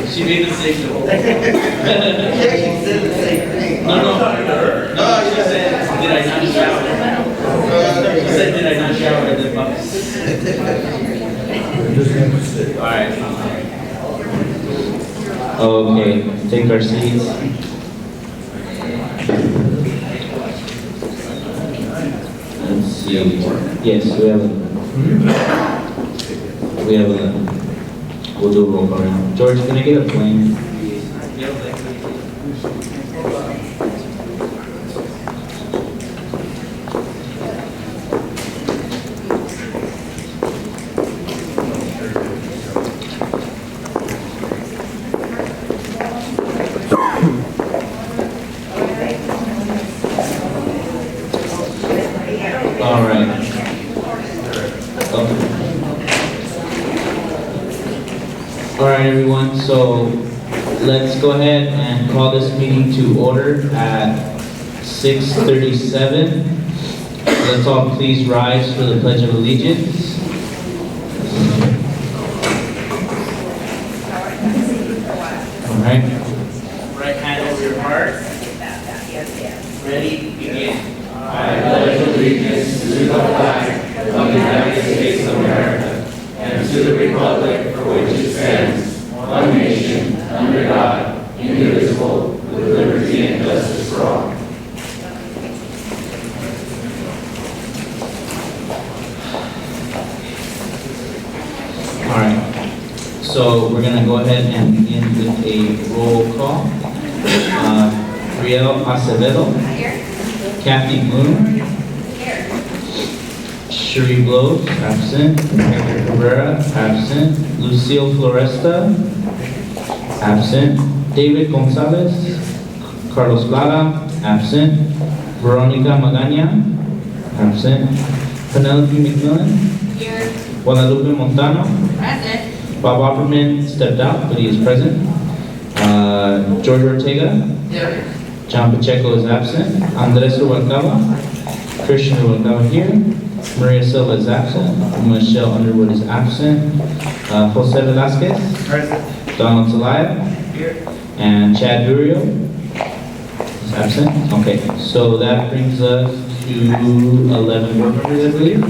She made the signal. Yeah, you said the same thing. No, she said, did I not shower? She said, did I not shower? And then alright. Okay, take our seats. Let's see. Yes, we have 11. We'll do a roll call now. George, can I get a plane? All right. Okay. All right, everyone. So let's go ahead and call this meeting to order at 6:37. Let's all please rise for the Pledge of Allegiance. All right. Right hand over your heart. Ready? Begin. I pledge allegiance to the flag of the United States of America and to the republic for which it stands, one nation, under God, indivisible, with liberty and justice for all. All right. So we're going to go ahead and begin with a roll call. Riel Acevedo. Kathy Moon. Cherie Blows, absent. Hector Cabrera, absent. Lucille Floresta, absent. David Gonzalez. Carlos Lara, absent. Veronica Magaña, absent. Penelope McMillan. Here. Guadalupe Montano. Present. Bob Opperman stepped out, but he is present. George Ortega. Here. John Pacheco is absent. Andres Rubalcaba. Christian Rubalcaba here. Maria Silva is absent. Michelle Underwood is absent. Jose Velasquez. Present. Donald Zelaya. Here. And Chad Durio is absent. Okay, so that brings us to 11 board members, I believe.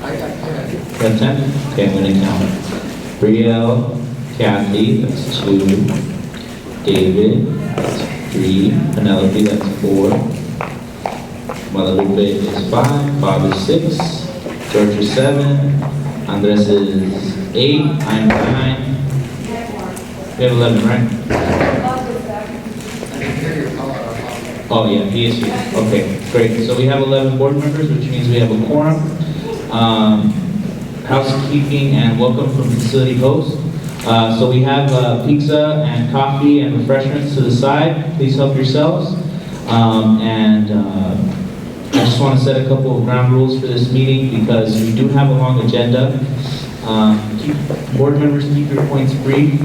I got 10. You have 10? Okay, I'm going to count. Brielle, Kathy, that's 2. David, that's 3. Penelope, that's 4. Guadalupe is 5. Bob is 6. George is 7. Andres is 8. I'm 9. We have 11, right? Oh, yeah, he is here. Okay, great. So we have 11 board members, which means we have a quorum. Housekeeping and welcome from facility host. So we have pizza and coffee and refreshments to the side. Please help yourselves. I just want to set a couple of ground rules for this meeting because we do have a long agenda. Board members, keep your points brief.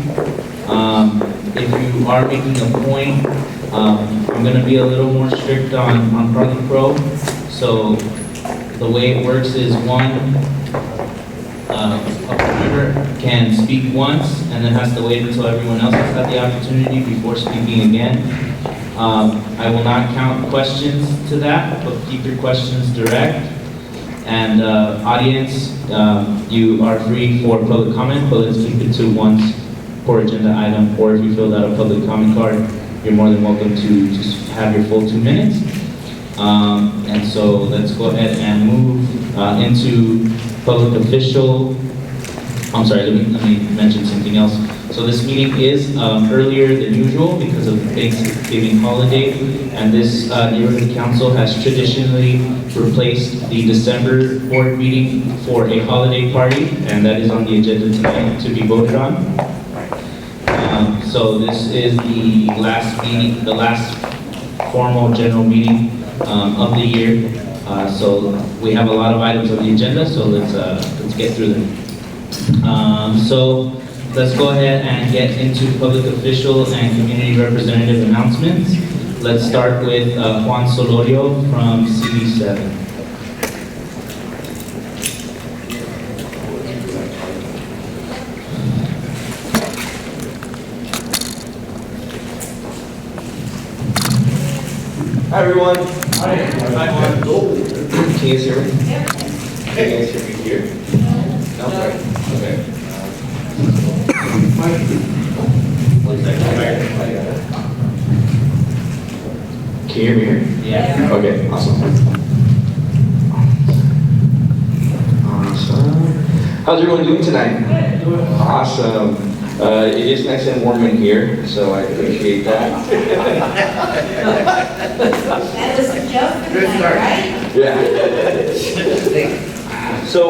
If you are making a point, I'm going to be a little more strict on Parley Pro. So the way it works is a member can speak once and then has to wait until everyone else has had the opportunity before speaking again. I will not count questions to that, but keep your questions direct. And audience, you are free for public comment, but let's keep it to once per agenda item, or if you filled out a public comment card, you're more than welcome to just have your full 2 minutes. And so let's go ahead and move into public official. I'm sorry, let me mention something else. So this meeting is earlier than usual because of the Thanksgiving holiday, and this neighborhood council has traditionally replaced the December board meeting for a holiday party, and that is on the agenda tonight to be voted on. So this is the last meeting, the last formal general meeting of the year. So we have a lot of items on the agenda, so let's get through them. So let's go ahead and get into public official and community representative announcements. Let's start with Juan Solorio from CD7. Hi everyone. Hi. Can you guys hear me? Can you guys hear me here? No? Okay. One second. Can you hear me here? Yeah. Okay, awesome. How's everyone doing tonight? Awesome. It is nice and warm in here, so I appreciate that. That was a joke for tonight, right? Yeah. So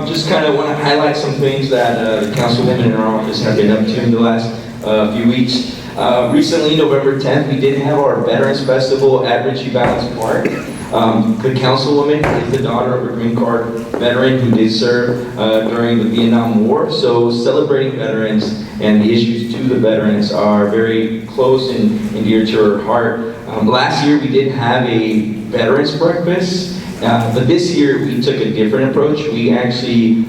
just kind of want to highlight some things that the councilwomen in our office have been up to in the last few weeks. Recently, November 10th, we did have our Veterans Festival at Ritchie Valens Park. The councilwoman is the daughter of a Green Card veteran who did serve during the Vietnam War. So celebrating veterans and the issues to the veterans are very close and dear to her heart. Last year we did have a veterans breakfast, but this year we took a different approach. We actually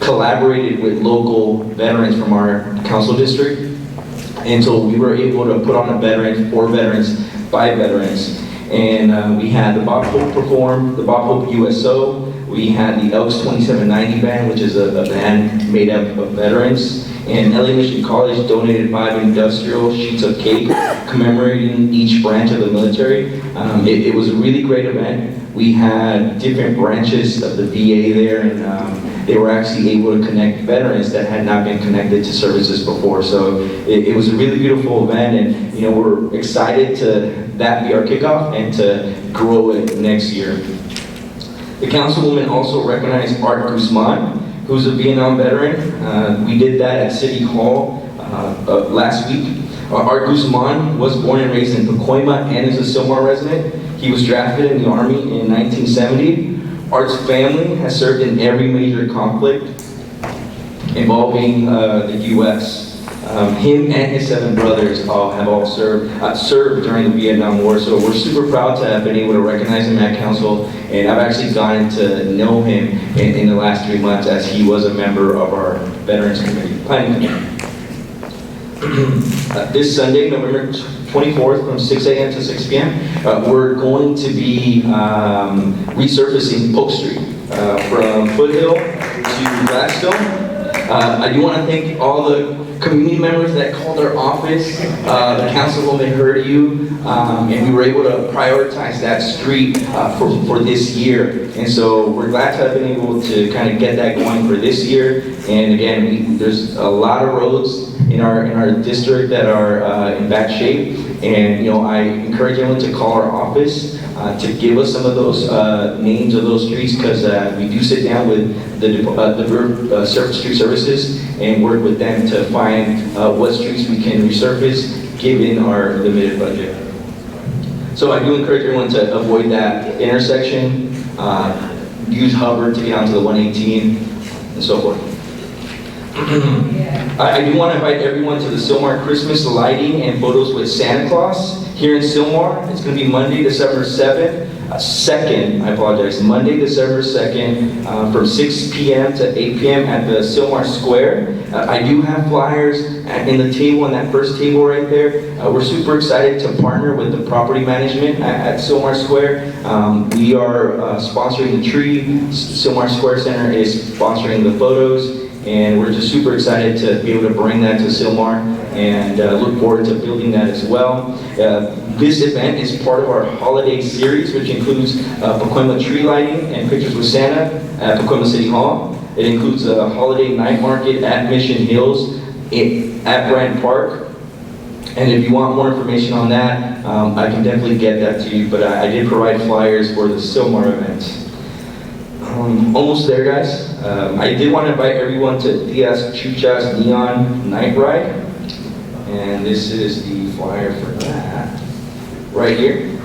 collaborated with local veterans from our council district. And so we were able to put on a veteran for veterans by veterans. And we had the Bob Hope perform, the Bob Hope USO. We had the Elks 2790 band, which is a band made up of veterans. And LA Mission College donated 5 industrial sheets of cake commemorating each branch of the military. It was a really great event. We had different branches of the VA there, and they were actually able to connect veterans that had not been connected to services before. So it was a really beautiful event, and you know, we're excited to that be our kickoff and to grow it next year. The councilwoman also recognized Art Guzman, who's a Vietnam veteran. We did that at City Hall last week. Art Guzman was born and raised in Pacoima and is a Sylmar resident. He was drafted in the Army in 1970. Art's family has served in every major conflict involving the U.S. Him and his 7 brothers have all served during the Vietnam War, so we're super proud to have been able to recognize him at council, and I've actually gotten to know him in the last 3 months as he was a member of our Veterans Committee, Planning Committee. This Sunday, November 24th, from 6 a.m. to 6 p.m., we're going to be resurfacing Polk Street from Foothill to Gladstone. I do want to thank all the community members that called our office. The councilwoman heard you, and we were able to prioritize that street for this year. And so we're glad to have been able to kind of get that going for this year. And again, there's a lot of roads in our district that are in bad shape. And you know, I encourage everyone to call our office to give us some of those names of those streets, because we do sit down with the street services and work with them to find what streets we can resurface given our limited budget. So I do encourage everyone to avoid that intersection, use Hubbard to get onto the 118, and so forth. I do want to invite everyone to the Sylmar Christmas lighting and photos with Santa Claus here in Sylmar. It's going to be Monday, December 2nd, Monday, December 2nd, from 6 p.m. to 8 p.m. at the Sylmar Square. I do have flyers in the table, on that first table right there. We're super excited to partner with the property management at Sylmar Square. We are sponsoring the tree. Sylmar Square Center is sponsoring the photos. And we're just super excited to be able to bring that to Sylmar, and look forward to building that as well. This event is part of our holiday series, which includes Pacoima tree lighting and pictures with Santa at Pacoima City Hall. It includes a holiday night market at Mission Hills at Bryant Park. And if you want more information on that, I can definitely get that to you, but I did provide flyers for the Sylmar event. Almost there, guys. I did want to invite everyone to Diaz Chucha's Neon Night Ride. And this is the flyer for that, right here.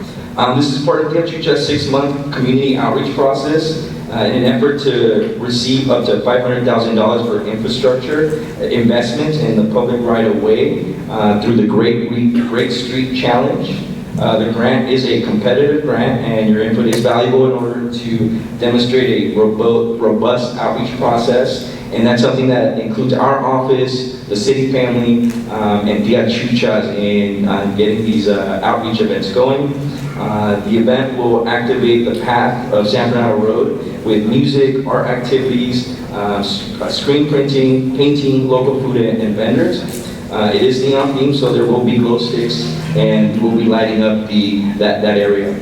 This is part of Diaz Chucha's 6-month community outreach process. in an effort to receive up to $500,000 for infrastructure investment in the public right-of-way through the Great Street Challenge. The grant is a competitive grant, and your input is valuable in order to demonstrate a robust outreach process. And that's something that includes our office, the city family, and Dia Chuchas in getting these outreach events going. The event will activate the path of San Fernando Road with music, art activities, screen printing, painting, local food, and vendors. It is neon themed, so there will be glow sticks, and we'll be lighting up that area.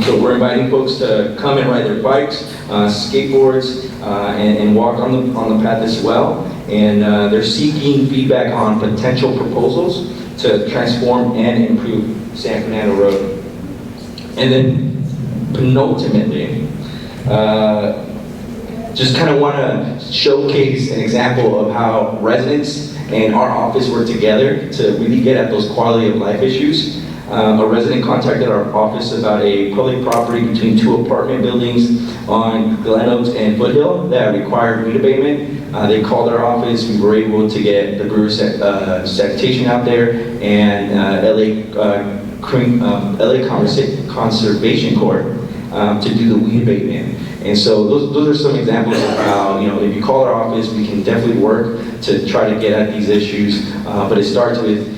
So we're inviting folks to come and ride their bikes, skateboards, and walk on the path as well. And they're seeking feedback on potential proposals to transform and improve San Fernando Road. And then penultimately, just kind of want to showcase an example of how residents and our office work together to really get at those quality of life issues. A resident contacted our office about a public property between two apartment buildings on Glen Oaks and Foothill that required weed abatement. They called our office. We were able to get the Brewer sanitation out there, and LA Conservation Corps to do the weed abatement. And so those are some examples of how, if you call our office, we can definitely work to try to get at these issues. But it starts with,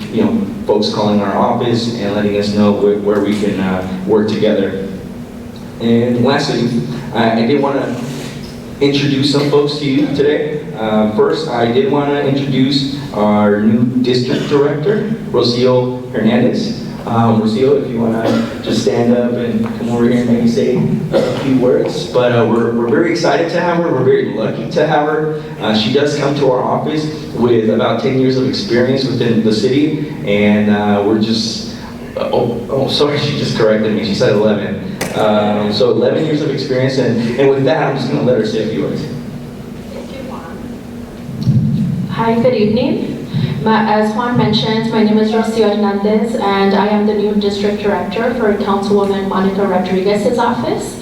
folks calling our office and letting us know where we can work together. And lastly, I did want to introduce some folks to you today. First, I did want to introduce our new district director, Rocio Hernandez. Rocio, if you want to just stand up and come over here and maybe say a few words. But we're very excited to have her. We're very lucky to have her. She does come to our office with about 10 years of experience within the city, and we're just, sorry, she just corrected me. She said 11. So 11 years of experience, and with that, I'm just going to let her say a few words. Thank you, Juan. Hi, good evening. As Juan mentioned, my name is Rocio Hernandez, and I am the new district director for Councilwoman Monica Rodriguez's office.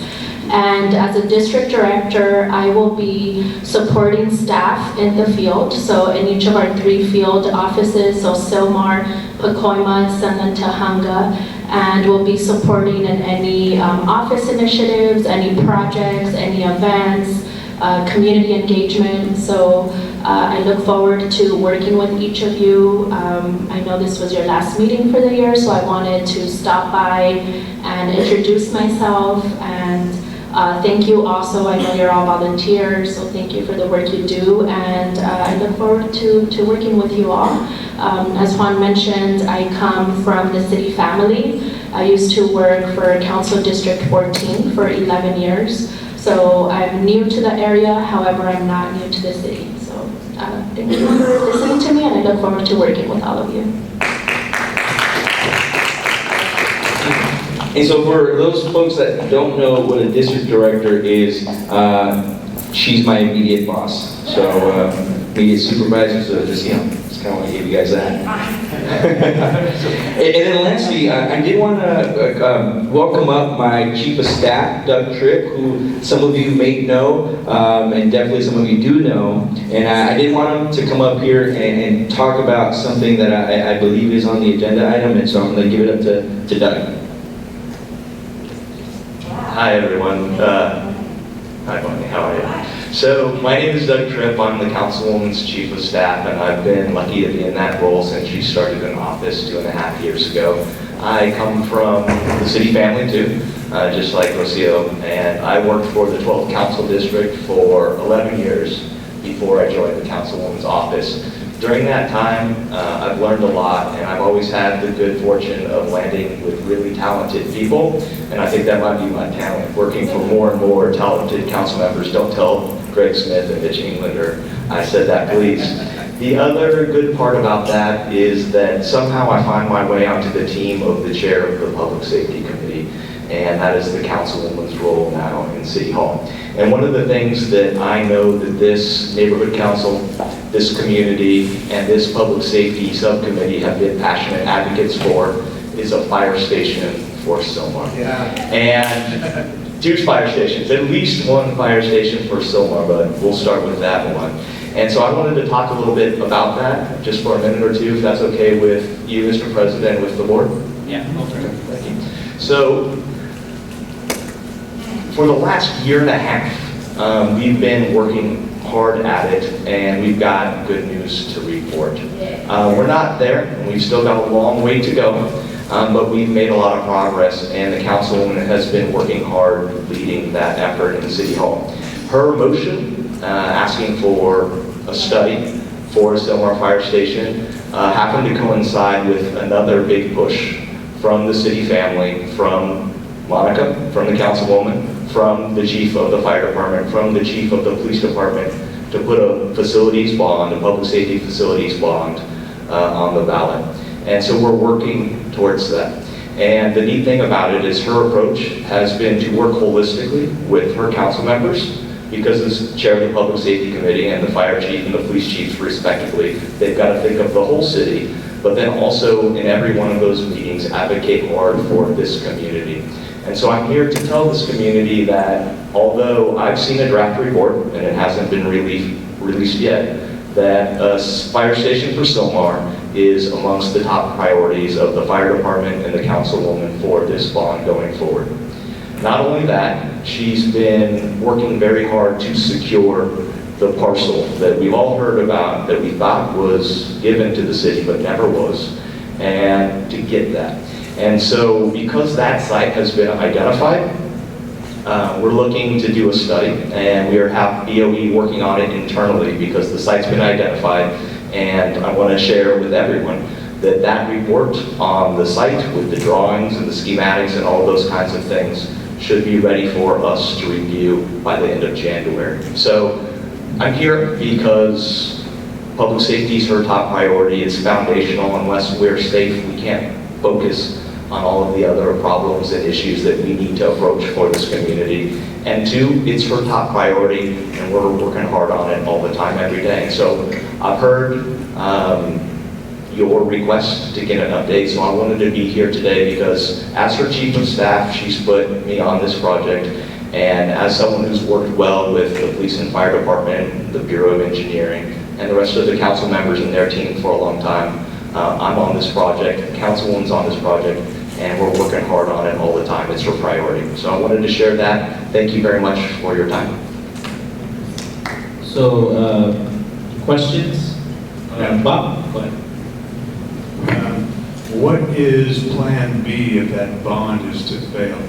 And as a district director, I will be supporting staff in the field. So in each of our 3 field offices, so Sylmar, Pacoima, and Tahanga, and we'll be supporting in any office initiatives, any projects, any events, community engagement. So I look forward to working with each of you. I know this was your last meeting for the year, so I wanted to stop by and introduce myself, and thank you also. I know you're all volunteers, so thank you for the work you do, and I look forward to working with you all. As Juan mentioned, I come from the city family. I used to work for Council District 14 for 11 years. So I'm new to the area, however, I'm not new to the city. So thank you for listening to me, and I look forward to working with all of you. And so for those folks that don't know what a district director is, she's my immediate boss. So immediate supervisor, so just kind of want to give you guys that. And then lastly, I did want to welcome up my chief of staff, Doug Tripp, who some of you may know, and definitely some of you do know. And I did want him to come up here and talk about something that I believe is on the agenda item, and so I'm going to give it up to Doug. Hi everyone. Hi Bonnie, how are you? So my name is Doug Tripp. I'm the Councilwoman's Chief of Staff, and I've been lucky to be in that role since she started in office 2.5 years ago. I come from the city family too, just like Rocio, and I worked for the 12th Council District for 11 years before I joined the Councilwoman's office. During that time, I've learned a lot, and I've always had the good fortune of landing with really talented people, and I think that might be my talent, working for more and more talented council members. Don't tell Greg Smith and Mitch Englander I said that, please. The other good part about that is that somehow I find my way onto the team of the chair of the Public Safety Committee, and that is the councilwoman's role now in City Hall. And one of the things that I know that this neighborhood council, this community, and this public safety subcommittee have been passionate advocates for is a fire station for Sylmar. Yeah. And 2 fire stations, at least 1 fire station for Sylmar, but we'll start with that one. And so I wanted to talk a little bit about that, just for a minute or two, if that's okay with you, Mr. President, with the board. Yeah, go for it. Thank you. So, for the last year and a half, we've been working hard at it, and we've got good news to report. We're not there, and we've still got a long way to go, but we've made a lot of progress, and the councilwoman has been working hard leading that effort in City Hall. Her motion asking for a study for Sylmar Fire Station happened to coincide with another big push from the city family, from Monica, from the councilwoman, from the chief of the fire department, from the chief of the police department, to put a facilities bond, a public safety facilities bond on the ballot. And so we're working towards that. And the neat thing about it is her approach has been to work holistically with her council members, because as chair of the Public Safety Committee and the fire chief and the police chief respectively, they've got to think of the whole city, but then also in every one of those meetings advocate hard for this community. And so I'm here to tell this community that although I've seen a draft report and it hasn't been released yet, that a fire station for Sylmar is amongst the top priorities of the fire department and the councilwoman for this bond going forward. Not only that, she's been working very hard to secure the parcel that we've all heard about, that we thought was given to the city but never was, and to get that. And so because that site has been identified, we're looking to do a study, and we have BOE working on it internally because the site's been identified, and I want to share with everyone that that report on the site with the drawings and the schematics and all those kinds of things should be ready for us to review by the end of January. So I'm here because public safety is her top priority. It's foundational. Unless we're safe, we can't focus on all of the other problems and issues that we need to approach for this community. And 2, it's her top priority, and we're working hard on it all the time, every day. So I've heard your request to get an update, so I wanted to be here today because as her chief of staff, she's put me on this project, and as someone who's worked well with the police and fire department, the Bureau of Engineering, and the rest of the council members and their team for a long time, I'm on this project, the councilwoman's on this project, and we're working hard on it all the time. It's her priority. So I wanted to share that. Thank you very much for your time. So, questions? Bob, go ahead. What is Plan B if that bond is to fail?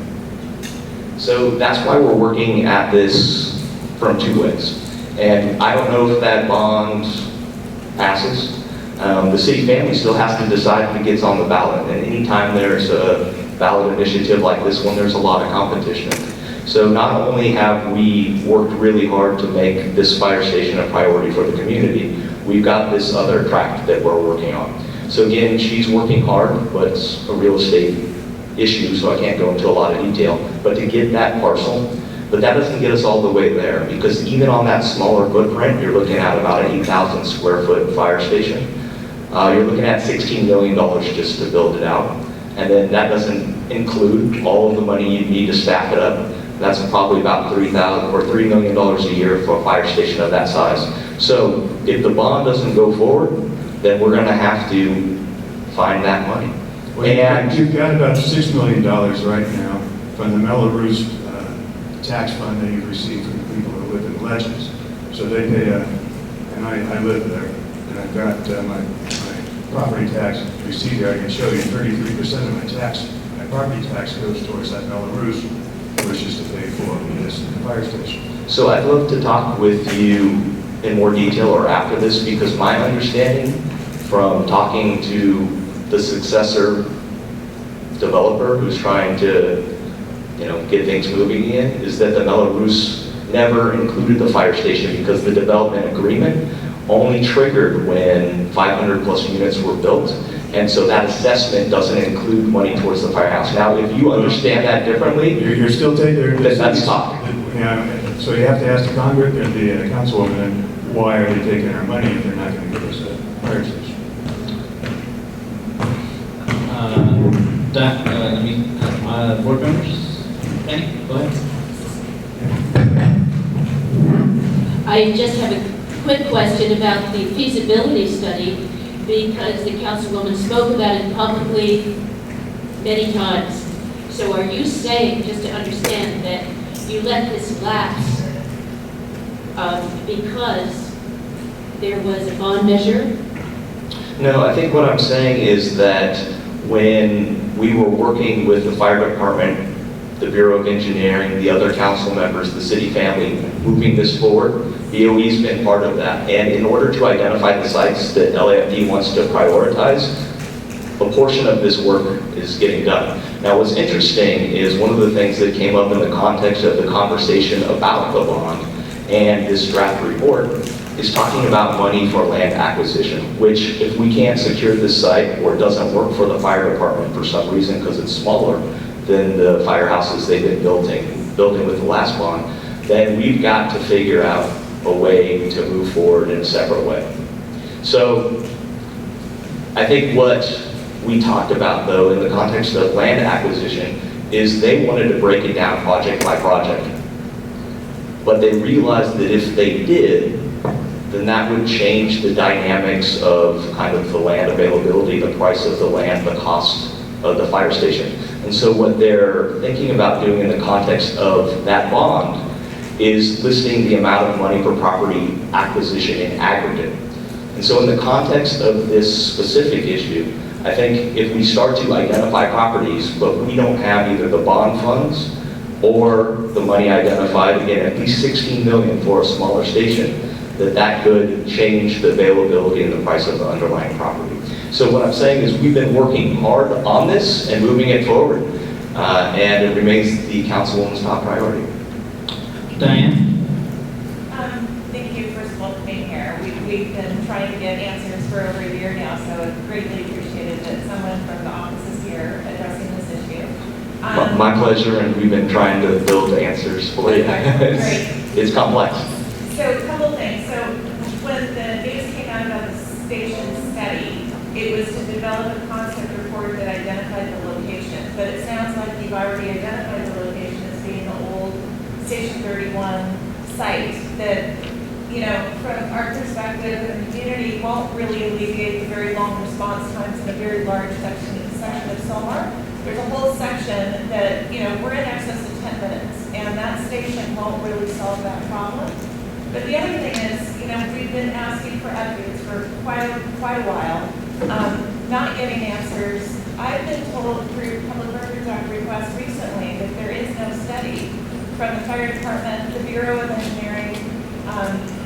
So that's why we're working at this from 2 ways. And I don't know if that bond passes. The city family still has to decide if it gets on the ballot. And anytime there's a ballot initiative like this one, there's a lot of competition. So not only have we worked really hard to make this fire station a priority for the community, we've got this other tract that we're working on. So again, she's working hard, but it's a real estate issue, so I can't go into a lot of detail. But to get that parcel, but that doesn't get us all the way there, because even on that smaller footprint, you're looking at about an 8,000 square foot fire station. You're looking at $16 million just to build it out. And then that doesn't include all of the money you need to staff it up. That's probably about $3 million a year for a fire station of that size. So if the bond doesn't go forward, then we're going to have to find that money. Well, you've got about $6 million right now from the Melrose tax fund that you've received from the people who live in Legends. So they pay and I live there, and I've got my property tax receipt here. I can show you 33% of my property tax goes towards that Melrose, which is to pay for this fire station. So I'd love to talk with you in more detail or after this, because my understanding from talking to the successor developer who's trying to, get things moving again, is that the Melrose never included the fire station because the development agreement only triggered when 500 plus units were built. And so that assessment doesn't include money towards the firehouse. Now, if you understand that differently, You're still taking, then that's talk. So you have to ask the Congress and the councilwoman, why are they taking our money if they're not going to give us a fire station? Board members? Penny, go ahead. I just have a quick question about the feasibility study, because the councilwoman spoke about it publicly many times. So are you saying, just to understand, that you let this lapse because there was a bond measure? No, I think what I'm saying is that when we were working with the fire department, the Bureau of Engineering, the other council members, the city family, moving this forward, BOE's been part of that. And in order to identify the sites that LAFD wants to prioritize, a portion of this work is getting done. Now, what's interesting is one of the things that came up in the context of the conversation about the bond and this draft report is talking about money for land acquisition, which if we can't secure this site or it doesn't work for the fire department for some reason because it's smaller than the firehouses they've been building with the last bond, then we've got to figure out a way to move forward in a separate way. So I think what we talked about, though, in the context of land acquisition, is they wanted to break it down project by project. But they realized that if they did, then that would change the dynamics of kind of the land availability, the price of the land, the cost of the fire station. And so what they're thinking about doing in the context of that bond is listing the amount of money for property acquisition in aggregate. And so in the context of this specific issue, I think if we start to identify properties, but we don't have either the bond funds or the money identified, again, at least 16 million for a smaller station, that could change the availability and the price of the underlying property. So what I'm saying is we've been working hard on this and moving it forward, and it remains the councilwoman's top priority. Diane? Thank you, first of all, for being here. We've been trying to get answers for over a year now, so it's greatly appreciated that someone from the office is here addressing this issue. My pleasure, and we've been trying to build answers for you. It's complex. So a couple things. So when the news came out about the station study, it was to develop a concept report that identified the location. But it sounds like you've already identified the location as being the old Station 31 site that, you know, from our perspective, the community won't really alleviate the very long response times in a very large section of Sylmar. There's a whole section that, you know, we're in excess of 10 minutes, and that station won't really solve that problem. But the other thing is, you know, we've been asking for updates for quite a while, not getting answers. I've been told through Public Records Act requests recently that there is no study from the fire department, the Bureau of Engineering.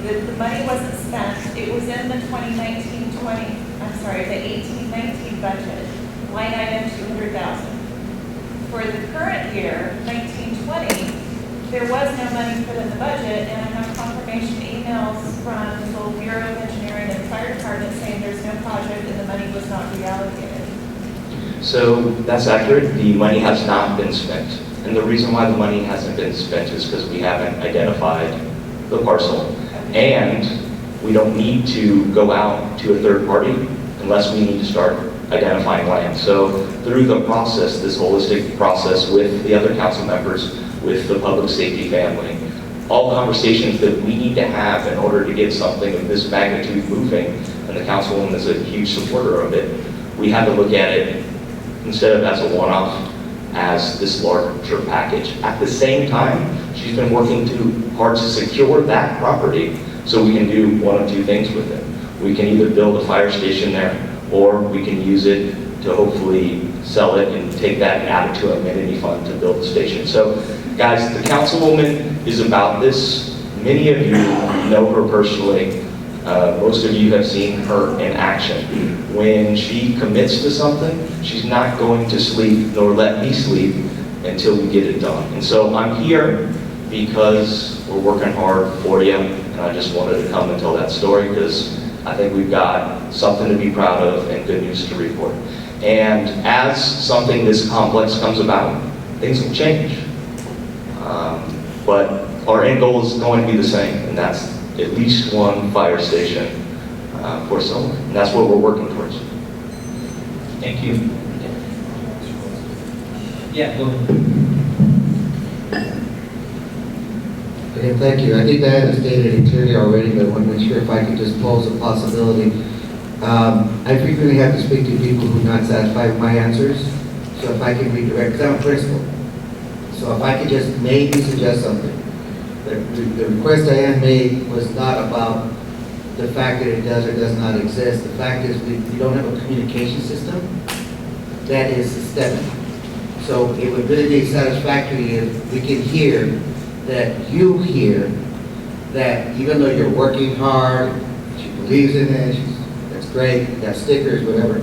The money wasn't spent. It was in the 18-19 budget, line item 200,000. For the current year, 19-20, there was no money put in the budget, and I have confirmation emails from the Bureau of Engineering and the fire department saying there's no project and the money was not reallocated. So that's accurate. The money has not been spent. And the reason why the money hasn't been spent is because we haven't identified the parcel. And we don't need to go out to a third party unless we need to start identifying land. So through the process, this holistic process with the other council members, with the public safety family, all conversations that we need to have in order to get something of this magnitude moving, and the councilwoman is a huge supporter of it, we have to look at it instead of as a one-off, as this larger package. At the same time, she's been working too hard to secure that property so we can do one of two things with it. We can either build a fire station there, or we can use it to hopefully sell it and take that and add it to an amenity fund to build the station. So guys, the councilwoman is about this. Many of you know her personally. Most of you have seen her in action. When she commits to something, she's not going to sleep nor let me sleep until we get it done. And so I'm here because we're working hard for you, and I just wanted to come and tell that story because I think we've got something to be proud of and good news to report. And as something this complex comes about, things will change. But our end goal is going to be the same, and that's at least one fire station for Sylmar. And that's what we're working towards. Thank you. Yeah, go ahead. Okay, thank you. I think Diana stated it clearly already, but I want to make sure if I could just pose a possibility. I frequently have to speak to people who are not satisfied with my answers, so if I can redirect, because I'm a principal. So if I could just maybe suggest something. The request Diane made was not about the fact that it does or does not exist. The fact is we don't have a communication system that is systemic. So it would really be satisfactory if we could hear that you hear that even though you're working hard, she believes in it, that's great, you got stickers, whatever.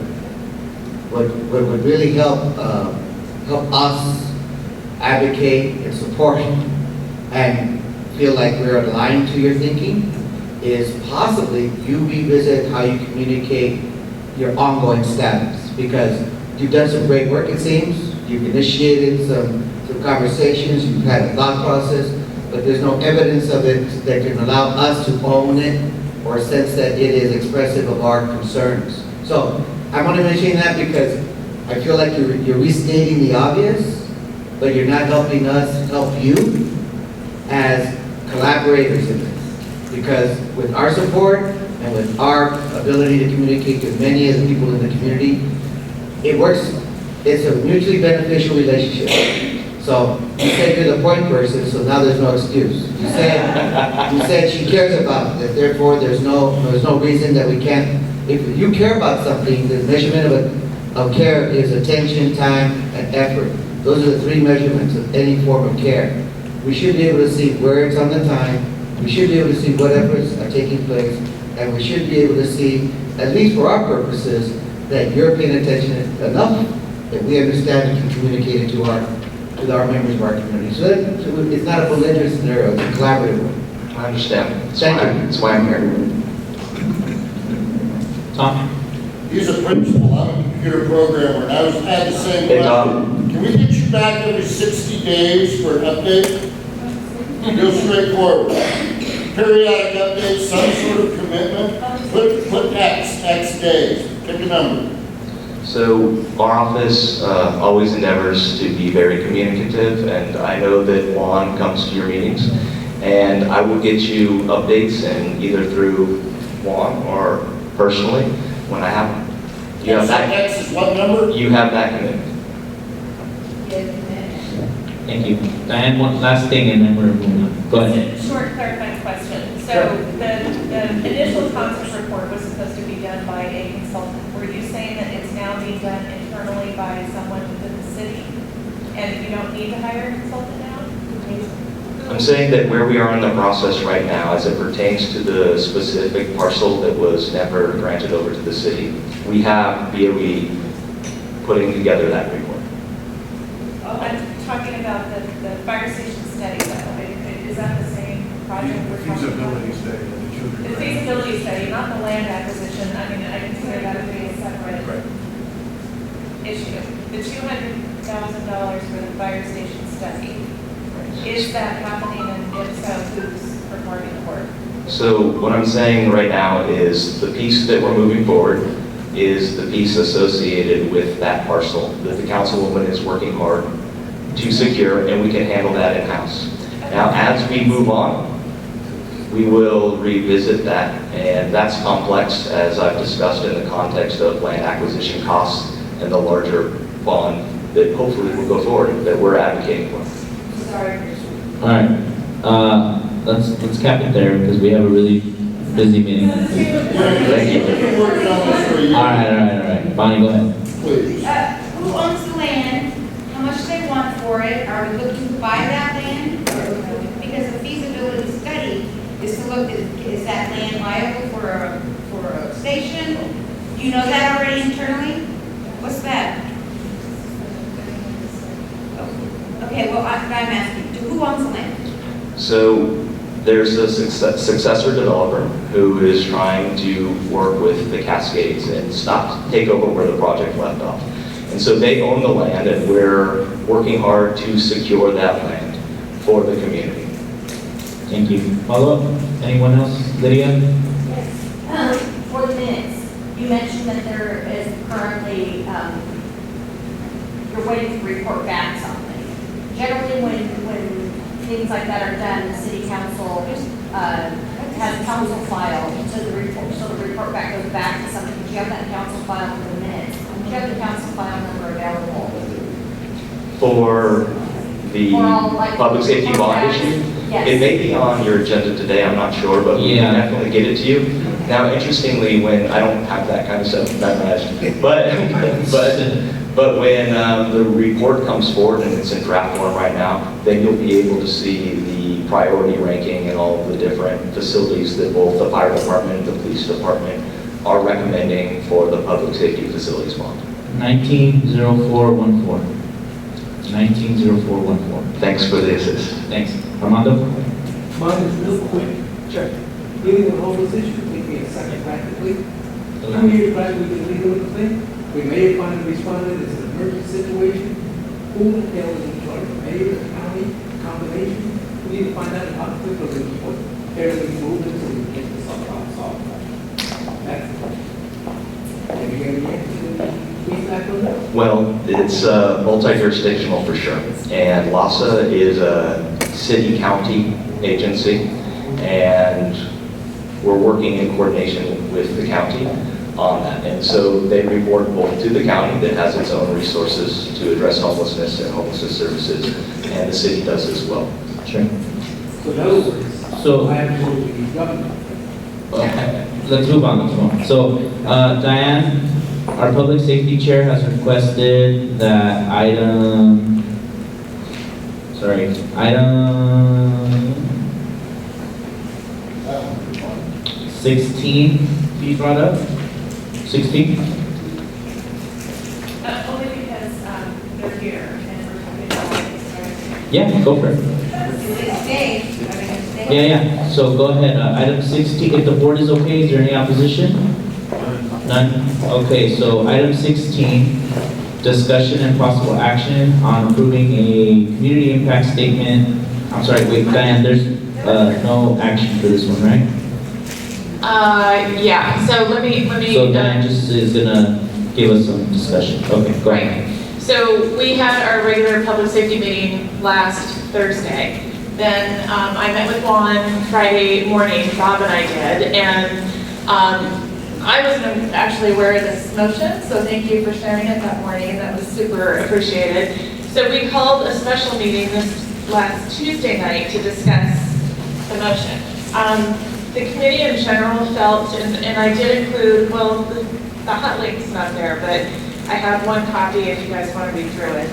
What would really help us advocate and support and feel like we're aligned to your thinking is possibly you revisit how you communicate your ongoing status, because you've done some great work, it seems. You've initiated some conversations, you've had a thought process, but there's no evidence of it that can allow us to own it or sense that it is expressive of our concerns. So I want to mention that because I feel like you're restating the obvious, but you're not helping us help you as collaborators in this. Because with our support and with our ability to communicate to many of the people in the community, it works. It's a mutually beneficial relationship. So you said you're the point person, so now there's no excuse. You said she cares about it, therefore there's no reason that we can't. If you care about something, the measurement of care is attention, time, and effort. Those are the three measurements of any form of care. We should be able to see where it's on the time. We should be able to see what efforts are taking place, and we should be able to see, at least for our purposes, that you're paying attention enough that we understand and can communicate it to our members of our community. So it's not a belligerent scenario, it's a collaborative one. I understand. Thank you. That's why I'm here. Tom? He's a principal, I'm a computer programmer, and I had the same Hey, question. Tom. Can we get you back every 60 days for an update? Real straightforward. Periodic updates, some sort of commitment, put X days, pick a number. So our office always endeavors to be very communicative, and I know that Juan comes to your meetings, and I will get you updates, and either through Juan or personally when I have them. You have that. X is what number? You have that commitment. Thank you. Diane, one last thing and then we're moving on. Go ahead. Just a short clarifying question. So the initial concept report was supposed to be done by a consultant. Were you saying that it's now being done internally by someone within the city? And you don't need to hire a consultant now? I'm saying that where we are in the process right now, as it pertains to the specific parcel that was never granted over to the city, we have BOE putting together that report. I'm talking about the fire station study, though. Is that the same project we're talking about? Feasibility study of the children. The feasibility study, not the land acquisition. I mean, I consider that to be a separate issue. The $200,000 for the fire station study, is that happening, and if so, who's performing the work? So what I'm saying right now is the piece that we're moving forward is the piece associated with that parcel that the councilwoman is working hard to secure, and we can handle that in-house. Now, as we move on, we will revisit that, and that's complex, as I've discussed in the context of land acquisition costs and the larger bond that hopefully will go forward, that we're advocating for. Sorry. All right. Let's cap it there because we have a really busy meeting. Thank you. We've been working on this for a year. All right. Bonnie, go ahead. Please. Who owns the land? How much do they want for it? Are we looking to buy that land? Because the feasibility study is to look, is that land viable for a station? Do you know that already internally? What's that? Okay, well, I'm asking, who owns the land? So there's a successor developer who is trying to work with the Cascades and take over where the project left off. And so they own the land, and we're working hard to secure that land for the community. Thank you. Follow up? Anyone else? Lydia? Yes. For the minutes, you mentioned that there is currently, you're waiting to report back something. Generally, when things like that are done, the city council has council file, so the report back goes back to something, but you have that council file for the minutes. Do you have the council file number available? For the For all, like, public safety for bond that? issue? Yes. It may be on your agenda today, I'm not sure, but we Yeah. can definitely get it to you. Now, interestingly, when, I don't have that kind of stuff memorized, but when the report comes forward and it's in draft form right now, then you'll be able to see the priority ranking and all of the different facilities that both the fire department and the police department are recommending for the public safety facilities bond. 190414. 190414. Thanks for the assist. Thanks. Armando? Mine is real quick. Sure. Dealing with homeless issue, we can second practically. 2 years back, we did legal with the thing. We may have finally responded, it's an emergency situation. Who the hell is in charge? The mayor, the county, combination? We need to find out how quickly we put everything moving so we can get this all solved. That's the question. Have you got any answers? Feedback on that? Well, it's multi-jurisdictional for sure. And LASA is a city-county agency, and we're working in coordination with the county on that. And so they report both to the county that has its own resources to address homelessness and homelessness services, and the city does as well. Sure. So in other words, So- I have to go to the government. Let's move on, let's move on. So, Diane, our public safety chair has requested that item 16 be brought up. 16? Only because they're here and we're talking about it. Yeah, go for it. It's days, I mean, it's days. Yeah, so go ahead. Item 16, if the board is okay, is there any opposition? None? Okay, so item 16, discussion and possible action on approving a community impact statement. I'm sorry, wait, Diane, there's no action for this one, right? Yeah, so let me. So Diane just is gonna give us some discussion. Okay, go ahead. So we had our regular public safety meeting last Thursday. Then I met with Juan Friday morning, Bob and I did, and I wasn't actually aware of this motion, so thank you for sharing it that morning. That was super appreciated. So we called a special meeting this last Tuesday night to discuss the motion. The committee in general felt, and I did include, well, the hot link's not there, but I have one copy if you guys want to read through it.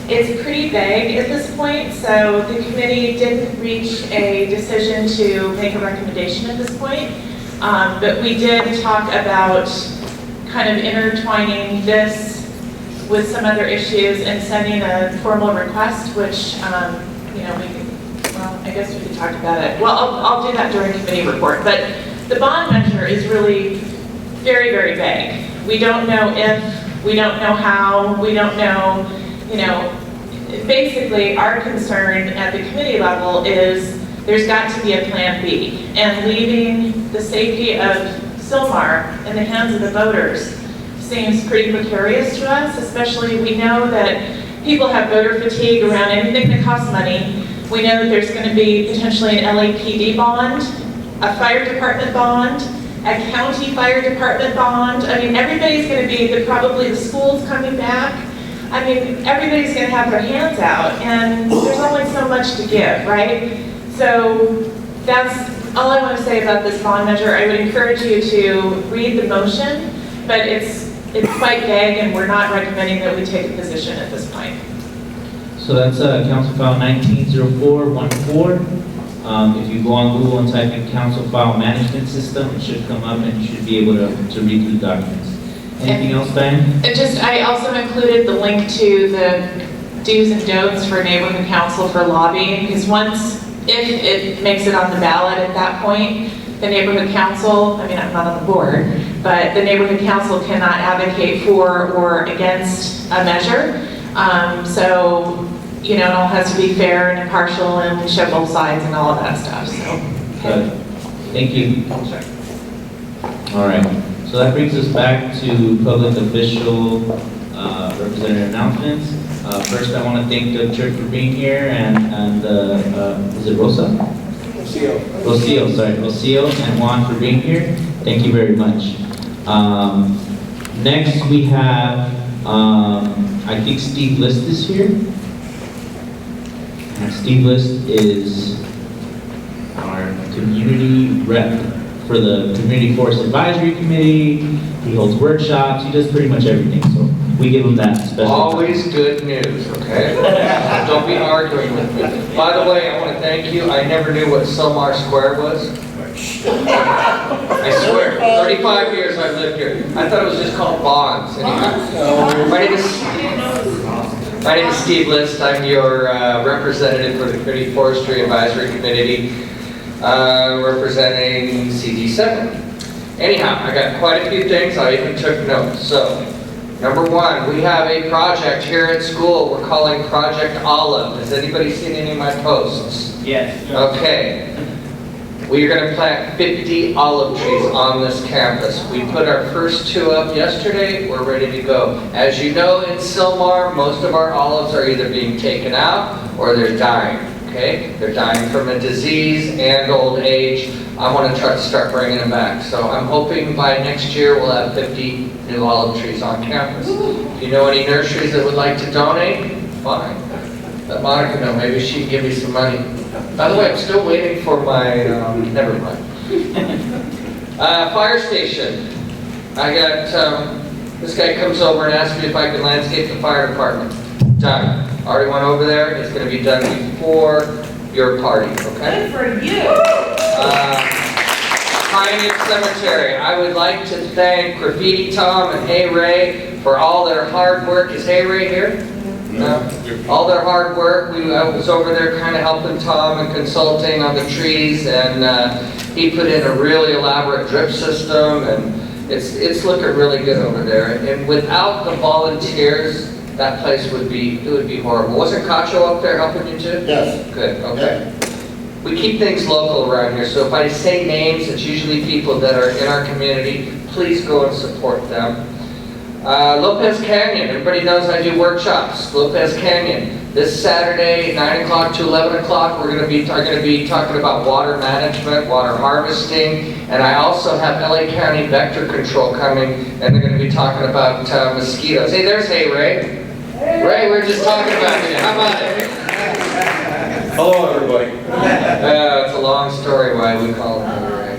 It's pretty vague at this point, so the committee didn't reach a decision to make a recommendation at this point. But we did talk about kind of intertwining this with some other issues and sending a formal request, which, we can, well, I guess we could talk about it. Well, I'll do that during committee report. But the bond measure is really very, very vague. We don't know if, we don't know how, we don't know, basically our concern at the committee level is there's got to be a plan B. And leaving the safety of Sylmar in the hands of the voters seems pretty precarious to us, especially we know that people have voter fatigue around anything that costs money. We know that there's going to be potentially an LAPD bond, a fire department bond, a county fire department bond. I mean, everybody's going to be, probably the school's coming back. I mean, everybody's going to have their hands out, and there's only so much to give, right? So that's all I want to say about this bond measure. I would encourage you to read the motion, but it's quite vague, and we're not recommending that we take a position at this point. So that's Council File 190414. If you go on Google and type in Council File Management System, it should come up and you should be able to read through the documents. Anything else, Diane? I also included the link to the do's and don'ts for neighborhood council for lobbying, because if it makes it on the ballot at that point, the neighborhood council, I mean, I'm not on the board, but the neighborhood council cannot advocate for or against a measure. It all has to be fair and impartial and show both sides and all of that stuff, so. Good. Thank you. All right. So that brings us back to public official representative announcements. First, I want to thank the church for being here, and is it Rosa? Rocio and Juan for being here. Thank you very much. Next, we have, I think Steve List is here. And Steve List is our community rep for the Community Forest Advisory Committee. He holds workshops. He does pretty much everything. So we give him that special. Always good news, okay? Don't be arguing with me. By the way, I want to thank you. I never knew what Sylmar Square was. I swear, 35 years I've lived here. I thought it was just called Bonds. Anyhow, my name is Steve List. I'm your representative for the Community Forestry Advisory Committee, representing CD7. Anyhow, I got quite a few things. I even took notes. So, number one, we have a project here at school we're calling Project Olive. Has anybody seen any of my posts? Yes. Okay. We are going to plant 50 olive trees on this campus. We put our first 2 up yesterday. We're ready to go. As you know, in Sylmar, most of our olives are either being taken out or they're dying. Okay? They're dying from a disease and old age. I want to try to start bringing them back. So I'm hoping by next year we'll have 50 new olive trees on campus. If you know any nurseries that would like to donate, fine. Let Monica know. Maybe she can give me some money. By the way, I'm still waiting for my, never mind. Fire station. I got, this guy comes over and asks me if I can landscape the fire department. Done. Already went over there. It's going to be done before your party, okay? Good for you. Pioneer Cemetery. I would like to thank Graffiti Tom and Hey Ray for all their hard work. Is Hey Ray here? No. All their hard work. I was over there kind of helping Tom and consulting on the trees, and he put in a really elaborate drip system, and it's looking really good over there. And without the volunteers, that place would be horrible. Wasn't Cacho up there helping you too? Yes. Good. Okay. We keep things local around here, so if I say names, it's usually people that are in our community. Please go and support them. Lopez Canyon, everybody knows I do workshops. Lopez Canyon, this Saturday, 9 o'clock to 11 o'clock, we're going to be talking about water management, water harvesting, and I also have LA County Vector Control coming, and they're going to be talking about mosquitoes. Hey, there's Hey Ray. Ray, we were just talking about you. How about it? Hello, everybody. It's a long story why we call him Ray.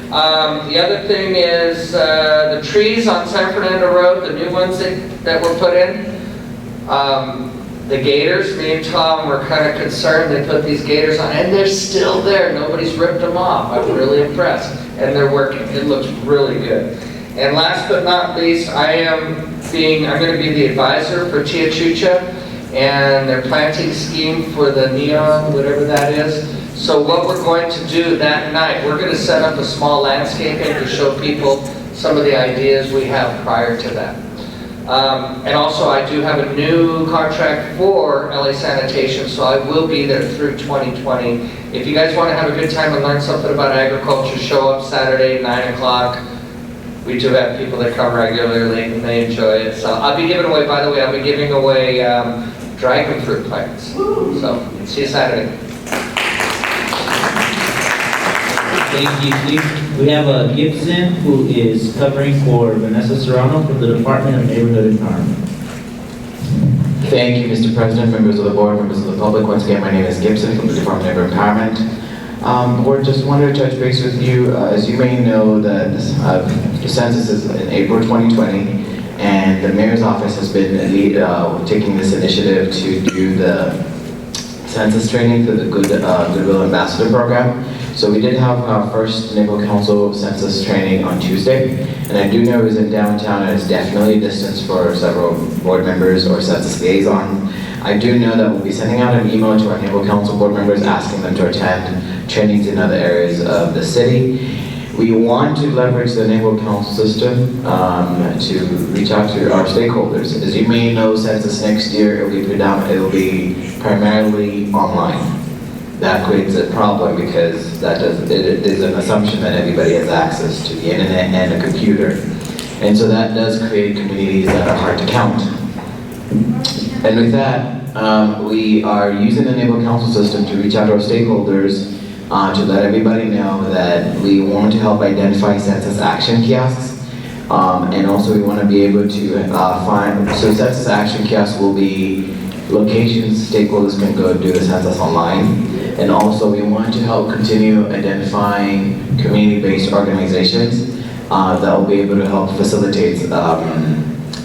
The other thing is the trees on San Fernando Road, the new ones that were put in. The gators, me and Tom were kind of concerned. They put these gators on, and they're still there. Nobody's ripped them off. I'm really impressed. And they're working. It looks really good. And last but not least, I'm going to be the advisor for Tia Chucha and their planting scheme for the neon, whatever that is. So what we're going to do that night, we're going to set up a small landscaping to show people some of the ideas we have prior to that. And also I do have a new contract for LA Sanitation, so I will be there through 2020. If you guys want to have a good time and learn something about agriculture, show up Saturday, 9 o'clock. We do have people that come regularly and they enjoy it. So I'll be giving away, by the way, I'll be giving away dragon fruit plants. So see you Saturday. Thank you, Steve. We have Gibson, who is covering for Vanessa Serrano from the Department of Neighborhood Empowerment. Thank you, Mr. President, members of the board, members of the public. Once again, my name is Gibson from the Department of Neighborhood Empowerment. Board, just wanted to touch base with you. As you may know, that the census is in April 2020, and the mayor's office has been taking this initiative to do the census training through the Goodwill Ambassador Program. So we did have our first neighborhood council census training on Tuesday, and I do know it was in downtown, and it's definitely a distance for several board members or census liaison. I do know that we'll be sending out an email to our neighborhood council board members asking them to attend trainings in other areas of the city. We want to leverage the neighborhood council system to reach out to our stakeholders. As you may know, census next year it will be primarily online. That creates a problem because it is an assumption that everybody has access to the internet and a computer. And so that does create communities that are hard to count. And with that, we are using the neighborhood council system to reach out to our stakeholders to let everybody know that we want to help identify census action kiosks. And also we want to be able to so census action kiosks will be locations stakeholders can go do the census online. And also we want to help continue identifying community-based organizations that will be able to help facilitate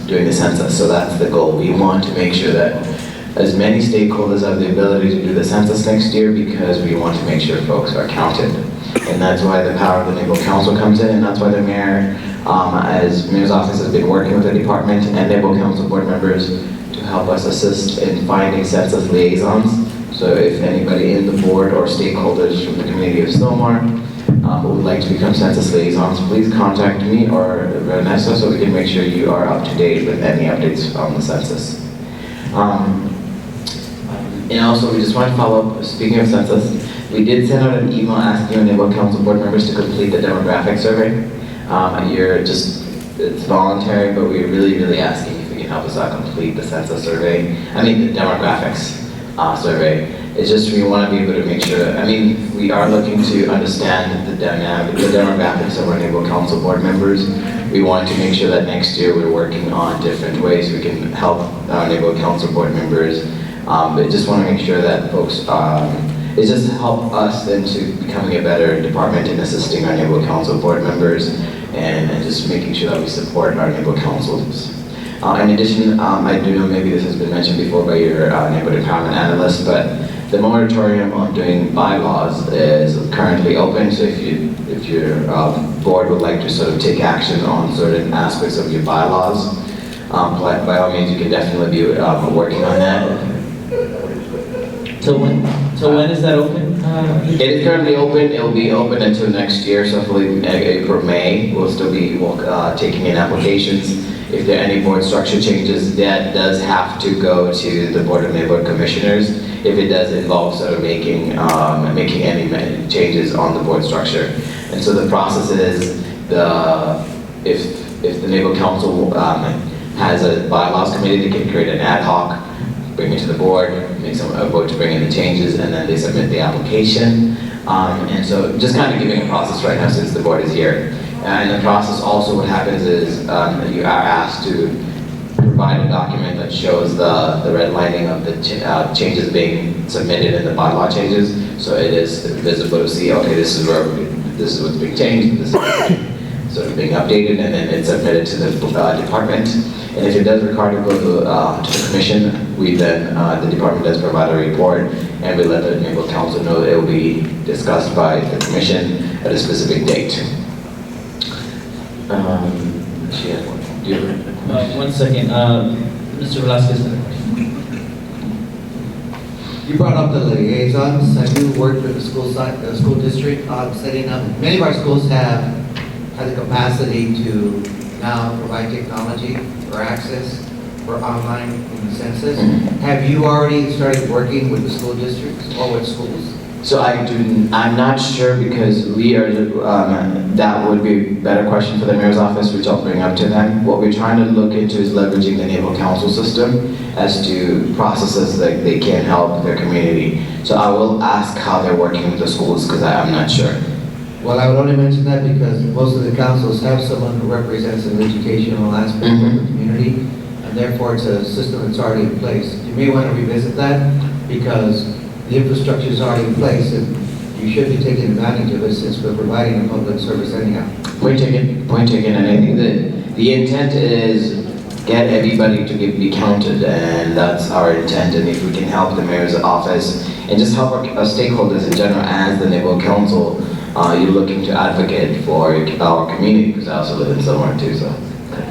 doing the census. So that's the goal. We want to make sure that as many stakeholders have the ability to do the census next year, because we want to make sure folks are counted. And that's why the power of the neighborhood council comes in, and that's why the mayor, as mayor's office has been working with the department and neighborhood council board members to help us assist in finding census liaisons. So if anybody in the board or stakeholders from the community of Sylmar would like to become census liaisons, please contact me or Vanessa so we can make sure you are up to date with any updates on the census. And also, we just want to follow up, speaking of census, we did send out an email asking our neighborhood council board members to complete the demographic survey. It's voluntary, but we're really asking if you can help us out complete the census survey. The demographics survey. It's just we want to be able to make sure that, we are looking to understand the demographics of our neighborhood council board members. We want to make sure that next year we're working on different ways we can help our neighborhood council board members. But just want to make sure that folks, it just help us into becoming a better department in assisting our neighborhood council board members and just making sure that we support our neighborhood councils. In addition, I do know maybe this has been mentioned before by your neighborhood empowerment analyst, but the moratorium on doing bylaws is currently open. So if your board would like to sort of take action on certain aspects of your bylaws, by all means, you can definitely be working on that. So when is that open? It is currently open. It will be open until next year, so hopefully April, May. We'll still be taking in applications. If there are any board structure changes, that does have to go to the Board of Neighborhood Commissioners if it does involve sort of making any changes on the board structure. And so the process is, if the neighborhood council has a bylaws committee, they can create an ad hoc, bring it to the board, make a vote to bring in the changes, and then they submit the application. And so just kind of giving a process right now since the board is here. And the process also, what happens is you are asked to provide a document that shows the redlining of the changes being submitted in the bylaw changes. So it is visible to see, okay, this is what's being changed, this is what's sort of being updated, and then it's submitted to the department. And if it does require to go to the commission, we then, the department does provide a report, and we let the neighborhood council know that it will be discussed by the commission at a specific date. She has one. Do you have 1 second, Mr. Velasquez. You brought up the liaisons. Have you worked with the school district on setting up? Many of our schools have the capacity to now provide technology or access for online in the census. Have you already started working with the school districts or with schools? So I'm not sure, because we are, that would be a better question for the mayor's office, which I'll bring up to them. What we're trying to look into is leveraging the neighborhood council system as to processes that they can help their community. So I will ask how they're working with the schools, because I'm not sure. Well, I would only mention that because most of the councils have someone who represents an educational aspect of the community, and therefore it's a system that's already in place. You may want to revisit that, because the infrastructure is already in place, and you should be taking advantage of it since we're providing a public service anyhow. Point taken, and I think that the intent is get everybody to be counted, and that's our intent. And if we can help the mayor's office and just help our stakeholders in general as the neighborhood council, you're looking to advocate for our community, because I also live in Sylmar too, so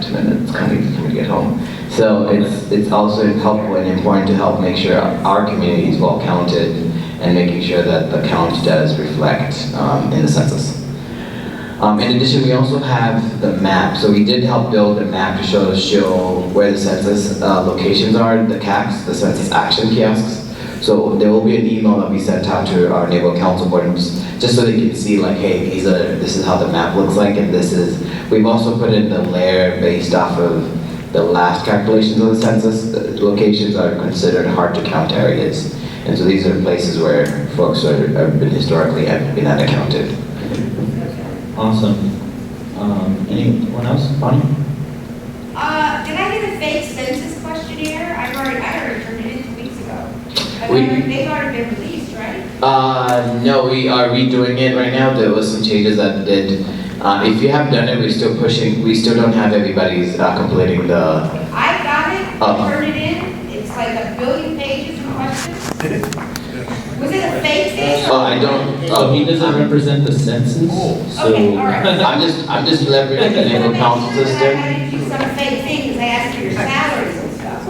2 minutes kind of easy for me to get home. So it's also helpful and important to help make sure our community is well counted and making sure that the count does reflect in the census. In addition, we also have the map. So we did help build a map to show where the census locations are, the CACs, the census action kiosks. So there will be an email that we sent out to our neighborhood council board members, just so they can see, like, hey, this is how the map looks like, and this is, we've also put in the layer based off of the last calculations of the census, the locations are considered hard to count areas. And so these are places where folks have been historically have been unaccounted. Awesome. Anyone else? Bonnie? Did I get a fake census questionnaire? I already turned it in 2 weeks ago. They've already been released, right? No, we are redoing it right now. There was some changes that did. If you have done it, we're still pushing. We still don't have everybody's completing the. I got it, I turned it in. It's like 1 billion pages of questions. Was it a fake thing? I don't. So he doesn't represent the census, so. Okay, all right. I'm just leveraging the neighborhood council I system. didn't do some fake thing because I asked for your salaries and stuff.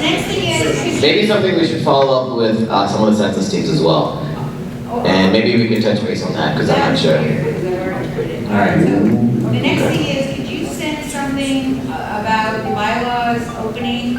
Next thing is. Maybe something we should follow up with some of the census teams as well. And maybe we can touch base on that, because I'm not sure. All right. So the next thing is, could you send something about the bylaws opening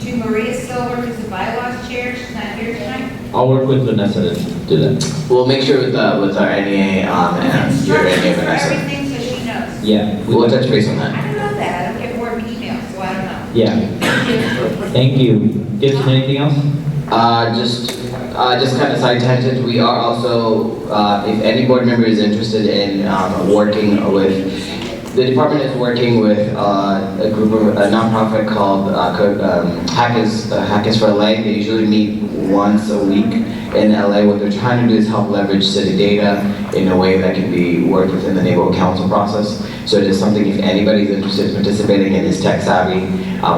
to Maria Silver, who's the bylaws chair? She's not here tonight. I'll work with Vanessa to do that. We'll make sure with our NEA and your NEA Instructions for Vanessa. everything so she knows. Yeah. We'll touch base on I that. don't know that. I don't get more emails, so I don't know. Yeah. Thank you. Gibson, anything else? Just kind of side tangent, we are also, if any board member is interested in working with, the department is working with a group of, a nonprofit called Hackers for LA. They usually meet once a week in LA. What they're trying to do is help leverage city data in a way that can be worked within the neighborhood council process. So it is something, if anybody's interested in participating in this tech savvy,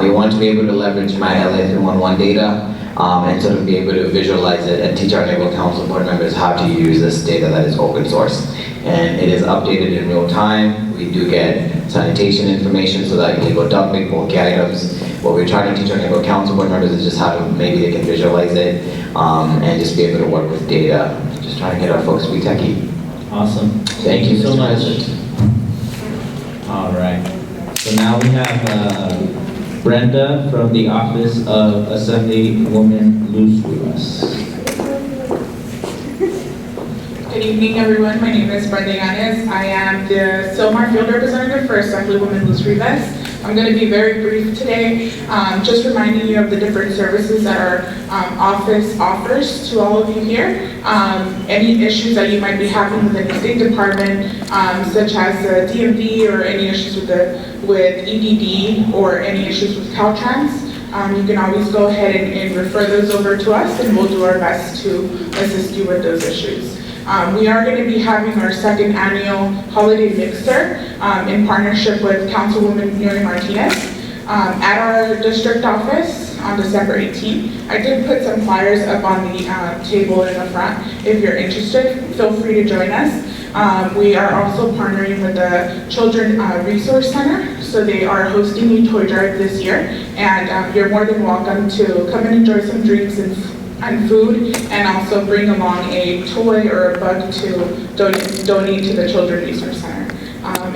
we want to be able to leverage my LA 311 data and sort of be able to visualize it and teach our neighborhood council board members how to use this data that is open source. And it is updated in real time. We do get sanitation information so that you can go dumping bulky items. What we're trying to teach our neighborhood council board members is just how to, maybe they can visualize it and just be able to work with data. Just trying to get our folks to be techie. Awesome. Thank you so much. All right. So now we have Brenda from the Office of Assemblywoman Luz Rivas. Good evening, everyone. My name is Brenda Yanes. I am the Sylmar Field Representative for Assemblywoman Luz Rivas. I'm going to be very brief today, just reminding you of the different services that our office offers to all of you here. Any issues that you might be having within the State Department, such as the DMV or any issues with EDD or any issues with Caltrans, you can always go ahead and refer those over to us, and we'll do our best to assist you with those issues. We are going to be having our second annual holiday mixer in partnership with Councilwoman Mary Martinez at our district office on December 18th. I did put some flyers up on the table in the front. If you're interested, feel free to join us. We are also partnering with the Children Resource Center, so they are hosting a toy drive this year, and you're more than welcome to come and enjoy some drinks and food, and also bring along a toy or a bug to donate to the Children Resource Center.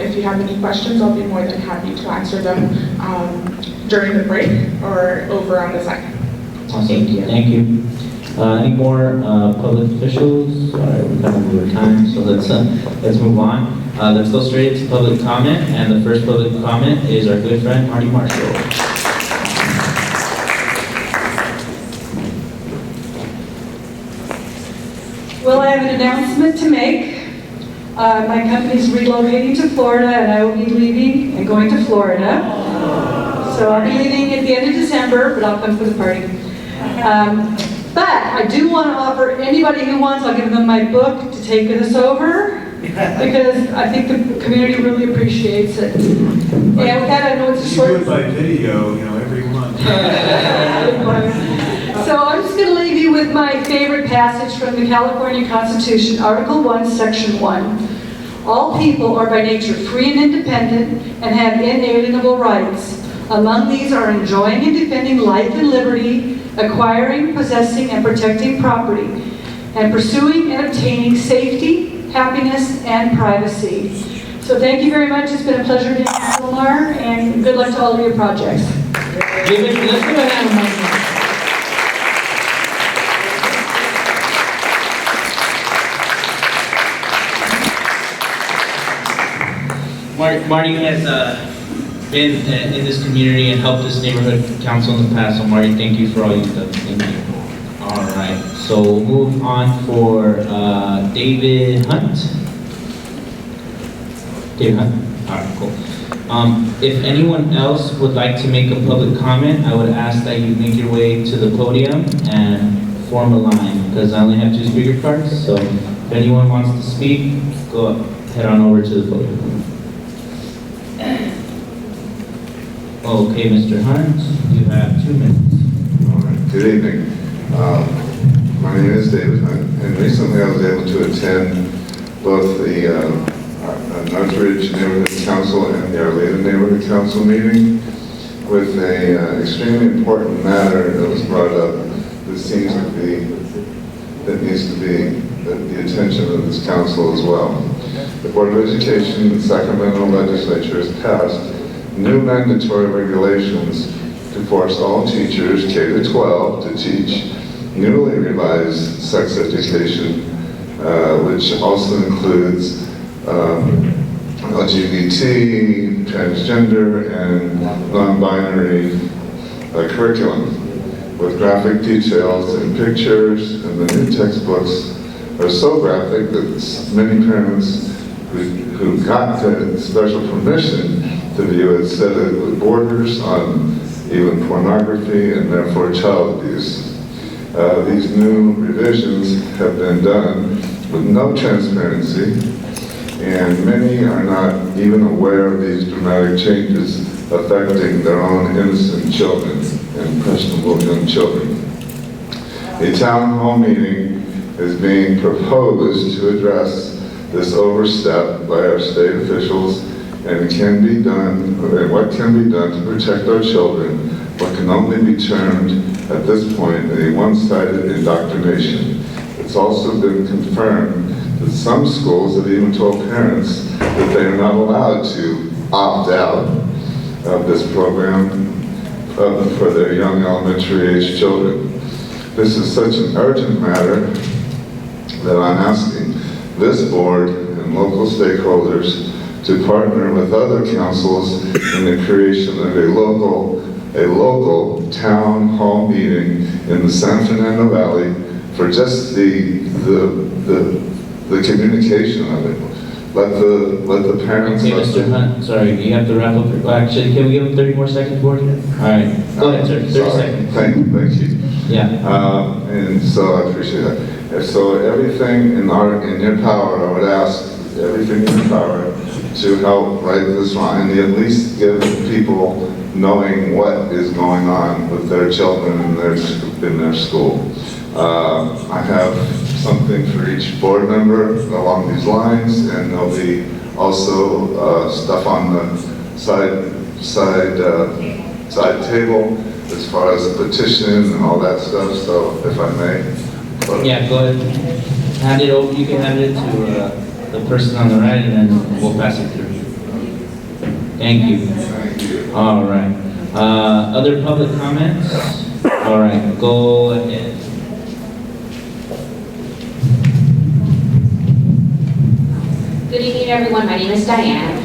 If you have any questions, I'll be more than happy to answer them during the break or over on the side. Awesome. Thank you. Any more public officials? All right, we're kind of over time, so let's move on. Let's go straight into public comment, and the first public comment is our good friend Marty Marshall. Well, I have an announcement to make. My company's relocating to Florida, and I will be leaving and going to Florida. So I'll be leaving at the end of December, but I'll come for the party. But I do want to offer anybody who wants, I'll give them my book to take this over, because I think the community really appreciates it. And with that, I know it's a short... You do it by video, every month. So I'm just going to leave you with my favorite passage from the California Constitution, Article 1, Section 1. All people are by nature free and independent and have inalienable rights. Among these are enjoying and defending life and liberty, acquiring, possessing, and protecting property, and pursuing and obtaining safety, happiness, and privacy. So thank you very much. It's been a pleasure being with Sylmar, and good luck to all of your projects. Let's give a hand. Marty has been in this community and helped this neighborhood council in the past, so Marty, thank you for all you've done. Thank you. All right, so we'll move on for David Hunt. David Hunt? All right, cool. If anyone else would like to make a public comment, I would ask that you make your way to the podium and form a line, because I only have 2 speaker cards, so if anyone wants to speak, go up, head on over to the podium. Okay, Mr. Hunt, you have 2 minutes. All right, good evening. My name is David Hunt, and recently I was able to attend both the Northridge Neighborhood Council and the Arleta Neighborhood Council meeting with a extremely important matter that was brought up that needs to be the attention of this council as well. The Board of Education in the Sacramento Legislature has passed new mandatory regulations to force all teachers K-12 to teach newly revised sex education, which also includes LGBT, transgender, and non-binary curriculum with graphic details and pictures, and the new textbooks are so graphic that many parents who got the special permission to view it said it borders on even pornography and therefore child abuse. These new revisions have been done with no transparency, and many are not even aware of these dramatic changes affecting their own innocent children and impressionable young children. A town hall meeting is being proposed to address this overstep by our state officials, and it can be done, and what can be done to protect our children, what can only be termed at this point a one-sided indoctrination. It's also been confirmed that some schools have even told parents that they are not allowed to opt out of this program for their young elementary age children. This is such an urgent matter that I'm asking this board and local stakeholders to partner with other councils in the creation of a local town hall meeting in the San Fernando Valley for just the communication of it. Let the parents. Okay, Mr. Hunt, sorry, you have to wrap up. Actually, can we give him 30 more seconds for it? All right, go ahead, sir. 30 seconds. Thank you. Yeah. And so I appreciate that. And so everything in your power, I would ask everything in your power to help right this line, and at least give people knowing what is going on with their children in their school. I have something for each board member along these lines, and there'll be also stuff on the side table as far as the petition and all that stuff. So if I may. Yeah, go ahead. Hand it over. You can hand it to the person on the right, and then we'll pass it through. Thank you. Thank you. All right. Other public comments? All right, go ahead. Good evening, everyone. My name is Diane.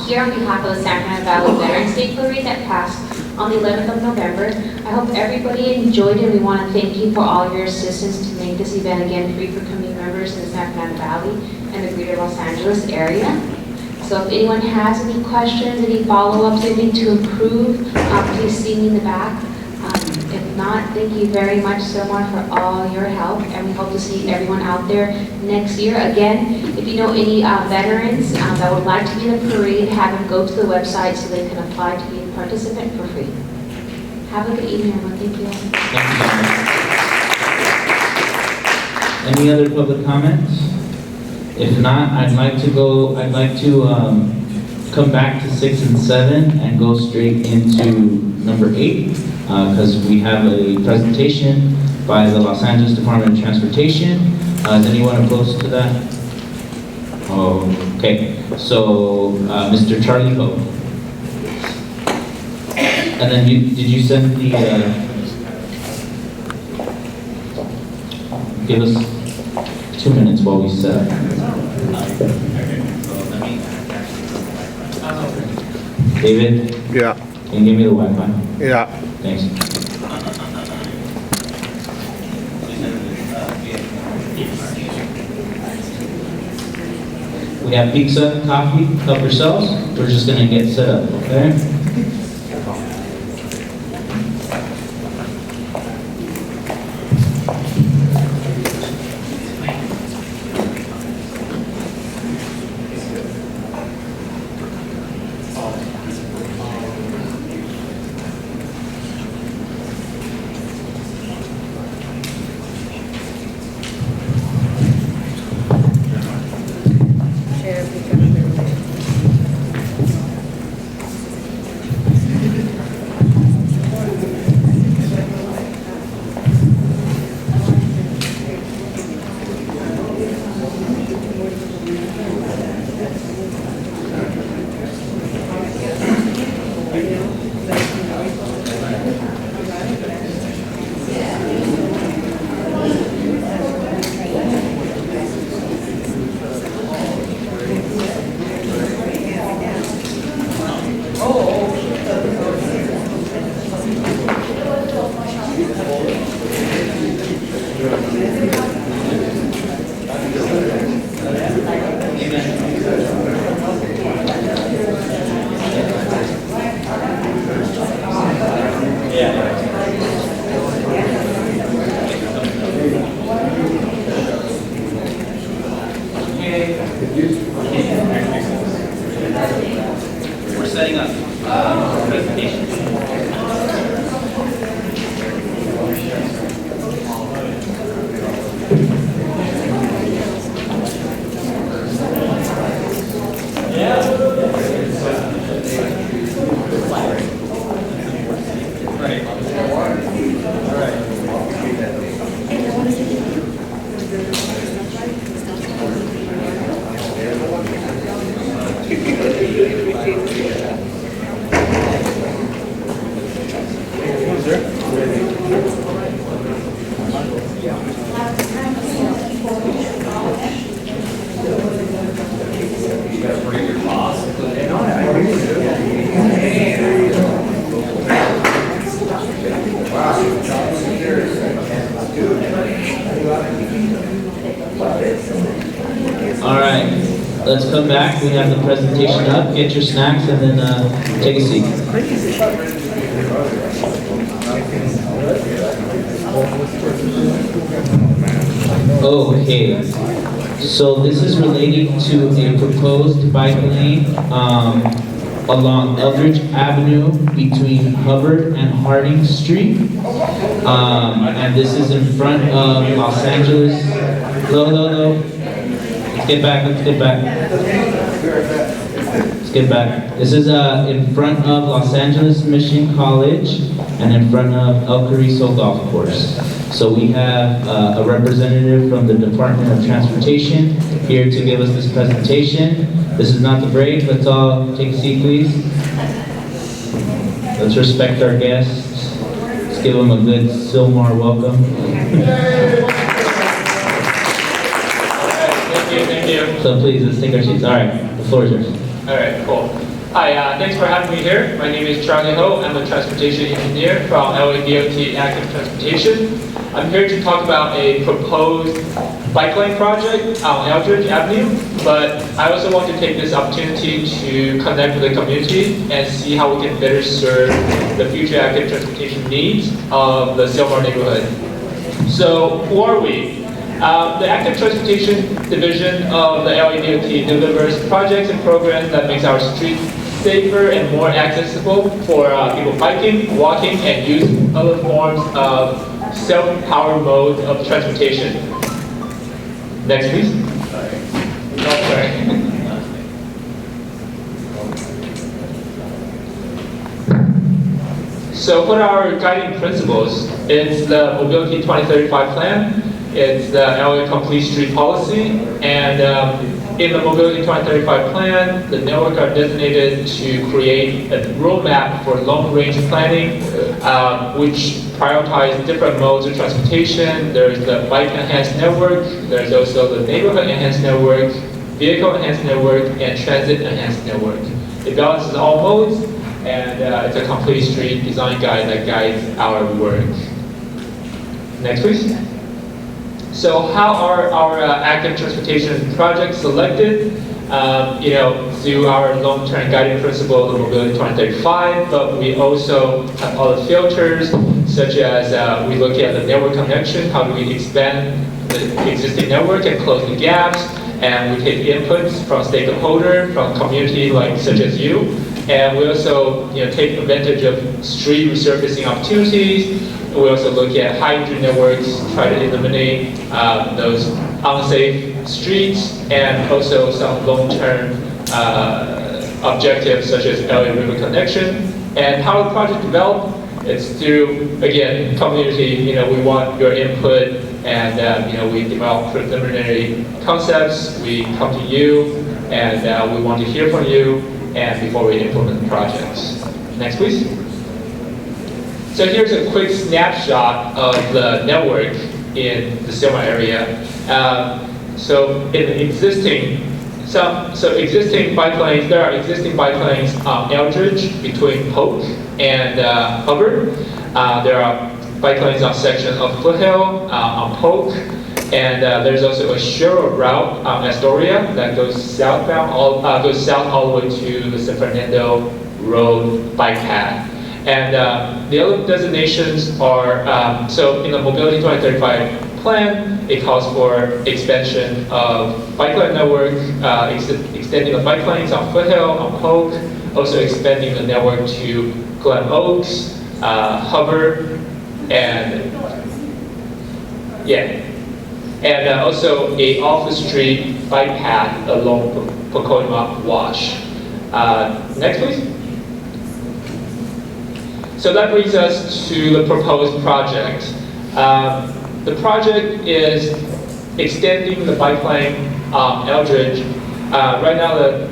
Here on behalf of the San Fernando Valley Veterans Day Parade that passed on the 11th of November. I hope everybody enjoyed it. We want to thank you for all your assistance to make this event again free for community members in the San Fernando Valley and the greater Los Angeles area. So if anyone has any questions, any follow-ups, anything to improve, please see me in the back. If not, thank you very much, Sylmar, for all your help, and we hope to see everyone out there next year. Again, if you know any veterans that would like to be in the parade, have them go to the website so they can apply to be a participant for free. Have a good evening, everyone. Thank you. Any other public comments? If not, I'd like to come back to 6 and 7 and go straight into number 8, because we have a presentation by the Los Angeles Department of Transportation. Is anyone opposed to that? Okay, so Mr. Charlie Ho. And then did you send the, give us 2 minutes while we set up. David, Yeah. can you give me the Wi-Fi? Yeah. Thanks. We have pizza, coffee, help yourselves. We're just gonna get set up, okay? We're setting up presentation. All right, let's come back. We have the presentation up. Get your snacks and then take a seat. Okay, so this is relating to a proposed bike lane along Eldridge Avenue between Hubbard and Harding Street. And this is in front of Los Angeles. Low. Let's get back. This is in front of Los Angeles Mission College and in front of El Carrizo Golf Course. So we have a representative from the Department of Transportation here to give us this presentation. This is not the break. Let's all take a seat, please. Let's respect our guests. Let's give them a good Sylmar welcome. Thank you. So please, let's take our seats. All right, the floor is yours. All right, cool. Hi, thanks for having me here. My name is Charlie Ho. I'm a transportation engineer from LADOT Active Transportation. I'm here to talk about a proposed bike lane project on Eldridge Avenue, but I also want to take this opportunity to connect with the community and see how we can better serve the future active transportation needs of the Sylmar neighborhood. So, who are we? The Active Transportation Division of the LADOT delivers projects and programs that makes our streets safer and more accessible for people biking, walking, and use other forms of self-powered modes of transportation. Next, please. Oh, sorry. So what are our guiding principles? It's the Mobility 2035 plan. It's the LA Complete Street Policy, and in the Mobility 2035 plan, the network are designated to create a roadmap for long-range planning, which prioritize different modes of transportation. There's the bike enhanced network, there's also the neighborhood enhanced network, vehicle enhanced network, and transit enhanced network. It balances all modes, and it's a complete street design guide that guides our work. Next, please. So how are our active transportation projects selected? Through our long-term guiding principle of Mobility 2035, but we also have other filters, such as we look at the network connection, how do we expand the existing network and close the gaps, and we take inputs from stakeholders, from community such as you, and we also take advantage of street resurfacing opportunities. We also look at hydrogen networks, try to eliminate those unsafe streets, and also some long-term objectives such as LA River connection. And how the project developed, it's through, again, community. We want your input, and we develop preliminary concepts. We come to you, and we want to hear from you, and before we implement the projects. Next, please. So here's a quick snapshot of the network in the Sylmar area. So existing bike lanes, there are existing bike lanes on Eldridge between Polk and Hubbard. There are bike lanes on section of Foothill on Polk, and there's also a shorter route on Astoria that goes southbound, goes south all the way to the San Fernando Road bike path. And the other designations are, so in the Mobility 2035 plan, it calls for expansion of bike lane network, extending the bike lanes on Foothill, on Polk, also expanding the network to Glen Oaks, Hubbard, and also a off-the-street bike path along Pocono Wash. Next, please. So that brings us to the proposed project. The project is extending the bike lane on Eldridge. Right now, the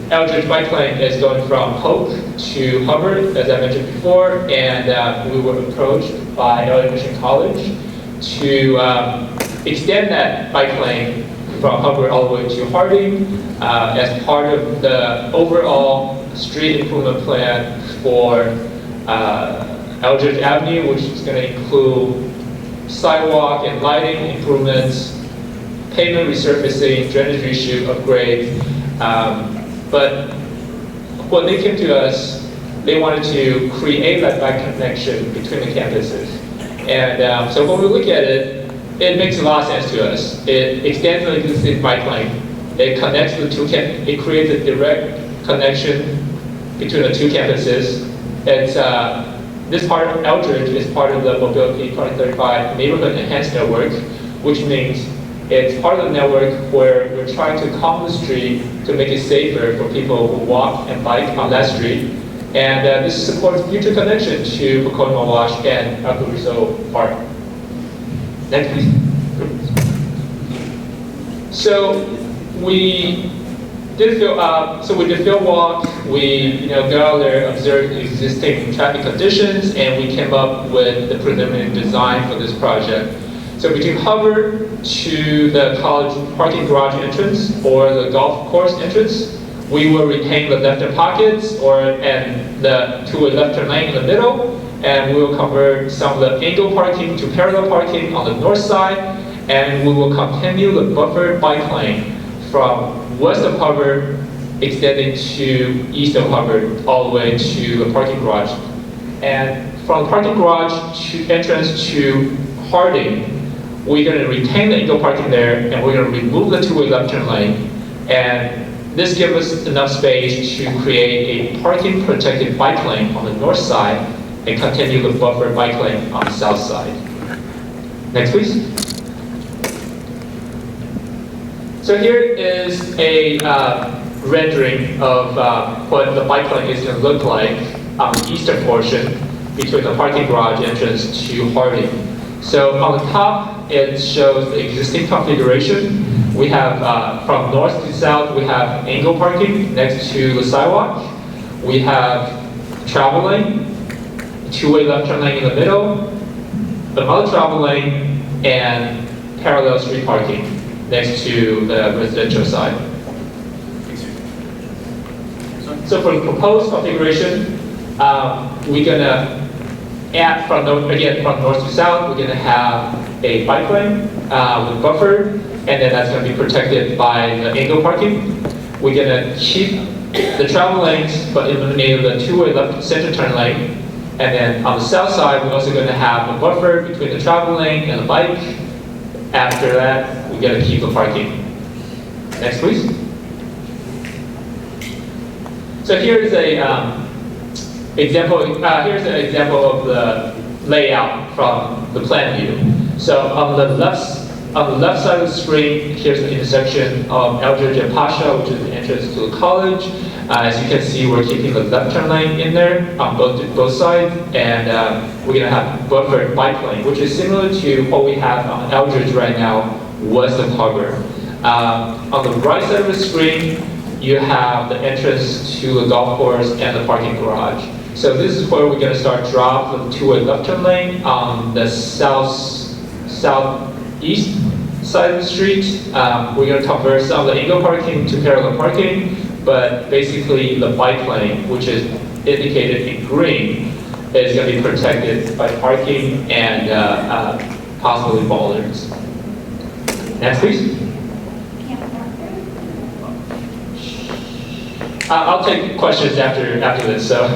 Eldridge bike lane is going from Polk to Hubbard, as I mentioned before, and we were approached by LA Mission College to extend that bike lane from Hubbard all the way to Harding as part of the overall street improvement plan for Eldridge Avenue, which is going to include sidewalk and lighting improvements, pavement resurfacing, drainage issue upgrades. But when they came to us, they wanted to create that bike connection between the campuses. And so when we look at it, it makes a lot of sense to us. It extends the existing bike lane. It connects the two it creates a direct connection between the two campuses. It's this part of Eldridge is part of the Mobility 2035 Neighborhood Enhanced Network, which means it's part of the network where we're trying to calm the street to make it safer for people who walk and bike on that street. And this supports future connection to Pocono Wash and Alcorizo Park. Next, please. So we did field walk. We go out there, observed existing traffic conditions, and we came up with the preliminary design for this project. So between Hubbard to the college parking garage entrance or the golf course entrance, we will retain the left-turn pockets and the two-way left-turn lane in the middle, and we will convert some of the angle parking to parallel parking on the north side, and we will continue the buffered bike lane from west of Hubbard, extending to east of Hubbard, all the way to the parking garage. And from the parking garage to entrance to Harding, we're going to retain the angle parking there, and we're going to remove the two-way left-turn lane. And this gives us enough space to create a parking protected bike lane on the north side and continue the buffered bike lane on the south side. Next, please. So here is a rendering of what the bike lane is going to look like on the eastern portion between the parking garage entrance to Harding. So on the top, it shows the existing configuration. We have, from north to south, we have angle parking next to the sidewalk. We have travel lane, two-way left-turn lane in the middle, another travel lane, and parallel street parking next to the residential side. So for the proposed configuration, we're gonna add from north to south, we're gonna have a bike lane with buffer, and then that's gonna be protected by the angle parking. We're gonna keep the travel lanes, but eliminate the two-way left center turn lane. And then on the south side, we're also gonna have a buffer between the travel lane and the bike. After that, we're gonna keep the parking. Next, please. So here's a example. Here's an example of the layout from the plan view. So on the left side of the screen, here's the intersection of Eldridge and Pasha, which is the entrance to the college. As you can see, we're keeping the left turn lane in there on both sides, and we're gonna have buffered bike lane, which is similar to what we have on Eldridge right now, west of Harbor. On the right side of the screen, you have the entrance to the golf course and the parking garage. So this is where we're gonna start drop the two-way left turn lane on the southeast side of the street. We're going to convert some of the angle parking to parallel parking, but basically the bike lane, which is indicated in green, is going to be protected by parking and possibly bollards. Next, please. I'll take questions after this. So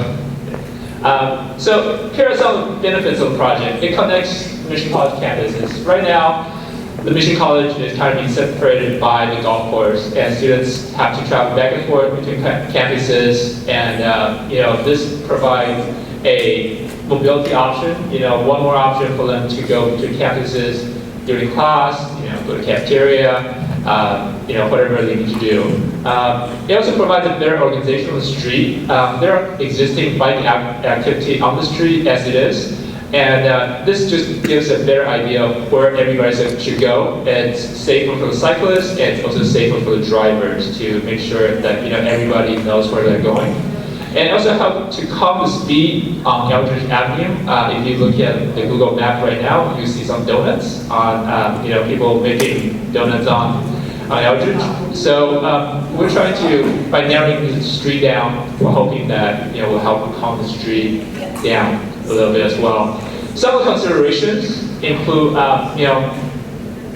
here are some benefits of the project. It connects Mission College campuses. Right now, the Mission College is kind of being separated by the golf course, and students have to travel back and forth between campuses, and this provides a mobility option, one more option for them to go between campuses during class, go to cafeteria, whatever they need to do. It also provides a better organization on the street. There are existing bike activity on the street as it is, and this just gives a better idea of where everybody should go. It's safer for the cyclists, and it's also safer for the drivers to make sure that everybody knows where they're going. And it also helps to calm the speed on Eldridge Avenue. If you look at the Google map right now, you see some donuts on, people making donuts on Eldridge. So we're trying to, by narrowing the street down, we're hoping that will help calm the street down a little bit as well. Some of the considerations include,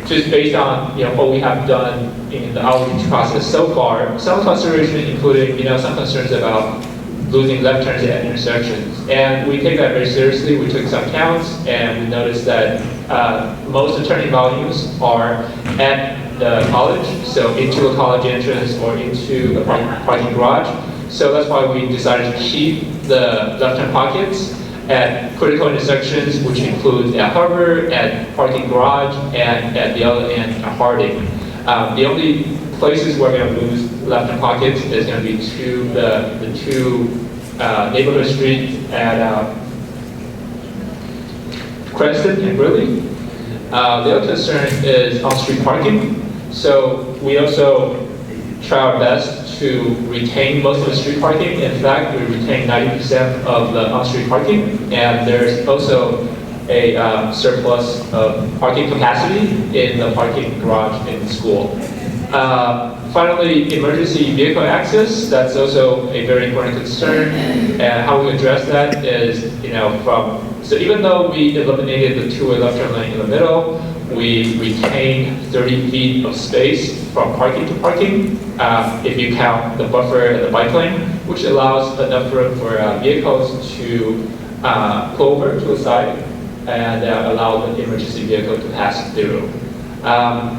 just based on what we have done in the outreach process so far. Some considerations including some concerns about losing left turns at intersections, and we take that very seriously. We took some counts, and we noticed that most of the turning volumes are at the college, so into a college entrance or into the parking garage. So that's why we decided to keep the left turn pockets at critical intersections, which includes at Harbor, at parking garage, and at the other end at Harding. The only places we're going to lose left turn pockets is going to be the two neighborhood streets at Cranston and Greeley. The other concern is on-street parking. So we also try our best to retain most of the street parking. In fact, we retain 90% of the on-street parking, and there's also a surplus of parking capacity in the parking garage in the school. Finally, emergency vehicle access, that's also a very important concern, and how we address that is, so even though we eliminated the two-way left turn lane in the middle, we retain 30 feet of space from parking to parking, if you count the buffer and the bike lane, which allows enough room for vehicles to pull over to the side and allow the emergency vehicle to pass through.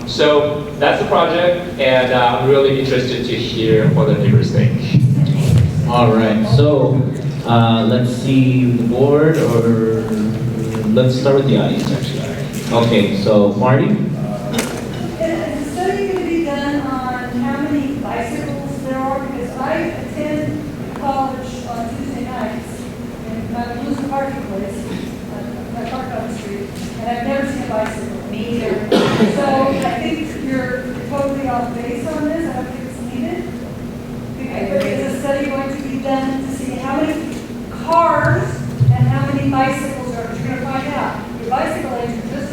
So that's the project, and I'm really interested to hear what the neighbors think. All right, so let's see the board, or let's start with the audience actually. Okay, so Marty? Is the study going to be done on how many bicycles there are? Because I attend college on Tuesday nights, and I lose a parking place. I park on the street, and I've never seen a bicycle. Me either. So I think you're totally off base on this. I don't think it's needed. Because is a study going to be done to see how many cars and how many bicycles are going to find out? Your bicycle lanes are just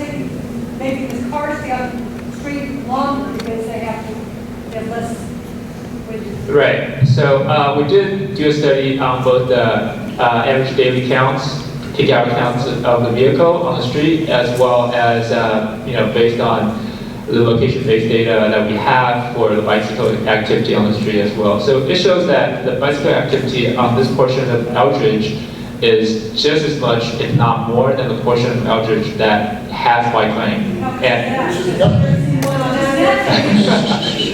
making the cars stay on the street longer because they have less Right. So we did do a study on both the average daily counts, peak hour counts of the vehicle on the street, as well as based on the location-based data that we have for the bicycle activity on the street as well. So it shows that the bicycle activity on this portion of Eldridge is just as much, if not more, than the portion of Eldridge that has bike lane. And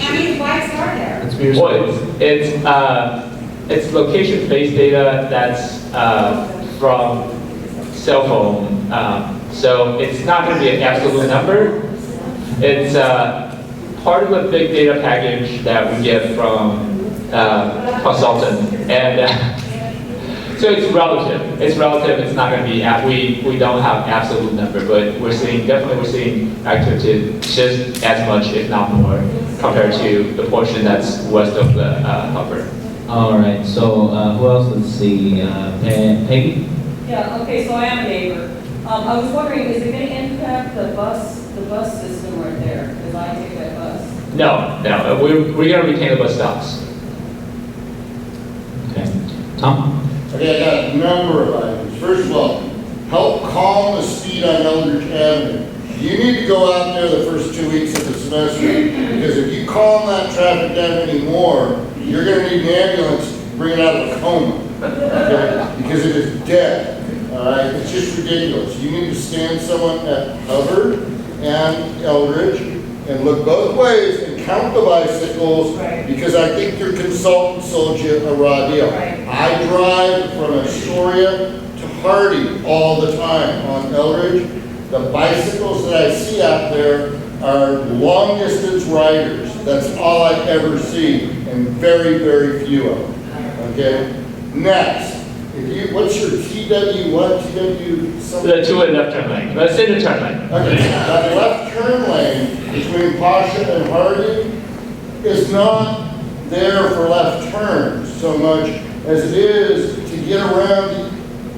How many bikes are there? well, it's location-based data that's from cell phone. So it's not going to be an absolute number. It's part of the big data package that we get from consultant, and so it's relative. It's relative. It's not going to be. We don't have absolute number, but we're seeing activity just as much, if not more, compared to the portion that's west of the hopper. All right. So who else? Let's see. Peggy. Yeah. Okay. So I am a neighbor. I was wondering, is it going to impact the bus system right there? Because I take that bus. No. We're going to retain the bus stops. Okay. Tom. Okay, I got a number of items. First of all, help calm the speed on Eldridge Avenue. You need to go out there the first 2 weeks of the semester, because if you calm that traffic down anymore, you're going to need an ambulance to bring it out of a coma, okay? Because it is dead. All right, it's just ridiculous. You need to stand someone at Hubbard and Eldridge and look both ways and count the bicycles, because I think your consultant sold you a raw deal. I drive from Astoria to Hardy all the time on Eldridge. The bicycles that I see out there are long distance riders. That's all I ever see, and very, very few of them. Okay? Next. What's your TW what? TW something? The two-way left turn lane. Let's say the turn lane. Okay, that left turn lane between Pasha and Hardy is not there for left turns so much as it is to get around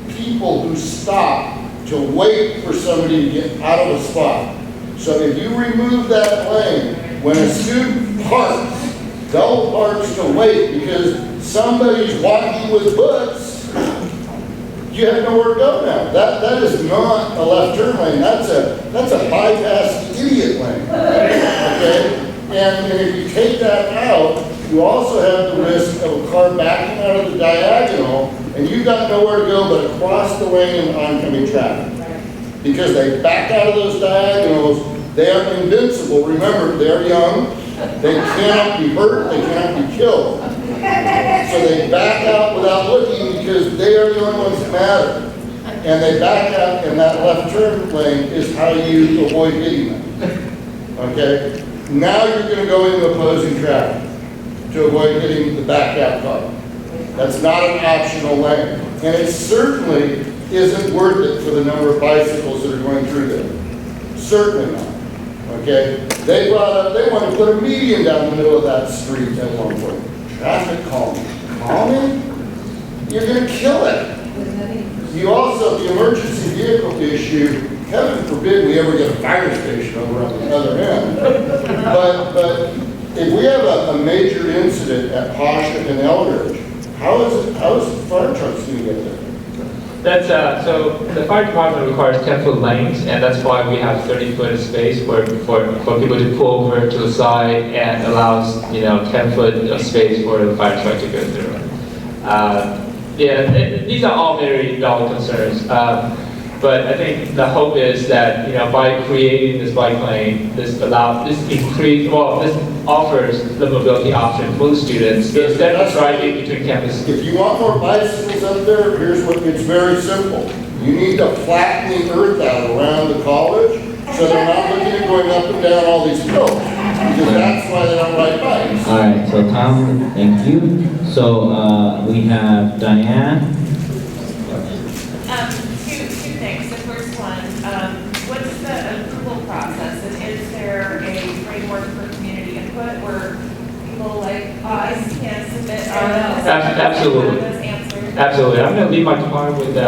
people who stop to wait for somebody to get out of a spot. So if you remove that lane, when a student parks, they'll park to wait because somebody's walking with books. You have nowhere to go now. That is not a left turn lane. That's a bypass idiot lane. Okay? And if you take that out, you also have the risk of a car backing out of the diagonal, and you've got nowhere to go but across the lane in oncoming traffic. Because they back out of those diagonals, they are invincible. Remember, they're young. They cannot be hurt. They cannot be killed. So they back out without looking because they are the only ones that matter. And they back out, and that left turn lane is how you avoid hitting them. Okay? Now you're going to go into opposing traffic to avoid hitting the backed out car. That's not an optional lane. And it certainly isn't worth it for the number of bicycles that are going through there. Certainly not. Okay? They want to put a median down the middle of that street at one point. Traffic calming. Calming? You're going to kill it. You also, the emergency vehicle issue, heaven forbid we ever get a fire station over on the other end. But if we have a major incident at Pasha and Eldridge, how is the fire trucks going to get there? That's so the fire department requires 10-foot lanes, and that's why we have 30-foot of space for people to pull over to the side and allows 10-foot of space for the fire truck to go through. These are all very valid concerns, but I think the hope is that by creating this bike lane, this offers the mobility option for the students instead of driving between campuses. If you want more bicycles up there, it's very simple. You need to flatten the earth out around the college so they're not looking at going up and down all these hills. Because that's why they don't ride bikes. All right, so Tom, thank you. So we have Diane. Two things. The first one, what's the approval process? And is there a framework for community input where people like us can submit Absolutely. Absolutely. I'm going to leave my car with the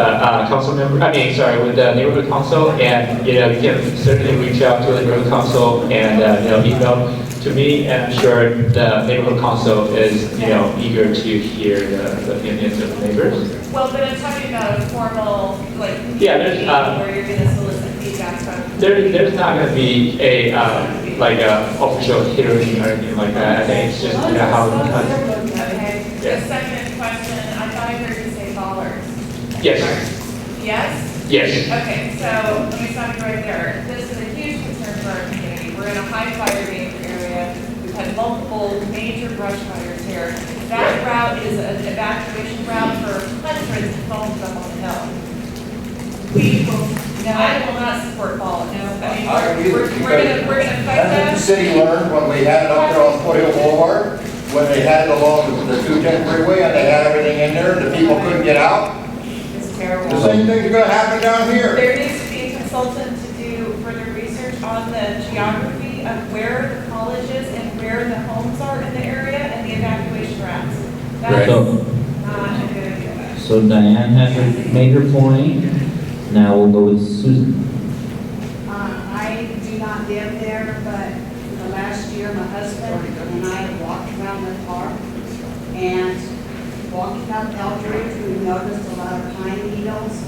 with the neighborhood council, and you can certainly reach out to the neighborhood council and email to me, and I'm sure the neighborhood council is, eager to hear the opinions of the neighbors. Well, but I'm talking about a formal, like, Yeah, there's, meeting where you're gonna solicit feedback from. There's not going to be a official hearing or anything like that. I think it's just how. Okay. Yeah. The second question, I thought I heard you say dollars. Yes. Yes? Yes. Okay, so let me stop you right there. This is a huge concern for our community. We're in a high fire danger area. We've had multiple major brush fires here. That route is an evacuation route for hundreds of homes up on the hill. I will not support falling. I mean, we're gonna fight That's what the that. city learned when we had it up there on Foothill Boulevard, when they had it along the 210 freeway and they had everything in there, the people couldn't get out. It's terrible. The same thing's gonna happen down here. There needs to be a consultant to do further research on the geography of where the college is and where the homes are in the area and the evacuation routes. That's So- not a good idea. So Diane has made her point. Now we'll go with Susan. I do not live there, but the last year, my husband and I walked around the park, and walking up Eldridge, we noticed a lot of pine needles,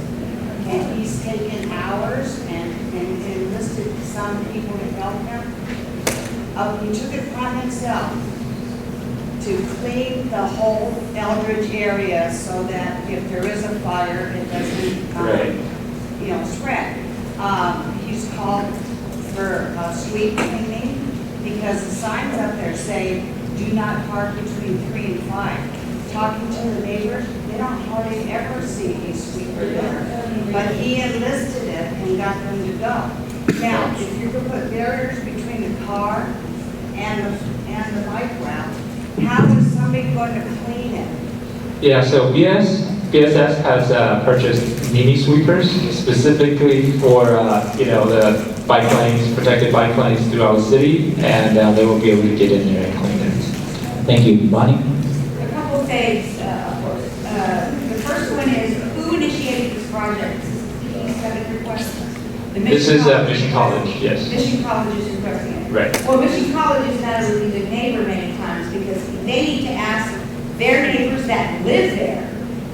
and he's taken hours and enlisted some people to help him. He took it upon himself to clean the whole Eldridge area so that if there is a fire, it doesn't, spread. He's called for street cleaning because the signs up there say, do not park between 3 and 5. Talking to the neighbors, they don't hardly ever see a sweeper there. But he enlisted it and got them to go. Now, if you could put barriers between the car and the bike route, how is somebody going to clean it? Yeah, so BSS has purchased mini sweepers specifically for, the bike lanes, protected bike lanes throughout the city, and they will be able to get in there and clean it. Thank you. Bonnie? A couple of things. The first one is, who initiated this project? Is that a request? This is Mission College, yes. Mission College is requesting it. Right. Well, Mission College is not a really good neighbor many times because they need to ask their neighbors that live there.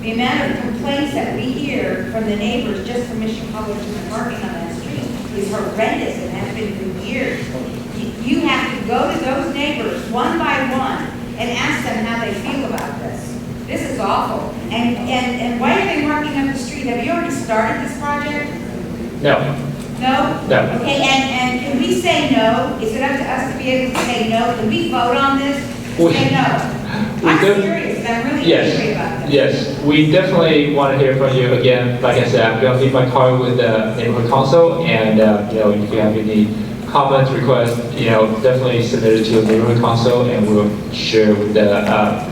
The amount of complaints that we hear from the neighbors just from Mission College and the parking on that street is horrendous and has been for years. You have to go to those neighbors one by one and ask them how they feel about this. This is awful. And why are they parking up the street? Have you already started this project? No. No? No. Okay, and can we say no? Is it up to us to be able to say no? Can we vote on this? Say no. I'm serious, and I'm really angry about this. Yes, we definitely want to hear from you again. Like I said, I'm going to leave my card with the neighborhood council, and if you have any comments, requests, definitely submit it to the neighborhood council, and we'll share with the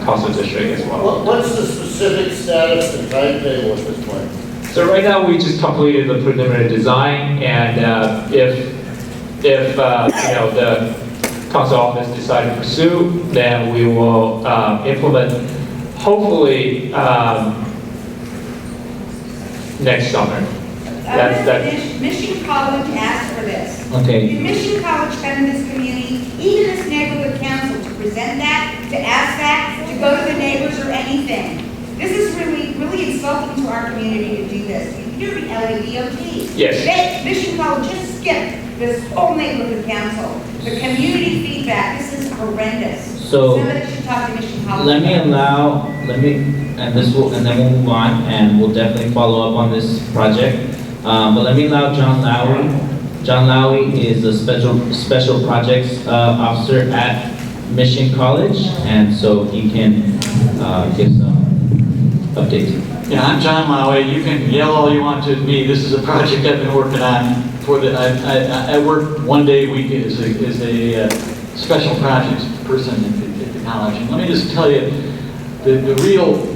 council district as well. What's the specific status and timetable at this point? So right now, we just completed the preliminary design, and if the council office decide to pursue, then we will implement, hopefully, next summer. Mission College asked for this. Okay. Did Mission College come to this community, even this neighborhood council, to present that, to ask that, to go to the neighbors or anything? This is really, really insulting to our community to do this. You're the LADOT. Yes. Mission College just skipped this whole neighborhood council. The community feedback, this is horrendous. So, somebody should talk to Mission College. and then we'll move on, and we'll definitely follow up on this project. But let me allow John Lowry. John Lowry is a special projects officer at Mission College, and so he can give some updates. Yeah, I'm John Lowry. You can yell all you want to me. This is a project I've been working on for I work one day a week as a special projects person at the college. And let me just tell you, the real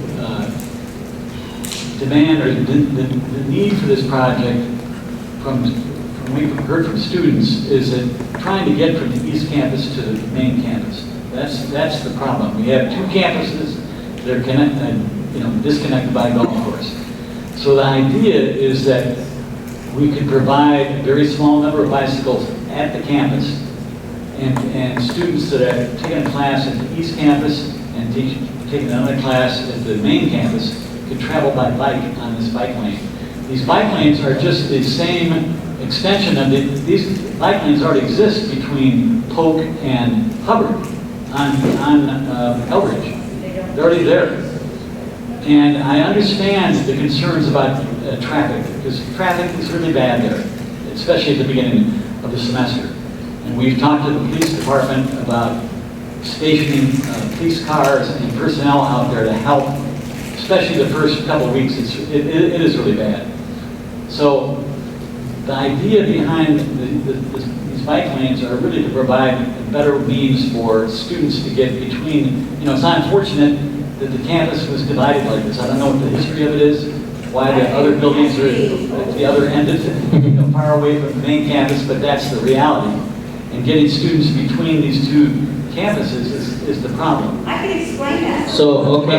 demand or the need for this project from we've heard from students is that trying to get from the east campus to the main campus. That's the problem. We have two campuses that are disconnected by a golf course. So the idea is that we could provide a very small number of bicycles at the campus and students that have taken a class at the East Campus and taken another class at the main campus could travel by bike on this bike lane. These bike lanes are just the same extension of these bike lanes already exist between Polk and Hubbard on Eldridge. They're already there. And I understand the concerns about traffic, because traffic is really bad there, especially at the beginning of the semester. And we've talked to the police department about stationing police cars and personnel out there to help, especially the first couple of weeks. It is really bad. So the idea behind these bike lanes are really to provide better means for students to get between. It's unfortunate that the campus was divided like this. I don't know what the history of it is, why the other buildings are at the other end of it, far away from the main campus, but that's the reality. And getting students between these two campuses is the problem. I can explain that. So, okay,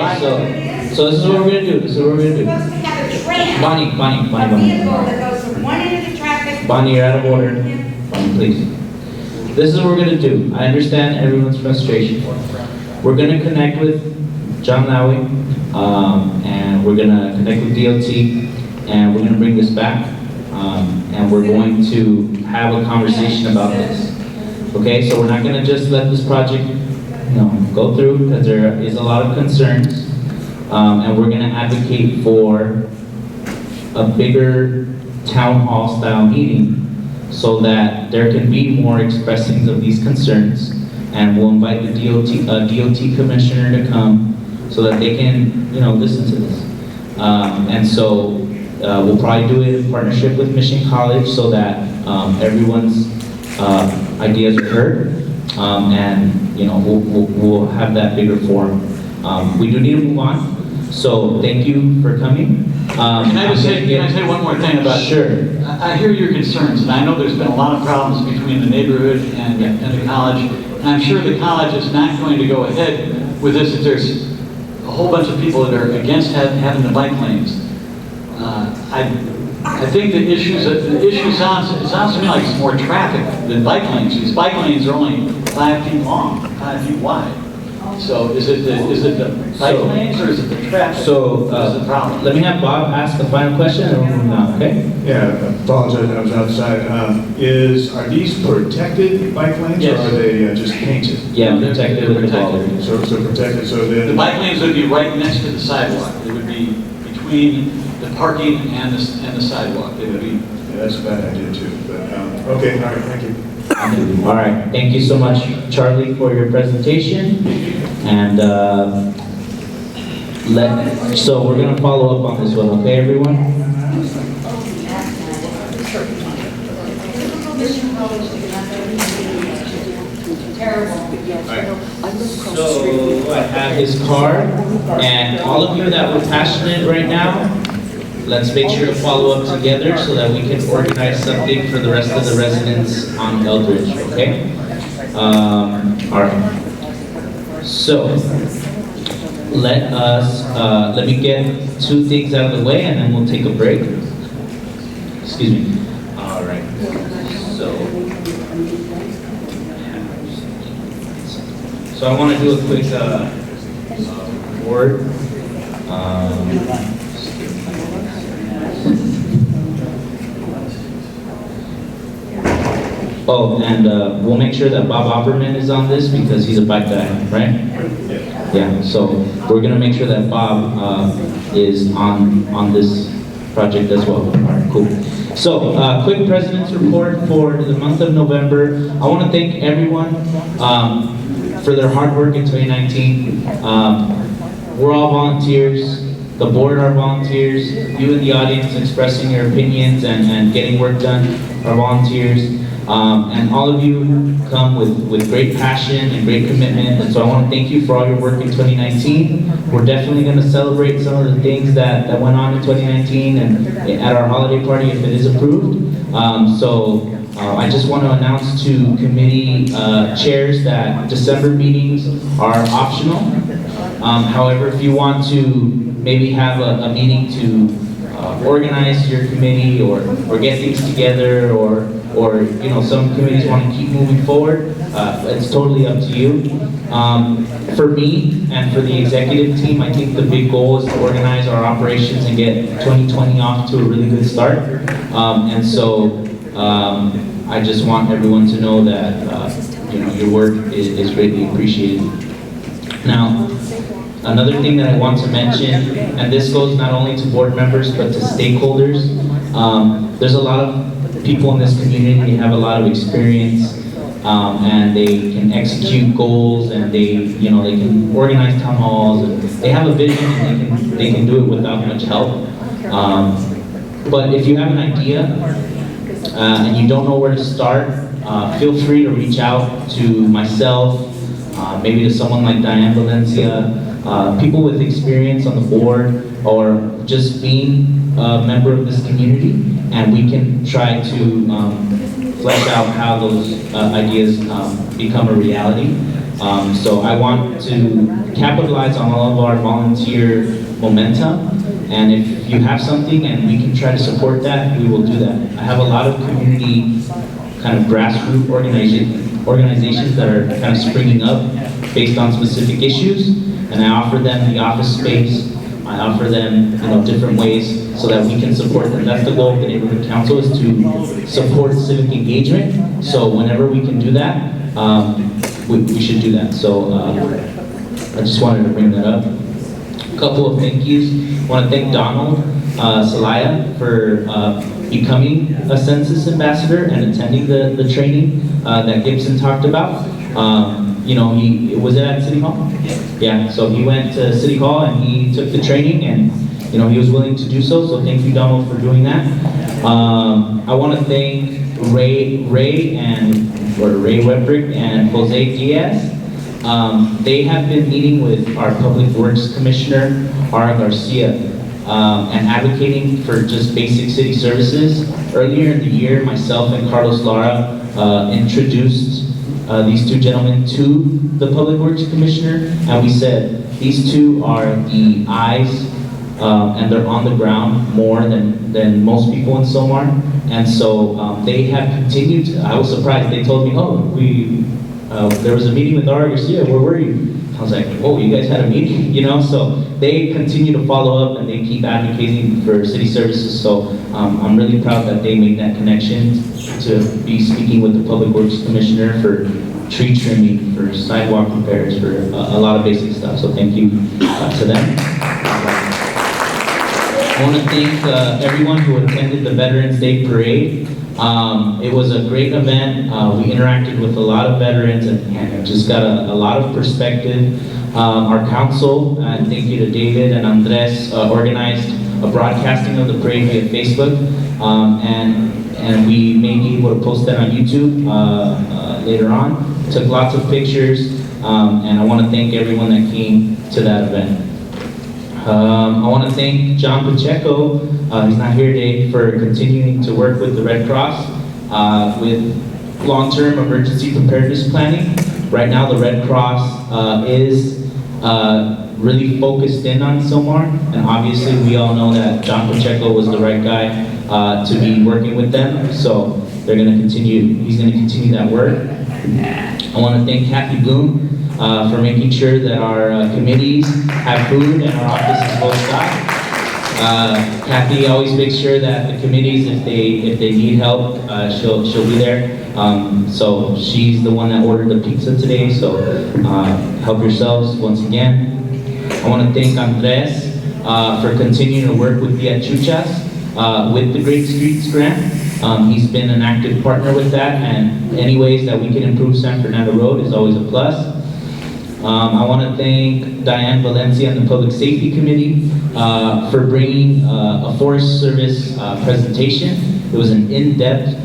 so this is what we're gonna do, We're supposed to have a tram. Bonnie. A vehicle that goes from one end of the traffic. Bonnie, you're out of order. Bonnie, please. This is what we're gonna do. I understand everyone's frustration. We're gonna connect with John Lowy, and we're gonna connect with DOT, and we're gonna bring this back, and we're going to have a conversation about this. Okay, so we're not gonna just let this project, go through, because there is a lot of concerns, and we're gonna advocate for a bigger town hall style meeting so that there can be more expressings of these concerns, and we'll invite the DOT commissioner to come so that they can, listen to this. And so we'll probably do it in partnership with Mission College so that everyone's ideas are heard, and we'll have that bigger forum. We do need to move on, so thank you for coming. Can I say one more thing about? Sure. I hear your concerns, and I know there's been a lot of problems between the neighborhood and the college, and I'm sure the college is not going to go ahead with this if there's a whole bunch of people that are against having the bike lanes. I think the issue sounds to me like it's more traffic than bike lanes. These bike lanes are only 5 feet long, 5 feet wide. So is it the bike lanes or is it the traffic? So that's the problem. Let me have Bob ask the final question and we'll move on, okay? Yeah, I apologize, I was outside. Are these protected bike lanes Yes. or are they just painted? Yeah, protected with the protected. So protected, so then... The bike lanes would be right next to the sidewalk. It would be between the parking and the sidewalk. It would be. Yeah, that's a bad idea too, but, okay, all right, thank you. All right, thank you so much, Charlie, for your presentation. And so we're gonna follow up on this one, okay, everyone? So I have his card, and all of you that were passionate right now, let's make sure to follow up together so that we can organize something for the rest of the residents on Eldridge, okay? All right. So, let me get 2 things out of the way and then we'll take a break. Excuse me. All right. So I want to do a quick word. Oh, and we'll make sure that Bob Opperman is on this because he's a bike guy, right? Yeah, so we're gonna make sure that Bob is on this project as well. All right, cool. So, quick President's Report for the month of November. I wanna thank everyone for their hard work in 2019. We're all volunteers. The board are volunteers. You in the audience expressing your opinions and getting work done are volunteers. And all of you come with great passion and great commitment, and so I want to thank you for all your work in 2019. We're definitely going to celebrate some of the things that went on in 2019 and at our holiday party if it is approved. I just want to announce to committee chairs that December meetings are optional. However, if you want to maybe have a meeting to organize your committee or get things together or or some committees want to keep moving forward. It's totally up to you. For me and for the executive team, I think the big goal is to organize our operations and get 2020 off to a really good start. And so I just want everyone to know that your work is greatly appreciated. Now, another thing that I want to mention, and this goes not only to board members but to stakeholders, there's a lot of people in this community. They have a lot of experience, and they can execute goals, and they can organize town halls, and they have a vision, and they can do it without much help. But if you have an idea and you don't know where to start, feel free to reach out to myself, maybe to someone like Diane Valencia, people with experience on the board, or just being a member of this community, and we can try to flesh out how those ideas become a reality. So I want to capitalize on all of our volunteer momentum, and if you have something and we can try to support that, we will do that. I have a lot of community kind of grassroots organizations that are kind of springing up based on specific issues, and I offer them the office space. I offer them different ways so that we can support them. That's the goal of the Neighborhood Council, is to support civic engagement. So whenever we can do that, we should do that. So I just wanted to bring that up. A couple of thank yous. I want to thank Donald Salaya for becoming a census ambassador and attending the training that Gibson talked about. He was at City Hall? Yeah, so he went to City Hall and he took the training, and he was willing to do so. So thank you, Donald, for doing that. I want to thank Ray Webrick and Jose Diaz. They have been meeting with our Public Works Commissioner, Ara Garcia, and advocating for just basic city services. Earlier in the year, myself and Carlos Lara introduced these two gentlemen to the Public Works Commissioner, and we said these two are the eyes, and they're on the ground more than most people in Sylmar, and so they have continued. I was surprised. They told me, there was a meeting with Ara Garcia, where were you? I was like, oh, you guys had a meeting, so they continue to follow up, and they keep advocating for city services. So I'm really proud that they made that connection to be speaking with the Public Works Commissioner for tree trimming, for sidewalk repairs, for a lot of basic stuff. So thank you to them. I want to thank everyone who attended the Veterans Day Parade. It was a great event. We interacted with a lot of veterans and just got a lot of perspective. Our council, and thank you to David and Andres, organized a broadcasting of the parade via Facebook, and we may be able to post that on YouTube later on. Took lots of pictures, and I want to thank everyone that came to that event. I want to thank John Pacheco, he's not here today, for continuing to work with the Red Cross with long-term emergency preparedness planning. Right now, the Red Cross is really focused in on Sylmar, and obviously we all know that John Pacheco was the right guy to be working with them, so he's going to continue that work. I want to thank Kathy Bloom for making sure that our committees have food and our office is well stocked. Kathy always makes sure that the committees, if they need help, she'll be there. So she's the one that ordered the pizza today, so help yourselves once again. I want to thank Andres for continuing to work with the Achuchas with the Great Streets Grant. He's been an active partner with that, and any ways that we can improve San Fernando Road is always a plus. I want to thank Diane Valencia and the Public Safety Committee for bringing a Forest Service presentation. It was an in-depth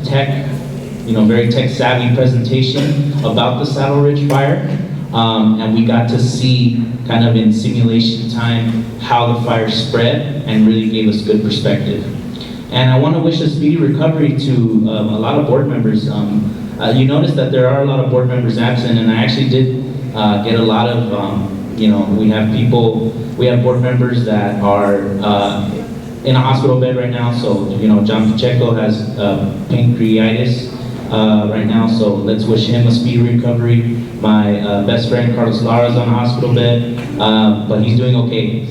very tech-savvy presentation about the Saddle Ridge fire, and we got to see kind of in simulation time how the fire spread, and really gave us good perspective. And I want to wish a speedy recovery to a lot of board members. You notice that there are a lot of board members absent, and I actually did get a lot of, we have board members that are in a hospital bed right now. So, John Pacheco has pancreatitis right now, so let's wish him a speedy recovery. My best friend Carlos Lara's on a hospital bed, but he's doing okay.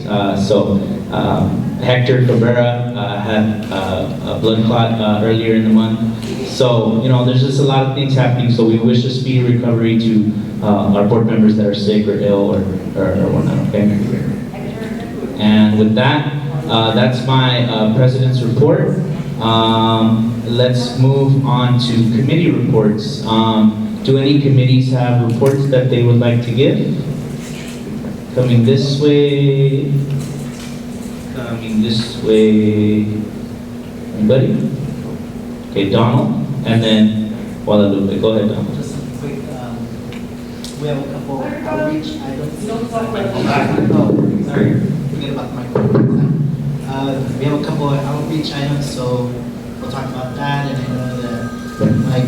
Hector Cabrera had a blood clot earlier in the month. So, there's just a lot of things happening, so we wish a speedy recovery to our board members that are sick or ill or whatnot, okay? And with that, that's my president's report. Let's move on to committee reports. Do any committees have reports that they would like to give? Coming this way. Coming this way. Anybody? Okay, Donald, and then Guadalupe. Go ahead, Donald. Just a quick, we have a couple outreach items. Sorry, forget about the microphone. We have a couple of outreach items, so we'll talk about that. And I know that my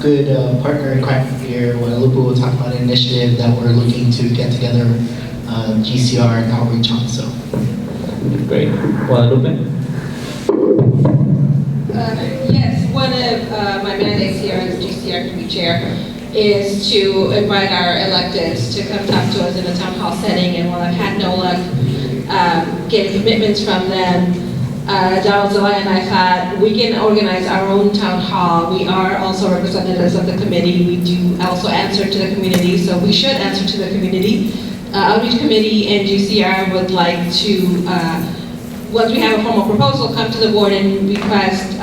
good partner in crime here, Guadalupe, will talk about an initiative that we're looking to get together GCR and outreach on. So great, Guadalupe. Yes, one of my mandates here as GCR committee chair is to invite our electeds to come talk to us in a town hall setting, and while I've had no luck getting commitments from them, Donald Zelaya and I thought we can organize our own town hall. We are also representatives of the committee. We do also answer to the community, so we should answer to the community. Outreach Committee and GCR would like to, once we have a formal proposal, come to the board and request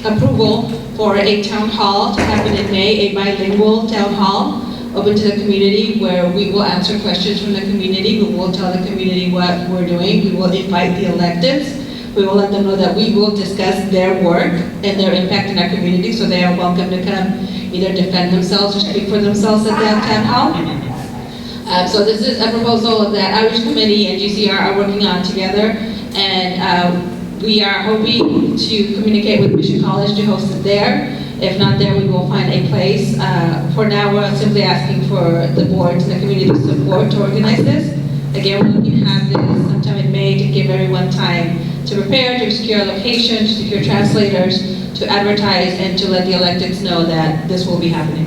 approval for a town hall to happen in May, a bilingual town hall open to the community where we will answer questions from the community. We will tell the community what we're doing. We will invite the electeds. We will let them know that we will discuss their work and their impact in our community, so they are welcome to come either defend themselves or speak for themselves at that town hall. So this is a proposal that Outreach Committee and GCR are working on together, and we are hoping to communicate with Mission College to host it there. If not there, we will find a place. For now, we're simply asking for the board and the community support to organize this. Again, we're looking to have this sometime in May to give everyone time to prepare, to secure a location, to secure translators, to advertise, and to let the electeds know that this will be happening.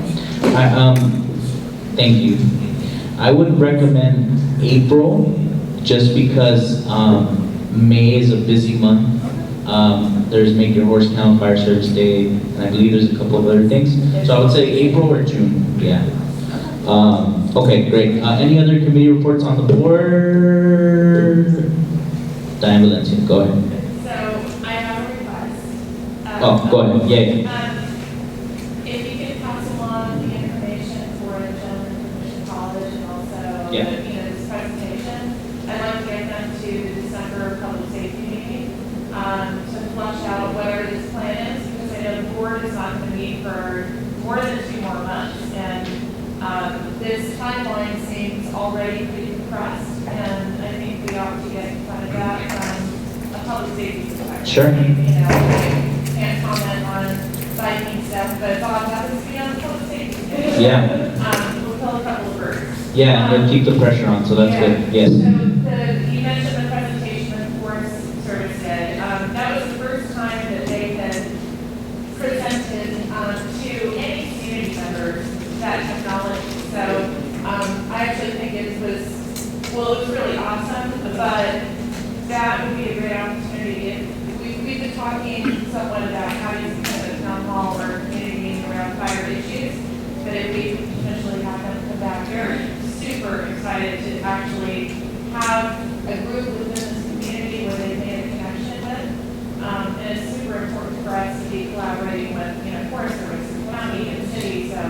Thank you. I would recommend April, just because May is a busy month. There's Make Your Horse Count, Fire Service Day, and I believe there's a couple of other things. So I would say April or June, yeah. Okay, great. Any other committee reports on the board? Diane Valencia, go ahead. So I have a request. Go ahead, yeah. If you could pass along the information for the gentleman from Mission College and also this presentation, I'd like to get them to the December public safety meeting to flush out whatever this plan is, because I know the board is not going to meet for more than 2 more months, and this timeline seems already pretty compressed, and I think we ought to get in front of that from a public safety perspective. Sure. Can't comment on biking stuff, but Bob happens to be on the public safety. Yeah. We'll kill a couple of birds. Yeah, and keep the pressure on, so that's good, yes. So you mentioned the presentation of Forest Service Day. That was the first time that they had presented to any community members that technology. So I actually think it was really awesome, but that would be a great opportunity. We've been talking somewhat about how you can have a town hall or community meeting around fire issues, but if we potentially have them come back here, super excited to actually have a group within this community where they made a connection with. And it's super important for us to be collaborating with, Forest Service. We're not meeting in the city, so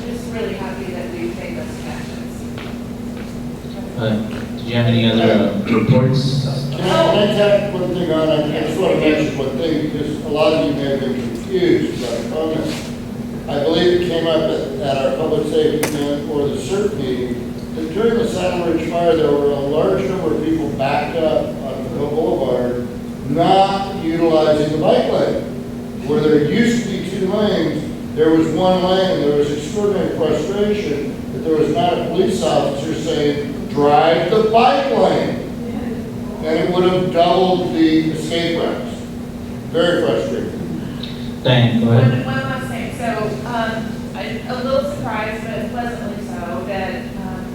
just really happy that we've made those connections. Did you have any other reports? Can I tack one thing on? I just want to mention one thing, because a lot of you may have been confused about the comments. I believe it came up at our public safety event or the CERT meeting, that during the Saddle Ridge fire, there were a large number of people backed up on Hill Boulevard, not utilizing the bike lane. Where there used to be 2 lanes, there was 1 lane. There was extraordinary frustration that there was not a police officer saying, drive the bike lane. and it would have doubled the escape routes. Very frustrating. Diane, go ahead. One last thing, so, I'm a little surprised, but pleasantly so, that,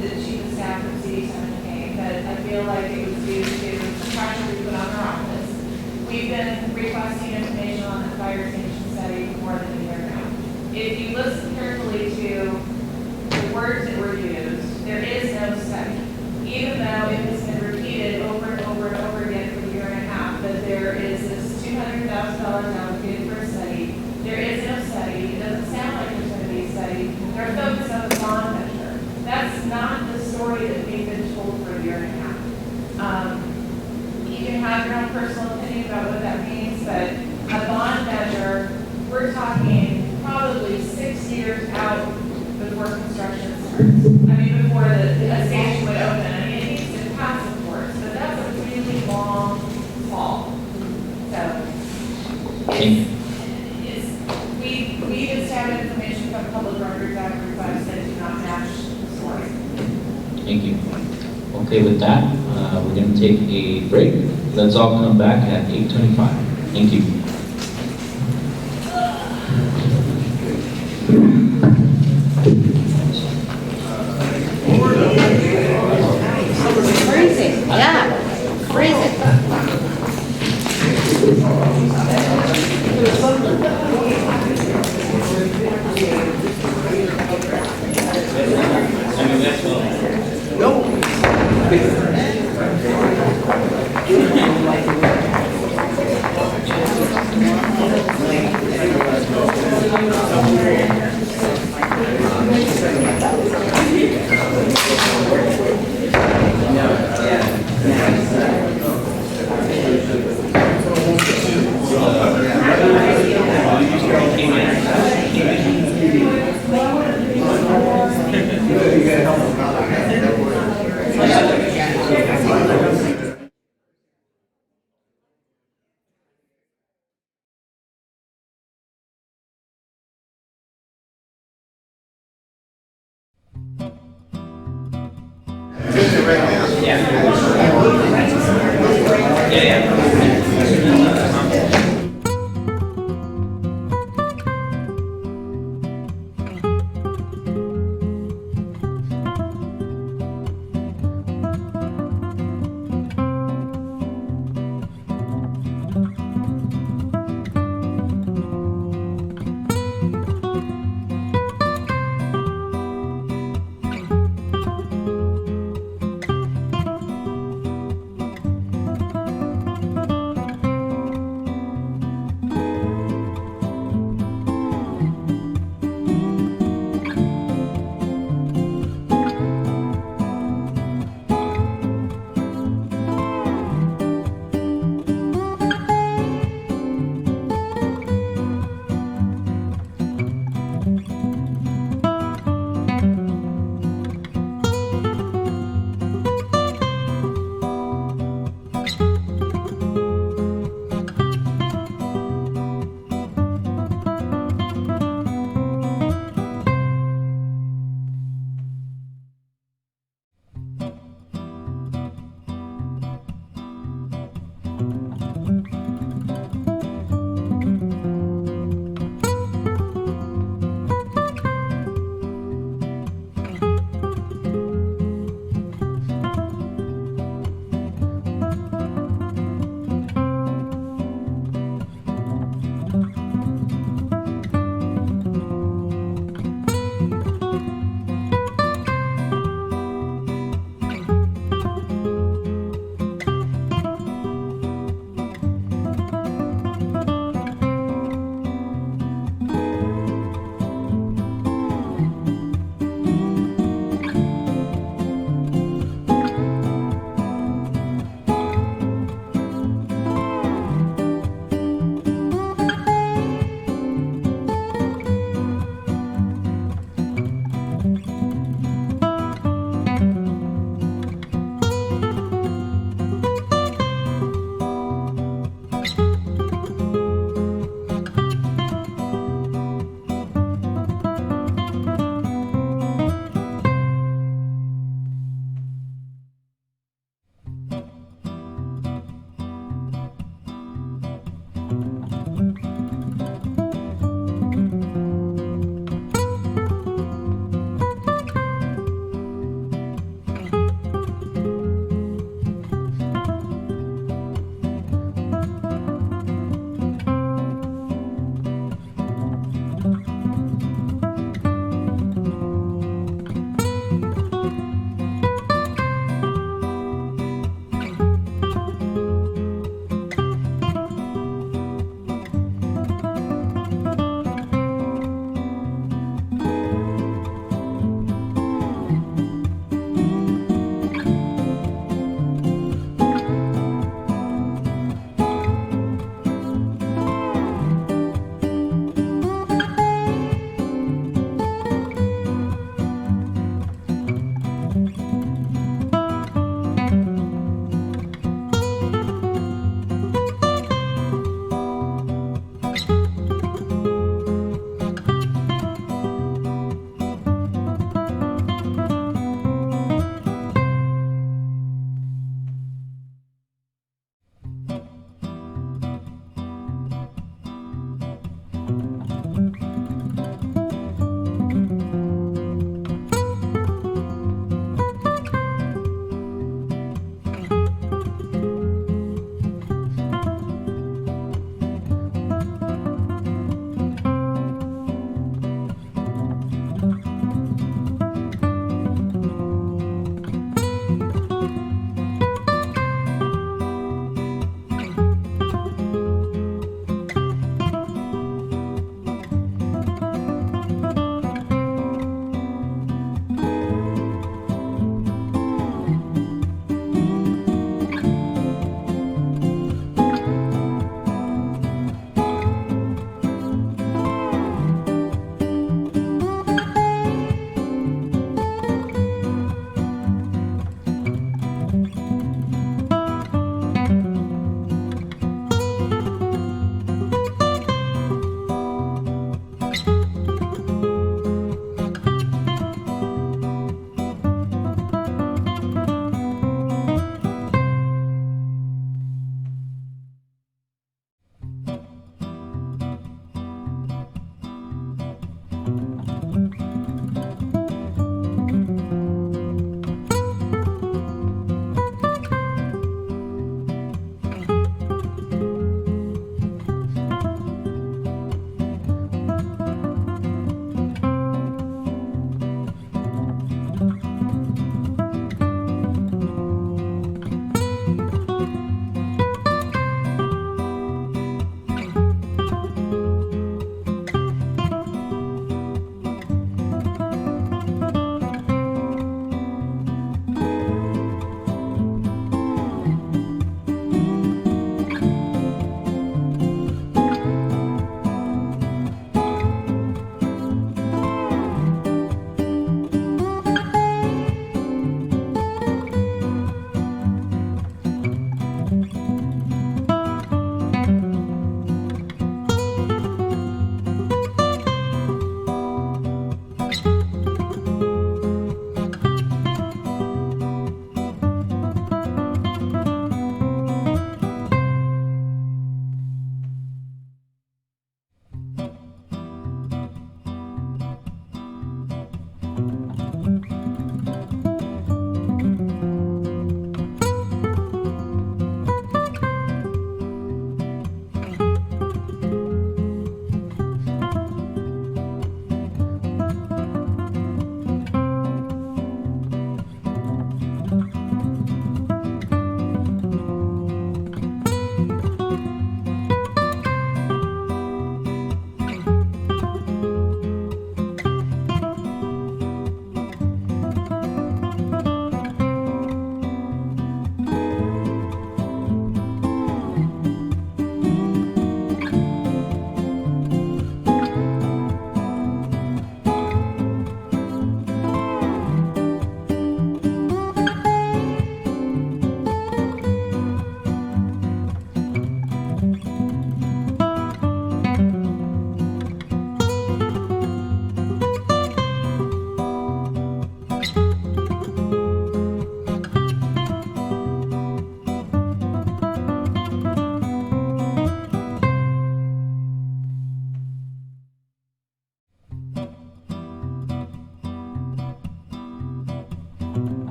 the chief of staff of CD7 came, but I feel like it was due to the pressure we put on our office. We've been requesting information on the fire station study for more than a year now. If you listen carefully to the words that were used, there is no study. Even though it has been repeated over and over and over again for a year and a half, that there is this $200,000 allocated for a study. There is no study. It doesn't sound like there's going to be a study. They're focused on the bond measure. That's not the story that we've been told for a year and a half. You can have your own personal opinion about what that means, but a bond measure, we're talking probably 6 years out before construction starts. I mean, before the station would open. I mean, it needs to pass, of course, but that's a really long haul. So, we just have information from Public Records Act requests that do not match the story. Thank you. Okay, with that, we're going to take a break. Let's all come back at 8:25. Thank you. Freezing, yeah, freezing.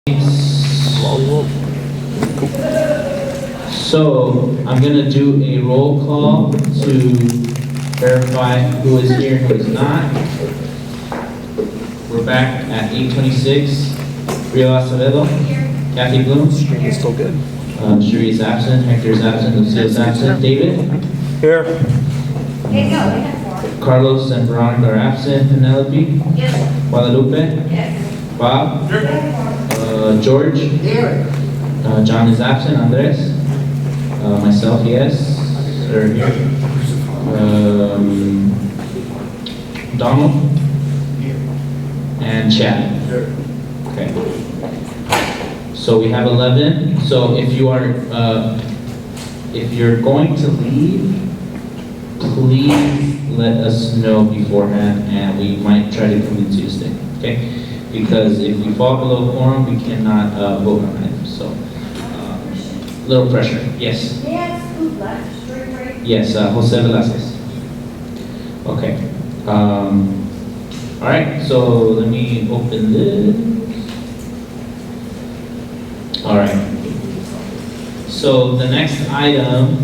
So I'm gonna do a roll call to verify who is here and who is not. We're back at 8:26. Rio Acevedo. Kathy Bloom. It's still good. Sheree is absent. Hector is absent. Lucille is absent. David. Here. Carlos and Veronica are absent. Penelope. Yes. Guadalupe. Yes. Bob. George. Here. John is absent. Andres. Myself, yes. Sir, here. Donald. And Chad. Okay. So we have 11. So if you are, if you're going to leave, please let us know beforehand, and we might try to convince you to stay. Okay? Because if we fall below quorum, we cannot vote on items. So, little pressure. Yes. May I ask who left straight break? Yes, Jose Velasquez. Okay. All right, so let me open this. All right. So the next item,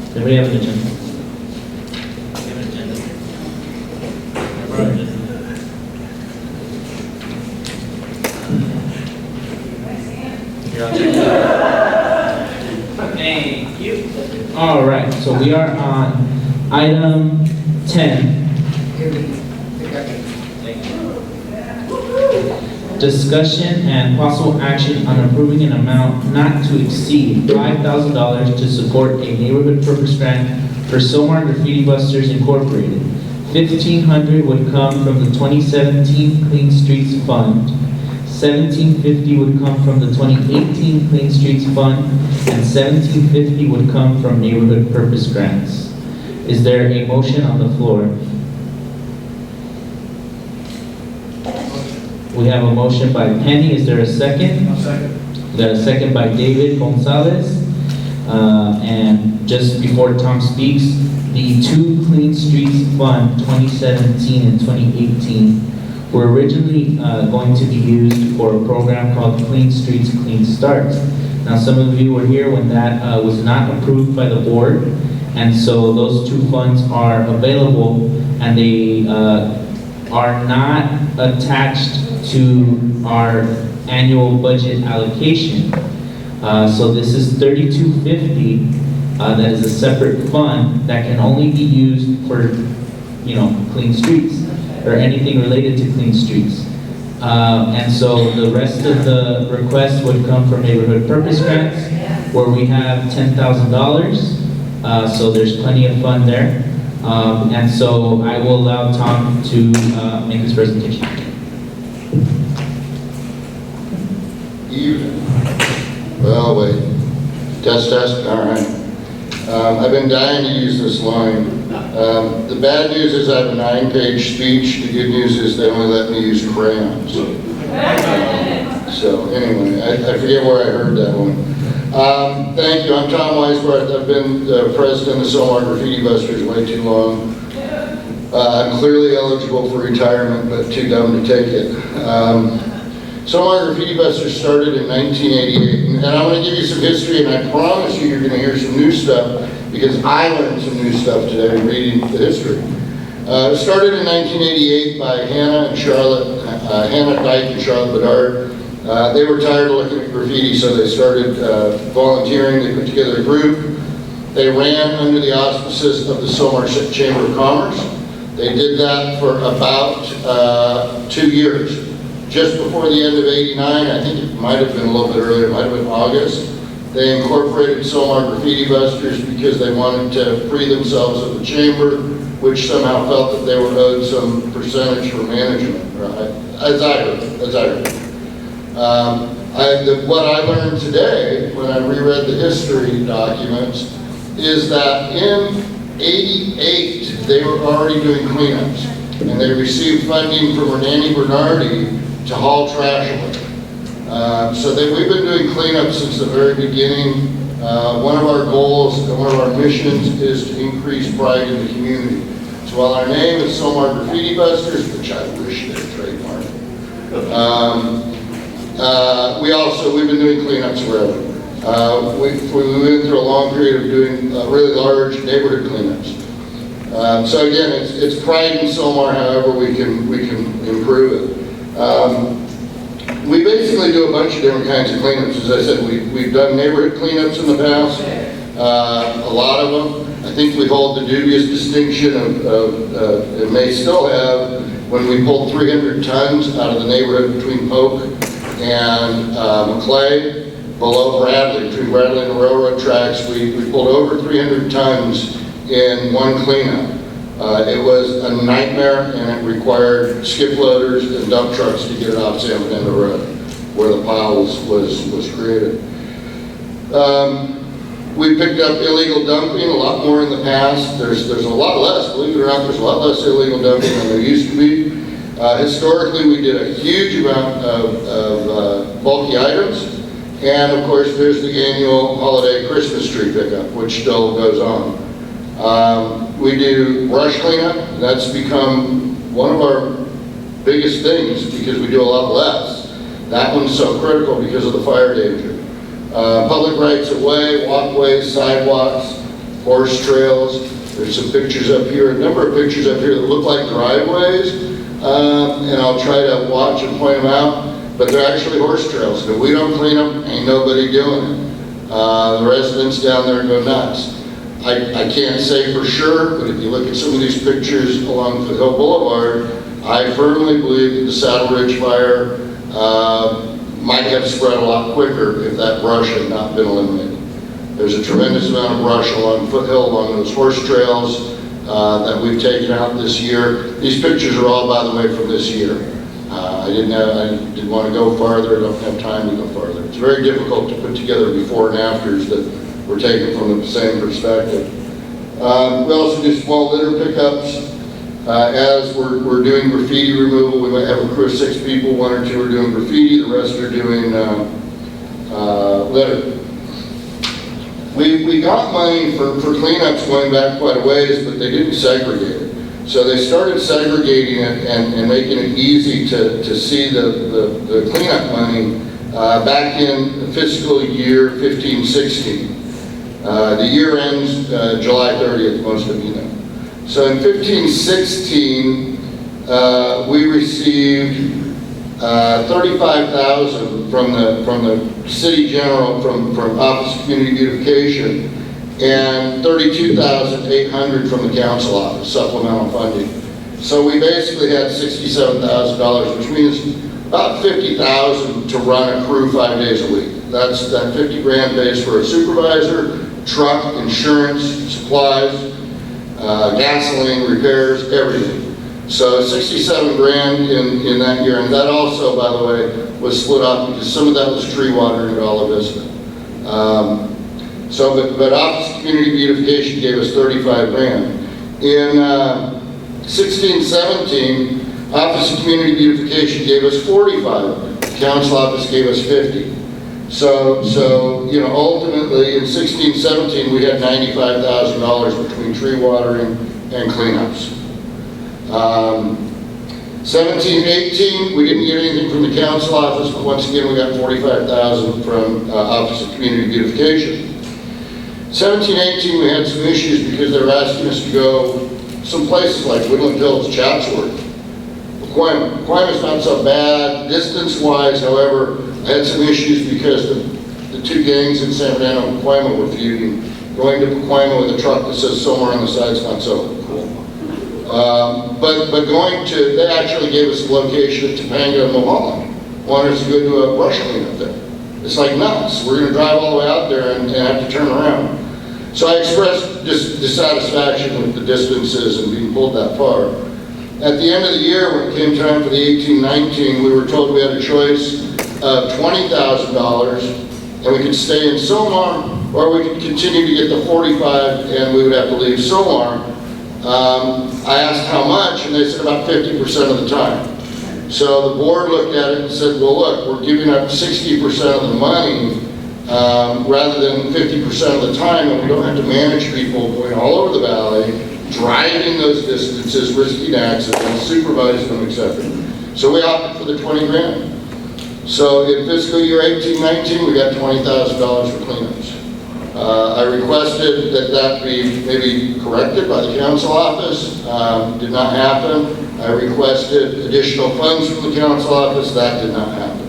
everybody have an agenda? You have an agenda? You're on agenda. Thank you. All right, so we are on item 10. Discussion and possible action on approving an amount not to exceed $5,000 to support a neighborhood purpose grant for Sylmar Graffiti Busters Incorporated. $1,500 would come from the 2017 Clean Streets Fund. $1,750 would come from the 2018 Clean Streets Fund, and $1,750 would come from neighborhood purpose grants. Is there a motion on the floor? We have a motion by Penny. Is there a second? I'll second. We got a second by David Gonzalez. And just before Tom speaks, the two Clean Streets Fund 2017 and 2018 were originally going to be used for a program called Clean Streets, Clean Starts. Now, some of you were here when that was not approved by the board, and so those two funds are available, and they are not attached to our annual budget allocation. So this is $3,250 that is a separate fund that can only be used for, clean streets or anything related to clean streets. And so the rest of the request would come from neighborhood purpose grants, where we have $10,000. So there's plenty of fund there. And so I will allow Tom to make his presentation. Well, wait. Test, all right. I've been dying to use this line. The bad news is I have a 9-page speech. The good news is they only let me use crayons. So anyway, I forget where I heard that one. Thank you. I'm Tom Weisbarth. I've been the president of Sylmar Graffiti Busters way too long. I'm clearly eligible for retirement, but too dumb to take it. Sylmar Graffiti Busters started in 1988, and I'm going to give you some history, and I promise you you're going to hear some new stuff, because I learned some new stuff today reading the history. It started in 1988 by Hannah Dyke and Charlotte Bedard. They were tired of looking at graffiti, so they started volunteering. They put together a group. They ran under the auspices of the Sylmar Chamber of Commerce. They did that for about 2 years. Just before the end of '89, I think it might have been a little bit earlier, it might have been August, they incorporated Sylmar Graffiti Busters because they wanted to free themselves of the chamber, which somehow felt that they were owed some percentage for management, right? As I heard. What I learned today, when I reread the history documents, is that in '88, they were already doing cleanups, and they received funding from Hernani Bernardi to haul trash away. So we've been doing cleanup since the very beginning. One of our goals and one of our missions is to increase pride in the community. So while our name is Sylmar Graffiti Busters, which I wish they'd trademark, we've been doing cleanups forever. We went through a long period of doing really large neighborhood cleanups. So again, it's pride in Sylmar, however we can improve it. We basically do a bunch of different kinds of cleanups. As I said, we've done neighborhood cleanups in the past, a lot of them. I think we hold the dubious distinction of and may still have, when we pulled 300 tons out of the neighborhood between Polk and McClay, below Bradley, between Bradley and the railroad tracks. We pulled over 300 tons in one cleanup. It was a nightmare, and it required skip loaders and dump trucks to get it off San Fernando Road, where the pile was created. We picked up illegal dumping, a lot more in the past. There's a lot less, believe it or not, there's a lot less illegal dumping than there used to be. Historically, we did a huge amount of bulky items. And of course, there's the annual holiday Christmas tree pickup, which still goes on. We do brush cleanup. That's become one of our biggest things because we do a lot less. That one's so critical because of the fire danger. Public rights of way, walkways, sidewalks, horse trails. There's some pictures up here, a number of pictures up here that look like driveways. And I'll try to watch and point them out. But they're actually horse trails. If we don't clean them, ain't nobody doing it. The residents down there go nuts. I can't say for sure, but if you look at some of these pictures along Foothill Boulevard, I firmly believe that the Saddle Ridge fire might have spread a lot quicker if that brush had not been eliminated. There's a tremendous amount of brush along Foothill, along those horse trails that we've taken out this year. These pictures are all, by the way, from this year. I didn't want to go farther. I don't have time to go farther. It's very difficult to put together before and afters that were taken from the same perspective. We also do small litter pickups. As we're doing graffiti removal, we might have a crew of 6 people. 1 or 2 are doing graffiti. The rest are doing litter. We got money for cleanups going back quite a ways, but they didn't segregate it. So they started segregating it and making it easy to see the cleanup money back in fiscal year 15-16. The year ends July 30th, most of you know. So in 15-16, we received $35,000 from the city general, from Office of Community Beautification, and $32,800 from the council office, supplemental funding. So we basically had $67,000, which means about $50,000 to run a crew 5 days a week. That's that 50 grand pays for a supervisor, truck, insurance, supplies, gasoline, repairs, everything. So 67 grand in that year, and that also, by the way, was split up because some of that was tree watering at Ala Vista. But Office of Community Beautification gave us 35 grand. In 16-17, Office of Community Beautification gave us 45. The council office gave us 50. So you know, ultimately in 16-17 we had $95,000 between tree watering and cleanups. 17-18, we didn't get anything from the council office, but once again we got $45,000 from Office of Community Beautification. 17-18, we had some issues because they were asking us to go some places like Woodland Hills, Chatsworth, Pacoima. Pacoima's not so bad distance-wise, however, I had some issues because the 2 gangs in San Fernando and Pacoima were feuding. Going to Pacoima with a truck that says Sylmar on the side is not so cool. But going to, they actually gave us a location at Topanga and Mulholland. Wanted us to go do a brush cleanup there. It's like nuts. We're going to drive all the way out there and have to turn around. So I expressed dissatisfaction with the distances and being pulled that far. At the end of the year, when it came time for the 18-19, we were told we had a choice of $20,000, and we could stay in Sylmar, or we could continue to get the 45, and we would have to leave Sylmar. I asked how much, and they said about 50% of the time. So the board looked at it and said, well, look, we're giving up 60% of the money rather than 50% of the time, and we don't have to manage people going all over the valley, driving those distances, risking accidents, supervising them, etc. So we opted for the 20 grand. So in fiscal year 18-19, we got $20,000 for cleanups. I requested that that be maybe corrected by the council office. Did not happen. I requested additional funds from the council office. That did not happen.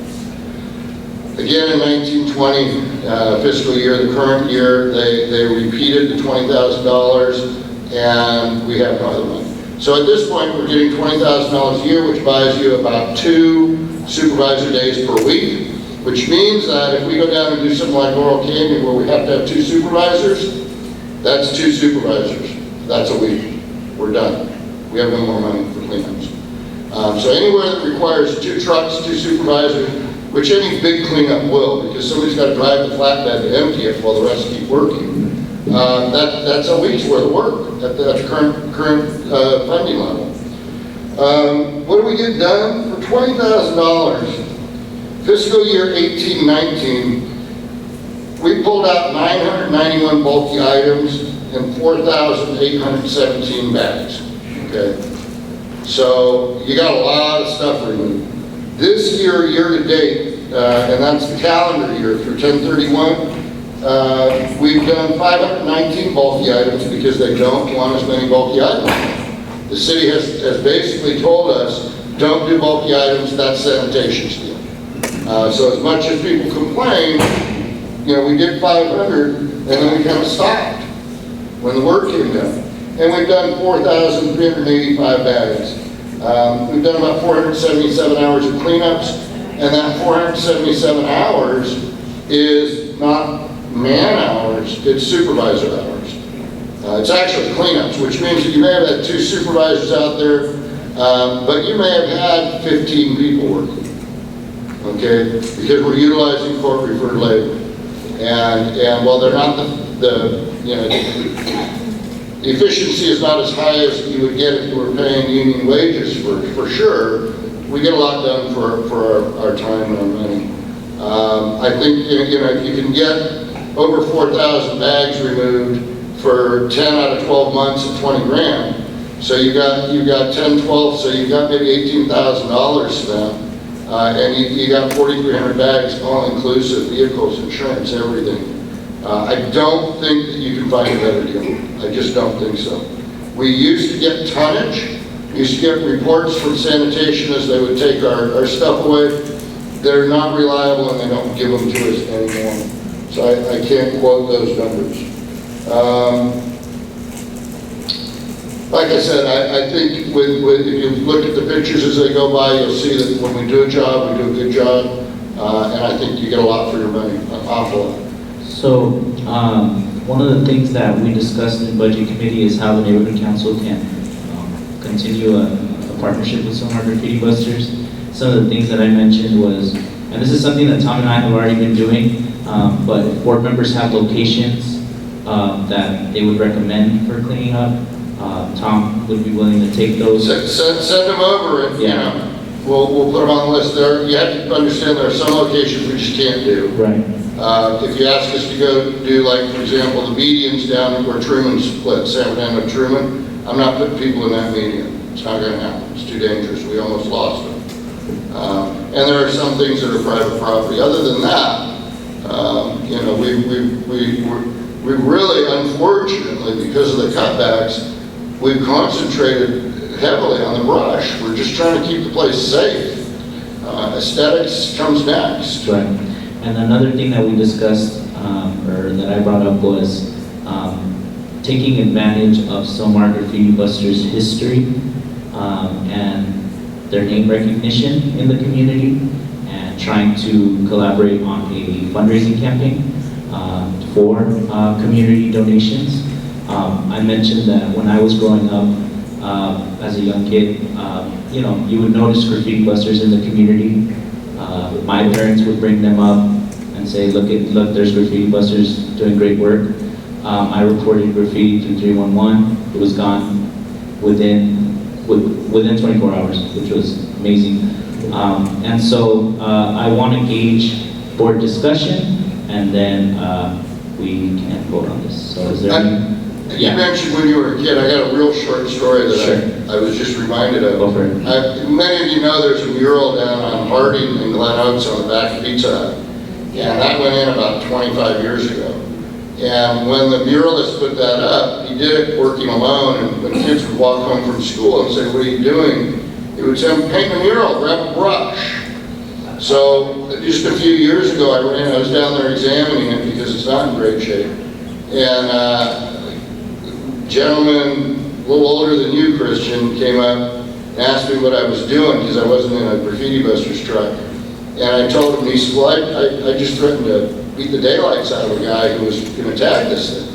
Again, in 19-20 fiscal year, the current year, they repeated the $20,000, and we have no other money. So at this point, we're getting $20,000 a year, which buys you about 2 supervisor days per week, which means that if we go down and do something like Laurel Canyon where we have to have 2 supervisors, that's 2 supervisors. That's a week. We're done. We have no more money for cleanups. So anywhere that requires 2 trucks, 2 supervisors, which any big cleanup will, because somebody's got to drive the flatbed to empty it while the rest keep working. That's a week's worth of work at the current funding level. What do we get done? For $20,000, fiscal year 18-19, we pulled out 991 bulky items and 4,817 bags. Okay, so you got a lot of stuff removed. This year, year to date, and that's the calendar year through 10/31, we've done 519 bulky items because they don't want as many bulky items. The city has basically told us, don't do bulky items, that's sanitation steal. So as much as people complain, you know, we did 500 and then we kind of stopped when the word came down. And we've done 4,385 bags. We've done about 477 hours of cleanups, and that 477 hours is not man hours, it's supervisor hours. It's actually cleanups, which means that you may have had 2 supervisors out there, but you may have had 15 people working, okay? Because we're utilizing court referred labor. And while they're not the efficiency is not as high as you would get if you were paying union wages for sure, we get a lot done for our time and our money. I think if you can get over 4,000 bags removed for 10 out of 12 months at 20 grand, so you got 10, 12, so you got maybe $18,000 spent, and you got 4,300 bags, all inclusive, vehicles, insurance, everything. I don't think that you can find a better deal. I just don't think so. We used to get tonnage. We used to get reports from sanitation as they would take our stuff away. They're not reliable and they don't give them to us anymore. So I can't quote those numbers. Like I said, I think if you look at the pictures as they go by, you'll see that when we do a job, we do a good job. And I think you get a lot for your money, an awful lot. So, one of the things that we discussed in Budget Committee is how the Neighborhood Council can continue a partnership with Sylmar Graffiti Busters. Some of the things that I mentioned was, and this is something that Tom and I have already been doing, but if board members have locations that they would recommend for cleaning up, Tom would be willing to take those. Send them over and, we'll put them on the list there. You have to understand there are some locations we just can't do. Right. If you ask us to go do, like, for example, the medians down where Truman split, San Fernando Truman, I'm not putting people in that median. It's not going to happen. It's too dangerous. We almost lost them. And there are some things that are private property. Other than that, we really, unfortunately, because of the cutbacks, we've concentrated heavily on the brush. We're just trying to keep the place safe. Aesthetics comes next. Right. And another thing that we discussed, or that I brought up, was taking advantage of Sylmar Graffiti Busters' history and their name recognition in the community, and trying to collaborate on a fundraising campaign for community donations. I mentioned that when I was growing up as a young kid, you would notice graffiti busters in the community. My parents would bring them up and say, look, there's graffiti busters doing great work. I reported graffiti through 311. It was gone within 24 hours, which was amazing. And so I want to gauge board discussion, and then we can vote on this. So is there any? You mentioned when you were a kid, I got a real short story that Sure. I was just reminded of. Go for it. Many of you know there's a mural down on Harding and Glen Oaks on the back of Pizza Hut. And that went in about 25 years ago. And when the muralist put that up, he did it working alone, and when kids would walk home from school and say, "What are you doing?" he would say, "I'm painting a mural, grab a brush." So just a few years ago, I was down there examining it because it's not in great shape. And a gentleman, a little older than you, Christian, came up and asked me what I was doing because I wasn't in a graffiti buster's truck. And I told him, he said, "Well, I just threatened to beat the daylights out of a guy who was going to tag this thing."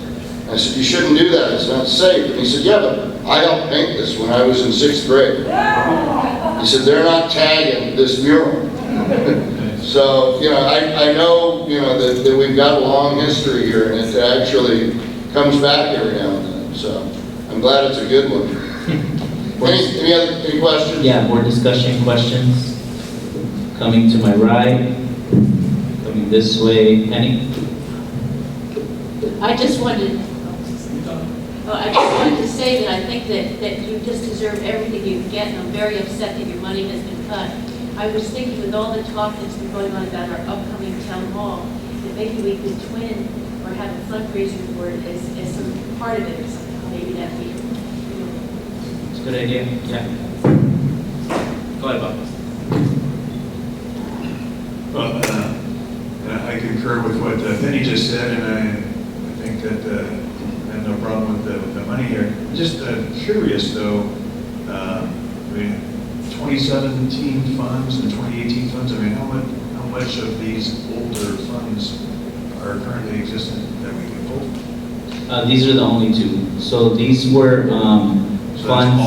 I said, "You shouldn't do that, it's not safe." And he said, "Yeah, but I helped paint this when I was in 6th grade. He said, "They're not tagging this mural." So, I know, that we've got a long history here, and it actually comes back every now and then. So I'm glad it's a good one. Any questions? Yeah, more discussion questions. Coming to my right, coming this way, Penny? I just wanted to say that I think that you just deserve everything you get, and I'm very upset that your money has been cut. I was thinking with all the talk that's been going on about our upcoming town hall, that maybe we could twin or have a fundraiser for it as some part of it or something. Maybe that'd be, It's a good idea, yeah. Go ahead, Bob. Well, I concur with what Penny just said, and I think that I have no problem with the money here. Just curious, though, 2017 funds and 2018 funds, how much of these older funds are currently existent that we can pull? These are the only two. So these were funds.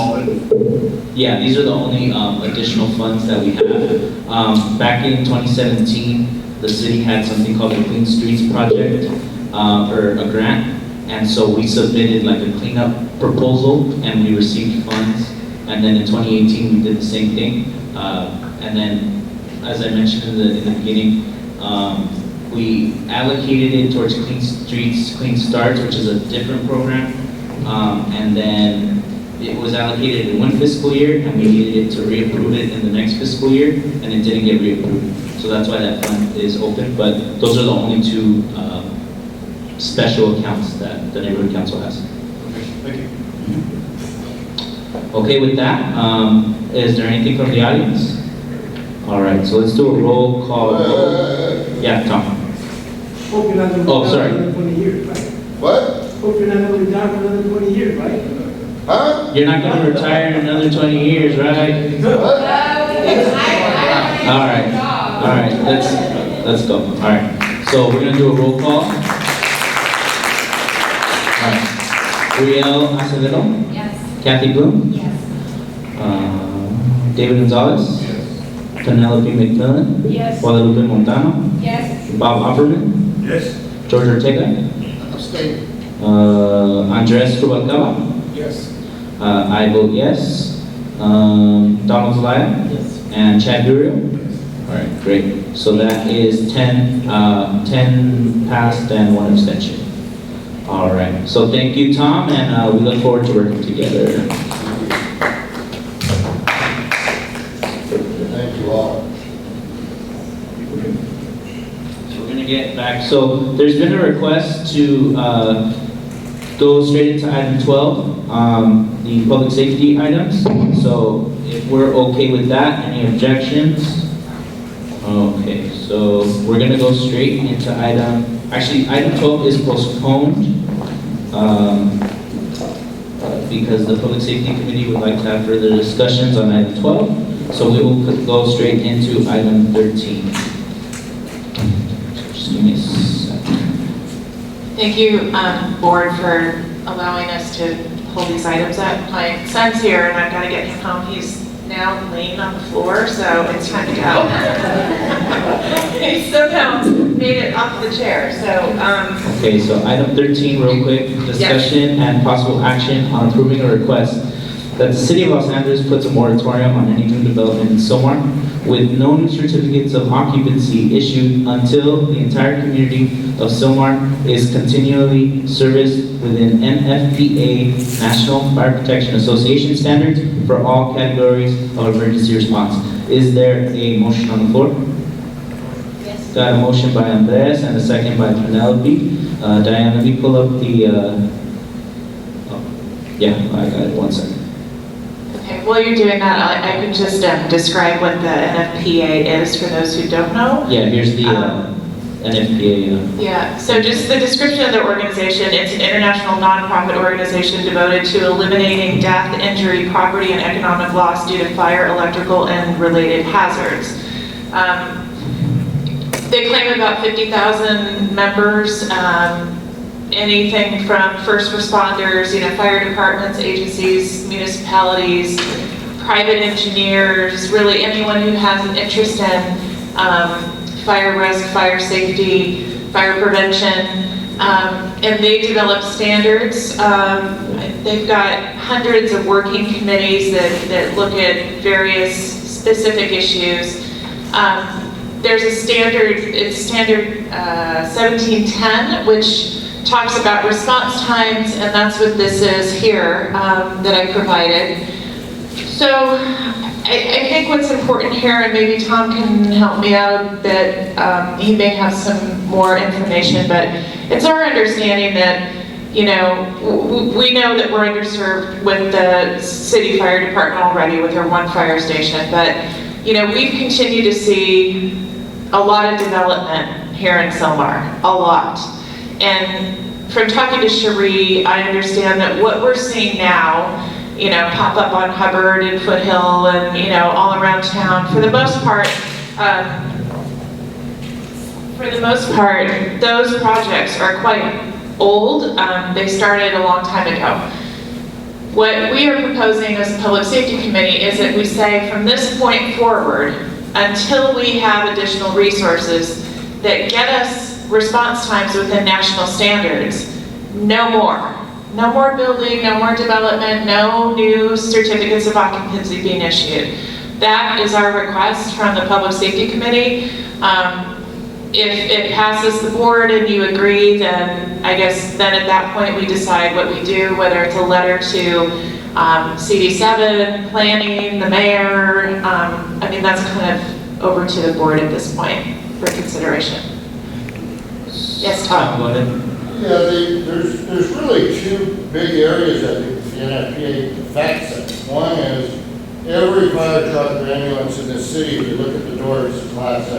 Yeah, these are the only additional funds that we have. Back in 2017, the city had something called the Clean Streets Project, or a grant, and so we submitted like a cleanup proposal, and we received funds. And then in 2018, we did the same thing. And then, as I mentioned in the beginning, we allocated it towards Clean Streets, Clean Starts, which is a different program. And then it was allocated in one fiscal year, and we needed it to reapprove it in the next fiscal year, and it didn't get reapproved. So that's why that fund is open. But those are the only two special accounts that the neighborhood council has. Okay, thank you. Okay, with that, is there anything from the audience? All right, so let's do a roll call. Yeah, Tom. Hope you're not going to Oh, sorry. another 20 years, right? What? Hope you're not going to be down for another 20 years, right? Huh? You're not going to retire in another 20 years, right? All right, let's go. All right, so we're going to do a roll call. All right, Uriel Acevedo? yes. Kathy Bloom? Yes. David Gonzalez? Yes. Penelope McMillan? Yes. Guadalupe Montano? Yes. Bob Opperman? Yes. George Ortega? Abstain. Andres Rubalcaba? Yes. I vote yes. Donald Zelaya? Yes. And Chad Durio? All right, great. So that is 10 passed and 1 abstention. All right, so thank you, Tom, and we look forward to working together. Thank you all. So we're gonna get back, so there's been a request to go straight into item 12, the public safety items. So if we're okay with that, any objections? Okay, so we're gonna go straight into item 12 is postponed because the Public Safety Committee would like to have further discussions on item 12. So we will go straight into item 13. Just give me a second. Thank you, board, for allowing us to hold these items up. My son's here and I've got to get him home. He's now laying on the floor, so it's time to go. He somehow made it off the chair, so. Okay, so item 13, real quick, discussion and possible action on approving a request that the City of Los Angeles puts a moratorium on any new development in Sylmar with no new certificates of occupancy issued until the entire community of Sylmar is continually serviced within NFPA National Fire Protection Association standards for all categories of emergency response. Is there a motion on the floor? Yes. Got a motion by Andres and a second by Penelope. Diane, let me pull up the, yeah, I got it, 1 second. Okay, while you're doing that, I could just describe what the NFPA is for those who don't know. Yeah, here's the NFPA. Yeah, so just the description of the organization, it's an international nonprofit organization devoted to eliminating death, injury, property, and economic loss due to fire, electrical, and related hazards. They claim about 50,000 members, anything from first responders, fire departments, agencies, municipalities, private engineers, really anyone who has an interest in fire risk, fire safety, fire prevention, and they develop standards. They've got hundreds of working committees that look at various specific issues. There's a standard, it's standard 1710, which talks about response times, and that's what this is here that I provided. So I think what's important here, and maybe Tom can help me out a bit, he may have some more information, but it's our understanding that, we know that we're underserved with the city fire department already with our one fire station, but, we've continued to see a lot of development here in Sylmar, a lot. And from talking to Cherie, I understand that what we're seeing now, pop up on Hubbard and Foothill and, all around town, for the most part, those projects are quite old. They started a long time ago. What we are proposing as a public safety committee is that we say from this point forward, until we have additional resources that get us response times within national standards, no more. No more building, no more development, no new certificates of occupancy being issued. That is our request from the Public Safety Committee. If it passes the board and you agree, then I guess then at that point we decide what we do, whether it's a letter to CD7, planning, the mayor. That's kind of over to the board at this point for consideration. Yes, Tom. Go ahead. Yeah, there's really two big areas I think the NFPA affects us. One is every fire truck or ambulance in this city, if you look at the doors, is Class A.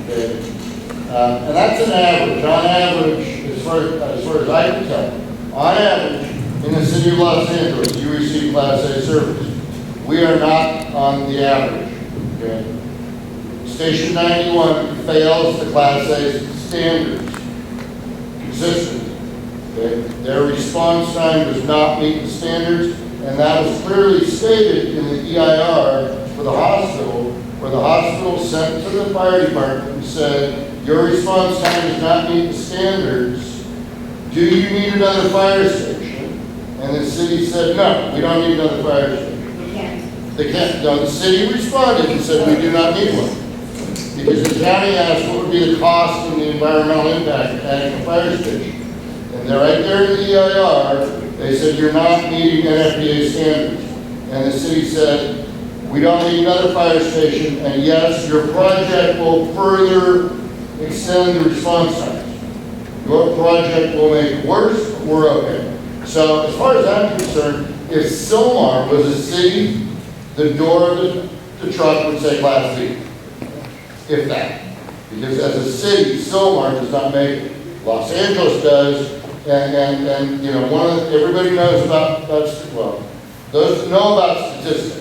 Okay? And that's an average. On average, as far as I can tell, on average, in the city of Los Angeles, you receive Class A service. We are not on the average. Okay? Station 91 fails the Class A standards consistently. Okay? Their response time does not meet the standards, and that was clearly stated in the EIR for the hospital, where the hospital sent to the fire department and said, your response time does not meet the standards. Do you need another fire station? And the city said, no, we don't need another fire station. We can't. They can't. No, the city responded and said, we do not need one. Because the county asked what would be the cost and the environmental impact of adding a fire station. And they're right there in the EIR, they said, you're not meeting NFPA standards. And the city said, we don't need another fire station, and yes, your project will further extend the response times. Your project will make it worse, but we're okay. So as far as I'm concerned, if Sylmar was a city, the door of the truck would say Class B. If that. Because as a city, Sylmar does not make it. Los Angeles does, and everybody knows about well, those that know about statistics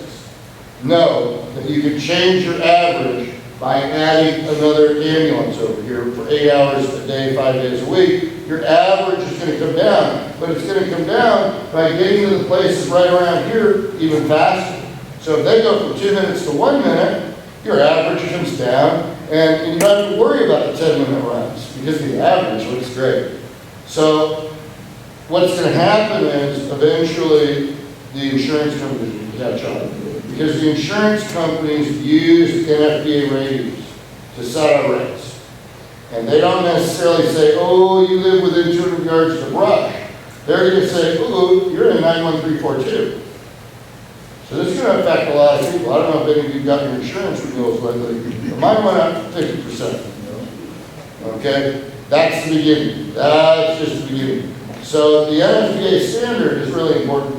know that you can change your average by adding another ambulance over here for 8 hours a day, 5 days a week. Your average is going to come down, but it's going to come down by getting to the places right around here even faster. So if they go from 2 minutes to 1 minute, your average comes down, and you don't have to worry about the 10-minute runs because the average looks great. So what's going to happen is eventually the insurance companies will catch on. Because the insurance companies use NFPA ratings to set our rates. And they don't necessarily say, oh, you live within 200 yards of the brush. They're going to say, oh, you're in 91342. So this is going to affect a lot of people. I don't know if any of you got your insurance renewals lately, but mine went up 50%. Okay? That's the beginning. That's just the beginning. So the NFPA standard is really important.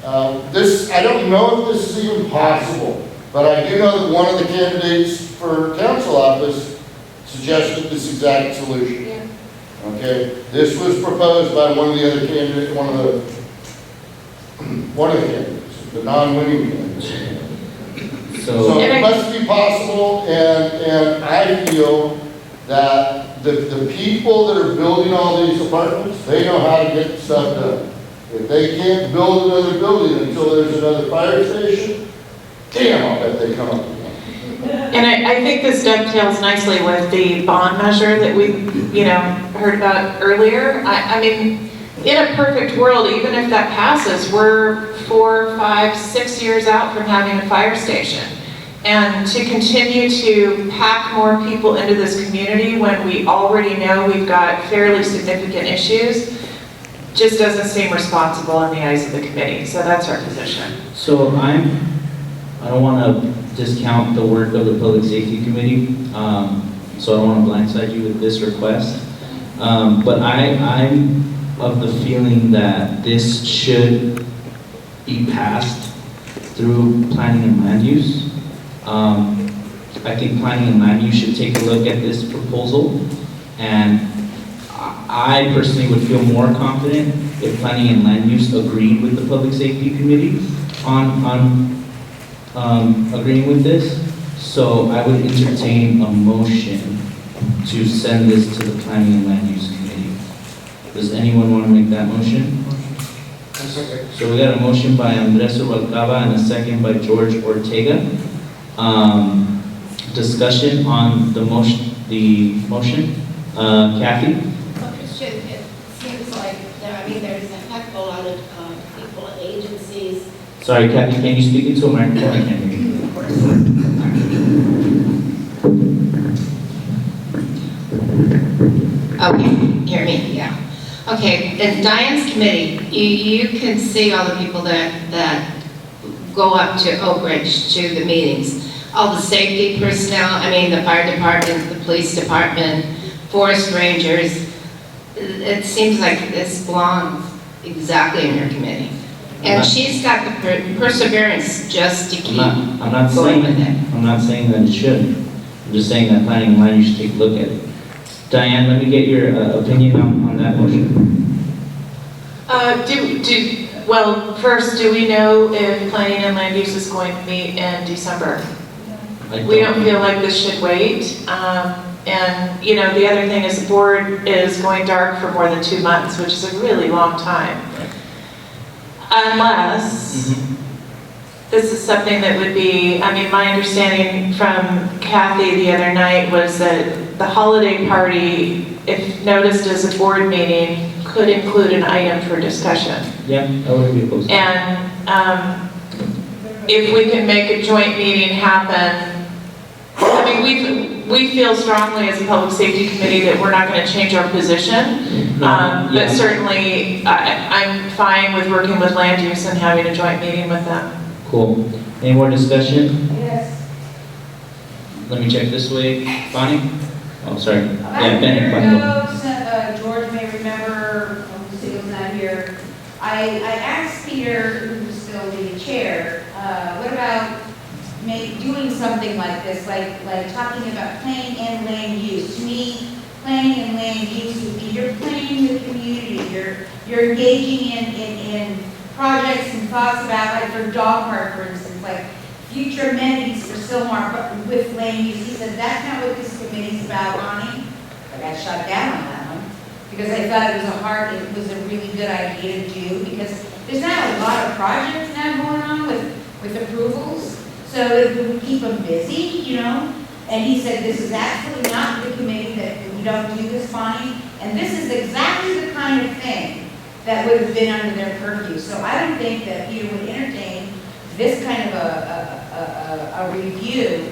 I don't know if this is even possible, but I do know that one of the candidates for council office suggested this exact solution. Yeah. Okay? This was proposed by one of the other candidates, one of the candidates, the non-winning candidates. So it must be possible, and I feel that the people that are building all these apartments, they know how to get stuff done. If they can't build another building until there's another fire station, damn, I'll bet they come up with one. And I think this dovetails nicely with the bond measure that we, heard about earlier. I mean, in a perfect world, even if that passes, we're 4, 5, 6 years out from having a fire station. And to continue to pack more people into this community when we already know we've got fairly significant issues just doesn't seem responsible in the eyes of the committee. So that's our position. So I don't want to discount the work of the Public Safety Committee, so I don't want to blindside you with this request. But I'm of the feeling that this should be passed through planning and land use. I think planning and land use should take a look at this proposal, and I personally would feel more confident if planning and land use agreed with the Public Safety Committee on agreeing with this. So I would entertain a motion to send this to the Planning and Land Use Committee. Does anyone want to make that motion? So we got a motion by Andres Rubalcaba and a second by George Ortega. Discussion on the motion. Kathy? It seems like there's a heck of a lot of people and agencies. Sorry, Kathy, can you speak into a microphone? I can't hear you. Of course. Okay, hear me, yeah. Okay, in Diane's committee, you can see all the people that go up to Oak Ridge to the meetings. All the safety personnel, the fire department, the police department, forest rangers. It seems like this belongs exactly in her committee. And she's got the perseverance just to keep going with it. I'm not saying that it shouldn't. I'm just saying that planning and land use should take a look at it. Diane, let me get your opinion on that motion. Well, first, do we know if planning and land use is going to meet in December? We don't feel like this should wait. And, the other thing is the board is going dark for more than 2 months, which is a really long time. Unless this is something that would be, my understanding from Kathy the other night was that the holiday party, if noticed as a board meeting, could include an item for discussion. Yeah, that would be opposed. And if we can make a joint meeting happen, we feel strongly as a public safety committee that we're not going to change our position, but certainly I'm fine with working with land use and having a joint meeting with them. Cool. Any more discussion? Yes. Let me check this way. Bonnie? Oh, sorry. About Yeah, a Ben. year Bonnie. ago, George may remember, Lucille's not here, I asked Peter, who's still the chair, what about doing something like this, like talking about planning and land use. To me, planning and land use would be you're planning the community, you're engaging in projects and thoughts about, like for dog park, for instance, like future amenities for Sylmar with land use. He said, that's not what this committee's about, Bonnie. I got shut down on that one because I thought it was a really good idea to do, because there's not a lot of projects now going on with approvals. So it would keep them busy, And he said, this is absolutely not the committee that we don't do this, Bonnie. And this is exactly the kind of thing that would have been under their purview. So I don't think that Peter would this kind of a review,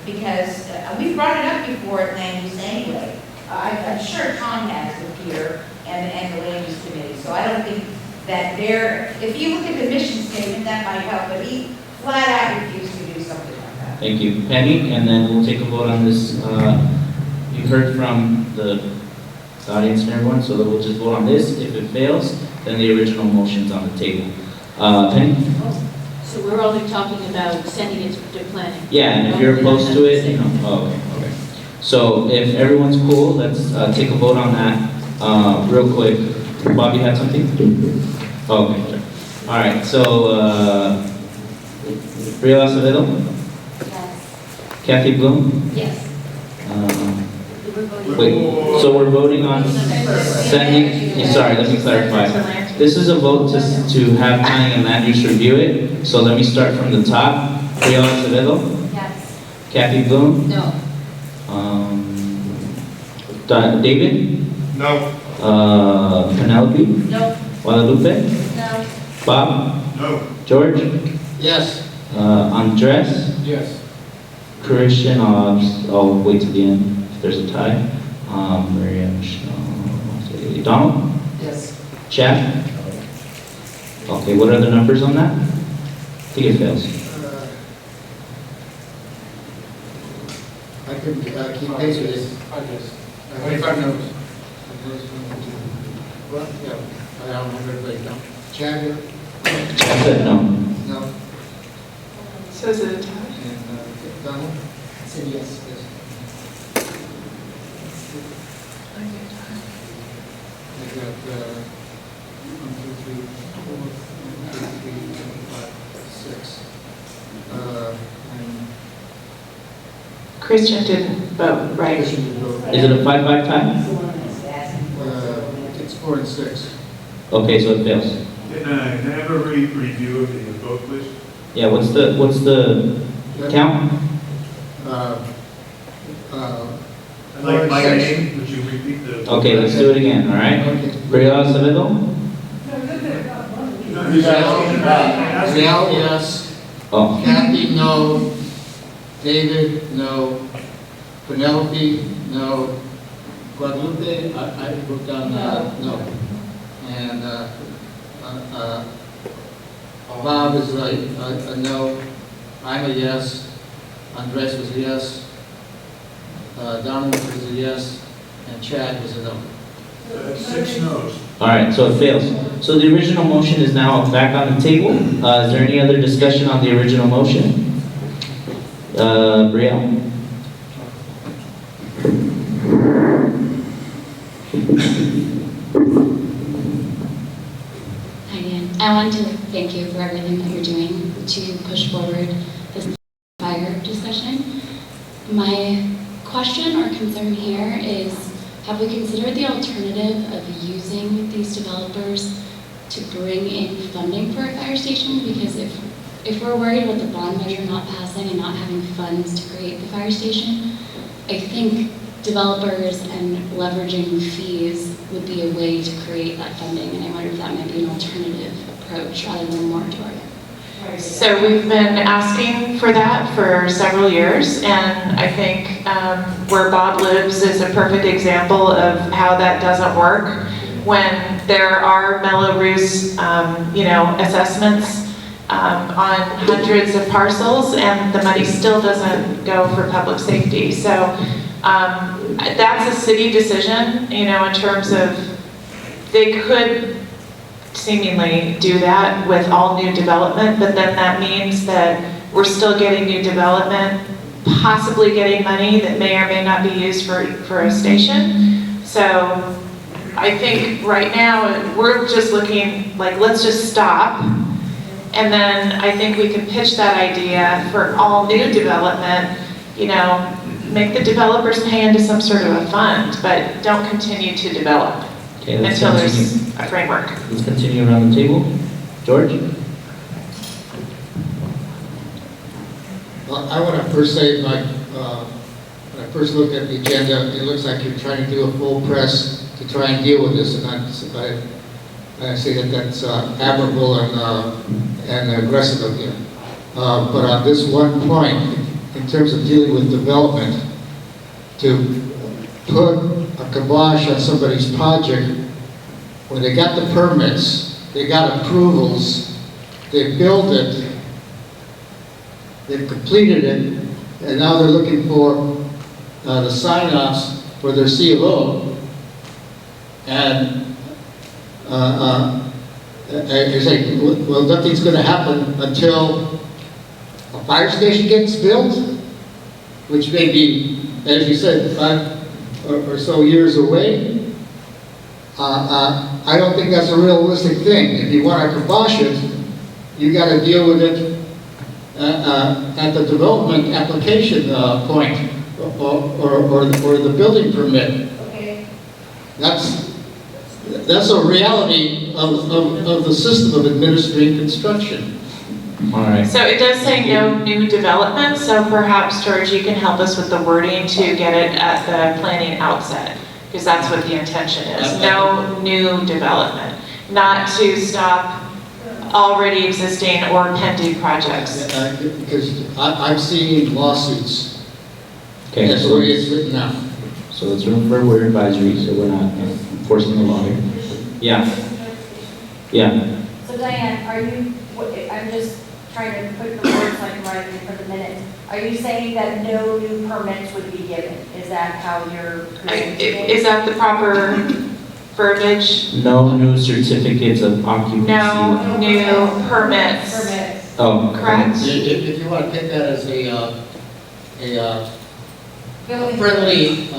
because we brought it up before at land use anyway. I'm sure Tom has with Peter and the land use committee, so I don't think that if you look at the mission statement, that might help, but he flat out refused to do something like that. Thank you. Penny, and then we'll take a vote on this. You heard from the audience and everyone, so that we'll just vote on this. If it fails, then the original motion's on the table. Penny? So we're only talking about sending it to planning? Yeah, and if you're opposed to it, you know, oh, okay. So if everyone's cool, let's take a vote on that real quick. Bob, you had something? Oh, okay, sure. All right, so Rio Acevedo? Yes. Kathy Bloom? Yes. Wait, so we're voting on sending, sorry, let me clarify. This is a vote to have planning and land use review it. So let me start from the top. Rio Acevedo? Yes. Kathy Bloom? No. David? No. Penelope? No. Guadalupe? No. Bob? No. George? Yes. Andres? Yes. Christian, I'll wait till the end if there's a tie. Maria, Michelle, Donald? Yes. Chad? Okay, what are the numbers on that? I think it fails. I can keep pace with this. 25 no's. Well, yeah, I don't have everybody down. Chad? Chad said no. No. So is it a tie? And Donald? Said yes. I got 1, 2, 3, 4, 1, 2, 3, 4, 5, 6. And Christian didn't vote, right? Is it a 5-5 tie? It's 4 and 6. Okay, so it fails. Can I have a review of the vote, please? Yeah, what's the count? I'd like my name, would you repeat the? Okay, let's do it again, all right? Rio Acevedo? Real, yes. Oh. Kathy, no. David, no. Penelope, no. Guadalupe, I wrote down no. And Bob is a no. I'm a yes. Andres was a yes. Donald was a yes. And Chad was a no. 6 no's. All right, so it fails. So the original motion is now back on the table. Is there any other discussion on the original motion? Brielle? Hi, Dan. I want to thank you for everything that you're doing to push forward this fire discussion. My question or concern here is, have we considered the alternative of using these developers to bring in funding for a fire station? Because if we're worried about the bond measure not passing and not having funds to create the fire station, I think developers and leveraging fees would be a way to create that funding, and I wonder if that might be an alternative approach rather than a moratorium. So we've been asking for that for several years, and I think where Bob lives is a perfect example of how that doesn't work. When there are Mello-Roos, assessments on hundreds of parcels, and the money still doesn't go for public safety. So that's a city decision, in terms of they could seemingly do that with all new development, but then that means that we're still getting new development, possibly getting money that may or may not be used for a station. So I think right now we're just looking like, let's just stop. And then I think we can pitch that idea for all new development, make the developers pay into some sort of a fund, but don't continue to develop until there's a framework. Let's continue around the table. George? Well, I want to first say, when I first looked at the agenda, it looks like you're trying to do a full press to try and deal with this, and I say that that's admirable and aggressive of you. But on this one point, in terms of dealing with development, to put a kibosh on somebody's project, when they got the permits, they got approvals, they built it, they've completed it, and now they're looking for the sign-offs for their CLO. And it's like, well, nothing's going to happen until a fire station gets built, which may be, as you said, 5 or so years away. I don't think that's a realistic thing. If you want to kibosh it, you got to deal with it at the development application point, or the building permit. Okay. That's a reality of the system of administering construction. All right. So it does say no new development, so perhaps, George, you can help us with the wording to get it at the planning outset, because that's what the intention is. No new development, not to stop already existing or pending projects. Because I'm seeing lawsuits. Okay, That's the way it's written now. So let's remember we're advisory, so we're not enforcing the law here. Yeah. Yeah. So Diane, are you, I'm just trying to put the words like right in for the minute. Are you saying that no new permits would be given? Is that how you're presenting it? Is that the proper verbiage? No new certificates of occupancy. No new permits. Oh, correct? If you want to take that as a friendly,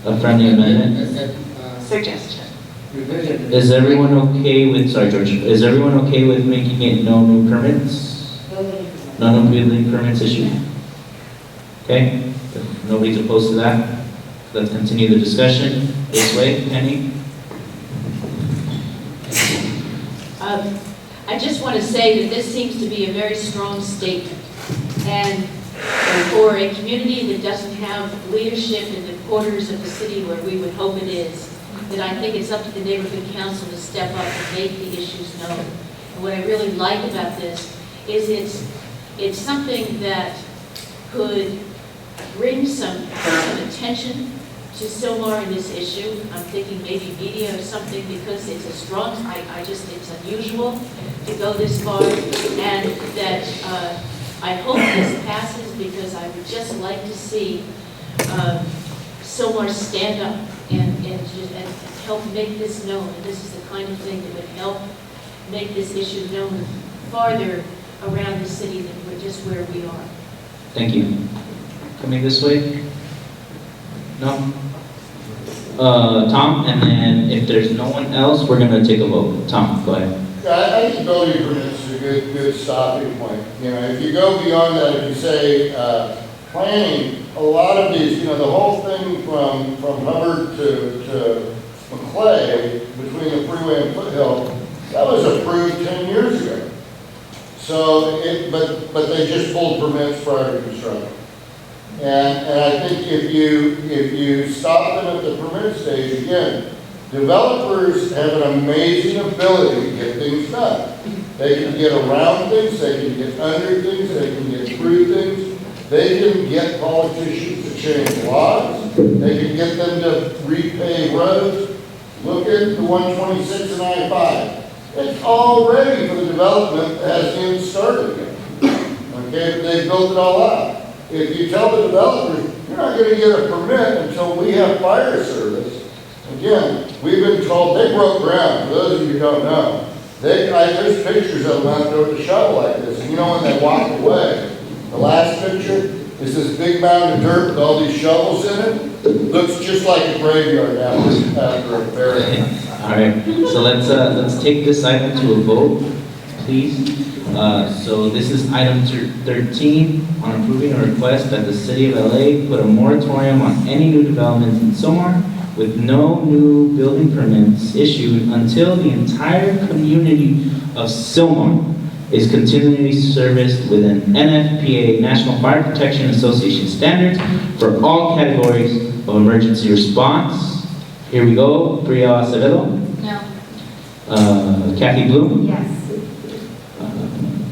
A friendly amendment? Suggestion. Is everyone okay with, sorry George, is everyone okay with making it no new permits? No new building permits issued? Okay, if nobody's opposed to that, let's continue the discussion this way. Penny? I just want to say that this seems to be a very strong statement. And for a community that doesn't have leadership in the quarters of the city where we would hope it is, that I think it's up to the neighborhood council to step up and make the issues known. And what I really like about this is it's something that could bring some attention to Sylmar in this issue. I'm thinking maybe media or something, because it's a strong, it's unusual to go this far, and that I hope this passes, because I would just like to see Sylmar stand up and help make this known. And this is the kind of thing that would help make this issue known farther around the city than we're just where we are. Thank you. Coming this way? No? Tom, and then if there's no one else, we're going to take a vote. Tom, go ahead. Yeah, I think building permits is a good stopping point. You know, if you go beyond that, if you say planning, a lot of these, the whole thing from Hubbard to McClay, between the freeway and Foothill, that was approved 10 years ago. So, but they just pulled permits prior to construction. And I think if you stop them at the permit stage, again, developers have an amazing ability to get things done. They can get around things, they can get under things, they can get through things. They can get politicians to change laws. They can get them to repave roads. Look at the 126 and I-5. It's all ready for the development that hasn't even started yet. Okay, but they built it all out. If you tell the developers, you're not going to get a permit until we have fire service. Again, we've been told they broke ground. For those of you who don't know, there's pictures of them out there with a shovel like this. And when they walked away, the last picture is this big mound of dirt with all these shovels in it. Looks just like a graveyard after a burial. All right, so let's take this item to a vote, please. So this is item 13 on approving a request that the City of LA put a moratorium on any new developments in Sylmar with no new building permits issued until the entire community of Sylmar is continually serviced within NFPA, National Fire Protection Association standards for all categories of emergency response. Here we go. Priya Acevedo? No. Kathy Bloom? Yes.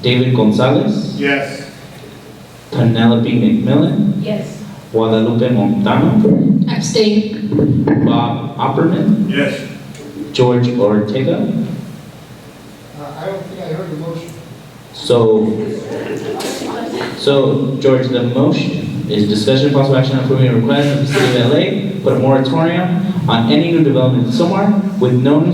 David Gonzalez, Yes. Penelope McMillan, Yes. Guadalupe Montano, Abstain. Bob Opperman, Yes. George Ortega. I don't think I heard the motion. So George, the motion is discussion of possible action on approving a request of the city of LA, put a moratorium on any new development in Sylmar with no new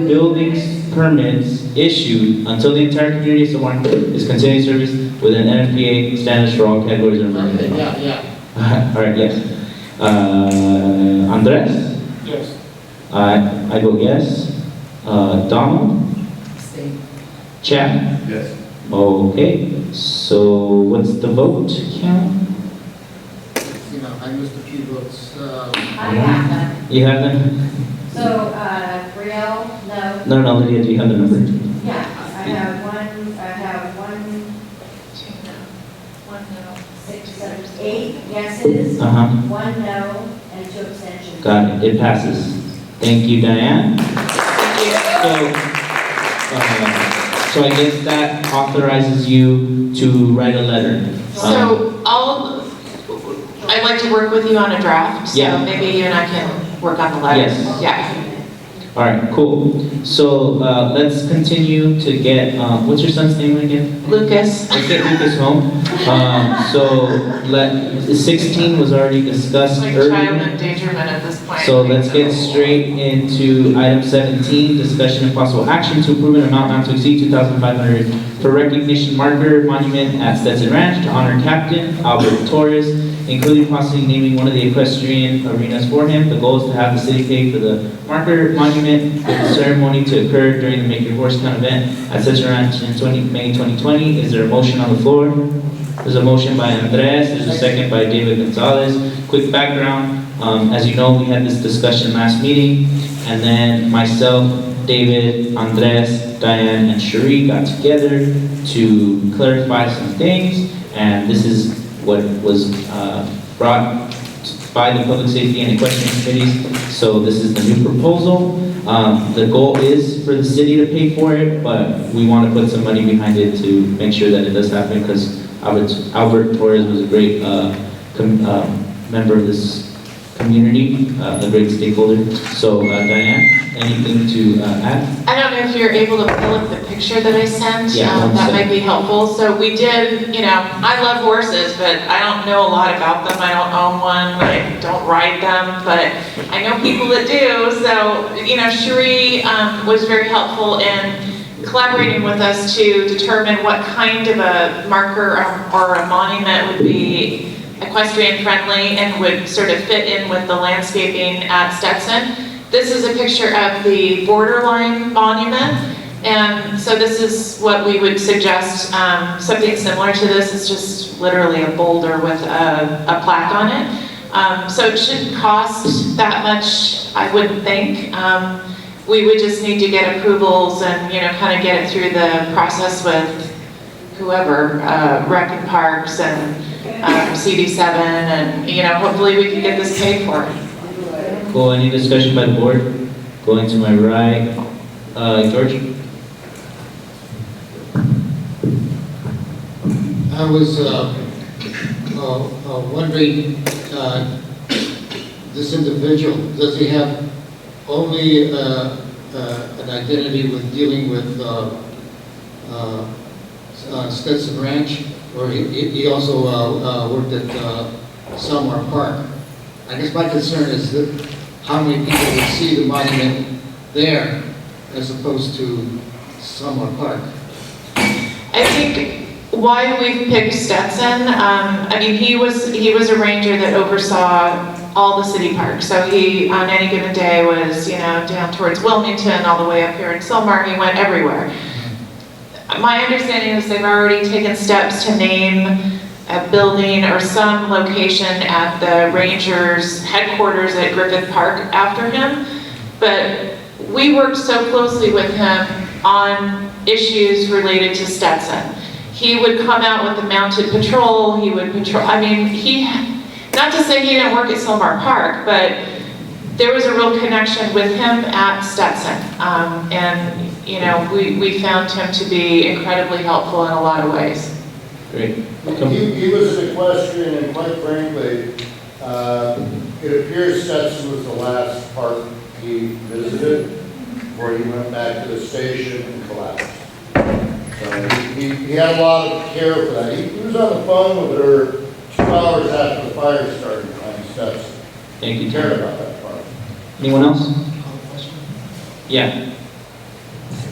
buildings permits issued until the entire community of Sylmar is continuing service within NFPA standards for all categories of emergency. Yeah. All right, yes. Andres? Yes. I vote yes. Donald? Abstain. Chad? Yes. Okay, so what's the vote count? You know, I missed a few votes. I have them. You have them? So, Brielle, no. No, Lydia, do you have the number? Yeah, I have one, Two no, one no. 6, 7, 8 yeses, Uh-huh. 1 no, and 2 abstentions. Got it, it passes. Thank you, Diane. So I guess that authorizes you to write a letter. So I'd like to work with you on a draft, so Yeah. maybe you and I can work on the letter. Yes. Yeah. All right, cool. So let's continue to get, what's your son's name again? Lucas. Let's get Lucas home. So 16 was already discussed Like earlier. child endangerment at this point. So let's get straight into item 17, discussion and possible action to approve an amount not to exceed $2,500 for recognition marker monument at Stetson Ranch to honor Captain Albert Torres, including possibly naming one of the equestrian arenas for him. The goal is to have the city pay for the marker monument with the ceremony to occur during the Make Your Horse Count event at Stetson Ranch in May 2020. Is there a motion on the floor? There's a motion by Andres, there's a second by David Gonzalez. Quick background, as you know, we had this discussion last meeting, and then myself, David, Andres, Diane, and Cherie got together to clarify some things, and this is what was brought by the Public Safety and Equestrian Committees. So this is the new proposal. The goal is for the city to pay for it, but we want to put some money behind it to make sure that it does happen, because Albert Torres was a great member of this community, a great stakeholder. So Diane, anything to add? I don't know if you're able to pull up the picture that I sent. Yeah, one that second. might be helpful. So we did, I love horses, but I don't know a lot about them. I don't own one. I don't ride them, but I know people that do. So, Cherie was very helpful in collaborating with us to determine what kind of a marker or a monument would be equestrian friendly and would sort of fit in with the landscaping at Stetson. This is a picture of the borderline monument, and so this is what we would suggest. Something similar to this is just literally a boulder with a plaque on it. So it shouldn't cost that much, I wouldn't think. We would just need to get approvals and, kind of get it through the process with whoever, Rec and Parks and CD7, and, hopefully we can get this paid for. Cool, any discussion by the board? Going to my right, George? I was wondering, this individual, does he have only an identity with dealing with Stetson Ranch, or he also worked at Sylmar Park? I guess my concern is that how many people would see the monument there as opposed to Sylmar Park? I think why we've picked Stetson, he was a ranger that oversaw all the city parks. So he, on any given day, was, down towards Wilmington, all the way up here in Sylmar. He went everywhere. My understanding is they've already taken steps to name a building or some location at the Rangers headquarters at Griffith Park after him. But we worked so closely with him on issues related to Stetson. He would come out with the mounted patrol, he would patrol, not to say he didn't work at Sylmar Park, but there was a real connection with him at Stetson. And, you know, we found him to be incredibly helpful in a lot of ways. Great. He was an equestrian, and quite frankly, it appears Stetson was the last park he visited, where he went back to the station and collapsed. So he had a lot of care for that. He was on the phone with her 2 hours after the fire started on Stetson. Thank you, He cared Tom. about that park. Anyone else? Call the question? Yeah.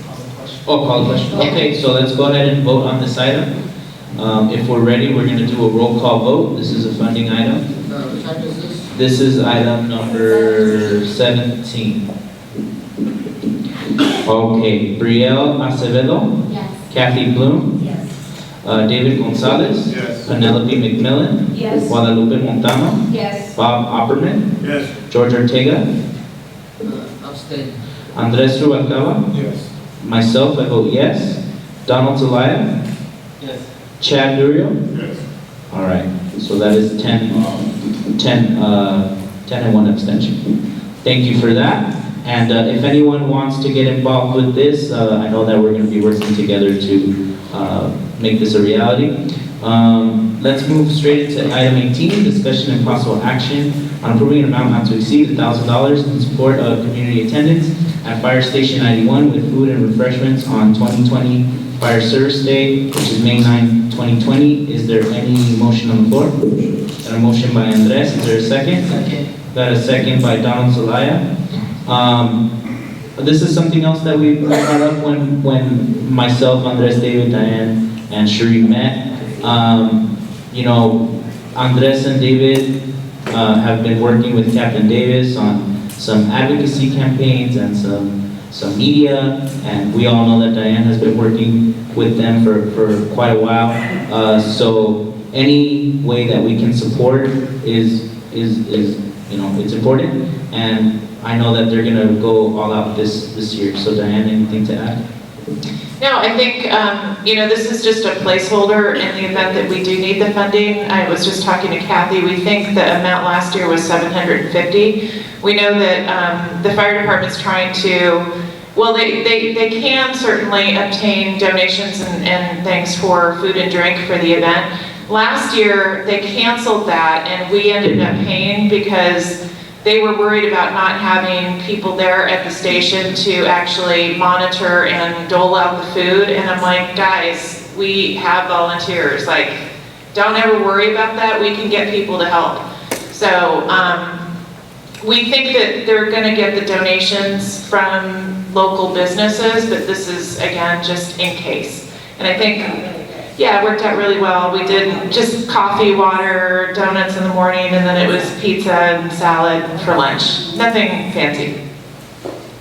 Call the question. Oh, call the question. Okay, so let's go ahead and vote on this item. If we're ready, we're going to do a roll call vote. This is a funding item. What time is this? This is item number 17. Okay, Brielle Acevedo, Yes. Kathy Bloom, Yes. David Gonzalez, Yes. Penelope McMillan, Yes. Guadalupe Montano, Yes. Bob Opperman, Yes. George Ortega, Abstain. Andres Rubalcaba, Yes. myself, I vote yes. Donald Zelaya, Yes. Chad Durio. Yes. All right, so that is 10 and 1 abstention. Thank you for that. And if anyone wants to get involved with this, I know that we're going to be working together to make this a reality. Let's move straight into item 18, discussion and possible action on approving an amount not to exceed $1,000 in support of community attendance at Fire Station 91 with food and refreshments on 2020 Fire Service Day, which is May 9, 2020. Is there any motion on the floor? Got a motion by Andres. Is there a second? Second. Got a second by Donald Zelaya. This is something else that we brought up when myself, Andres, David, Diane, and Sheree met. You know, Andres and David have been working with Captain Davis on some advocacy campaigns and some media, and we all know that Diane has been working with them for quite a while. So any way that we can support is you know, it's important, and I know that they're gonna go all out this year. So Diane, anything to add? No, I think, you know, this is just a placeholder in the event that we do need the funding. I was just talking to Kathy. We think the amount last year was $750. We know that the fire department's trying to, well, they can certainly obtain donations and things for food and drink for the event. Last year, they canceled that, and we ended up paying because they were worried about not having people there at the station to actually monitor and dole out the food. And I'm like, guys, we have volunteers. Like, don't ever worry about that. We can get people to help. So we think that they're going to get the donations from local businesses, but this is, again, just in case. And I think, yeah, it worked out really well. We did just coffee, water, donuts in the morning, and then it was pizza and salad for lunch. Nothing fancy.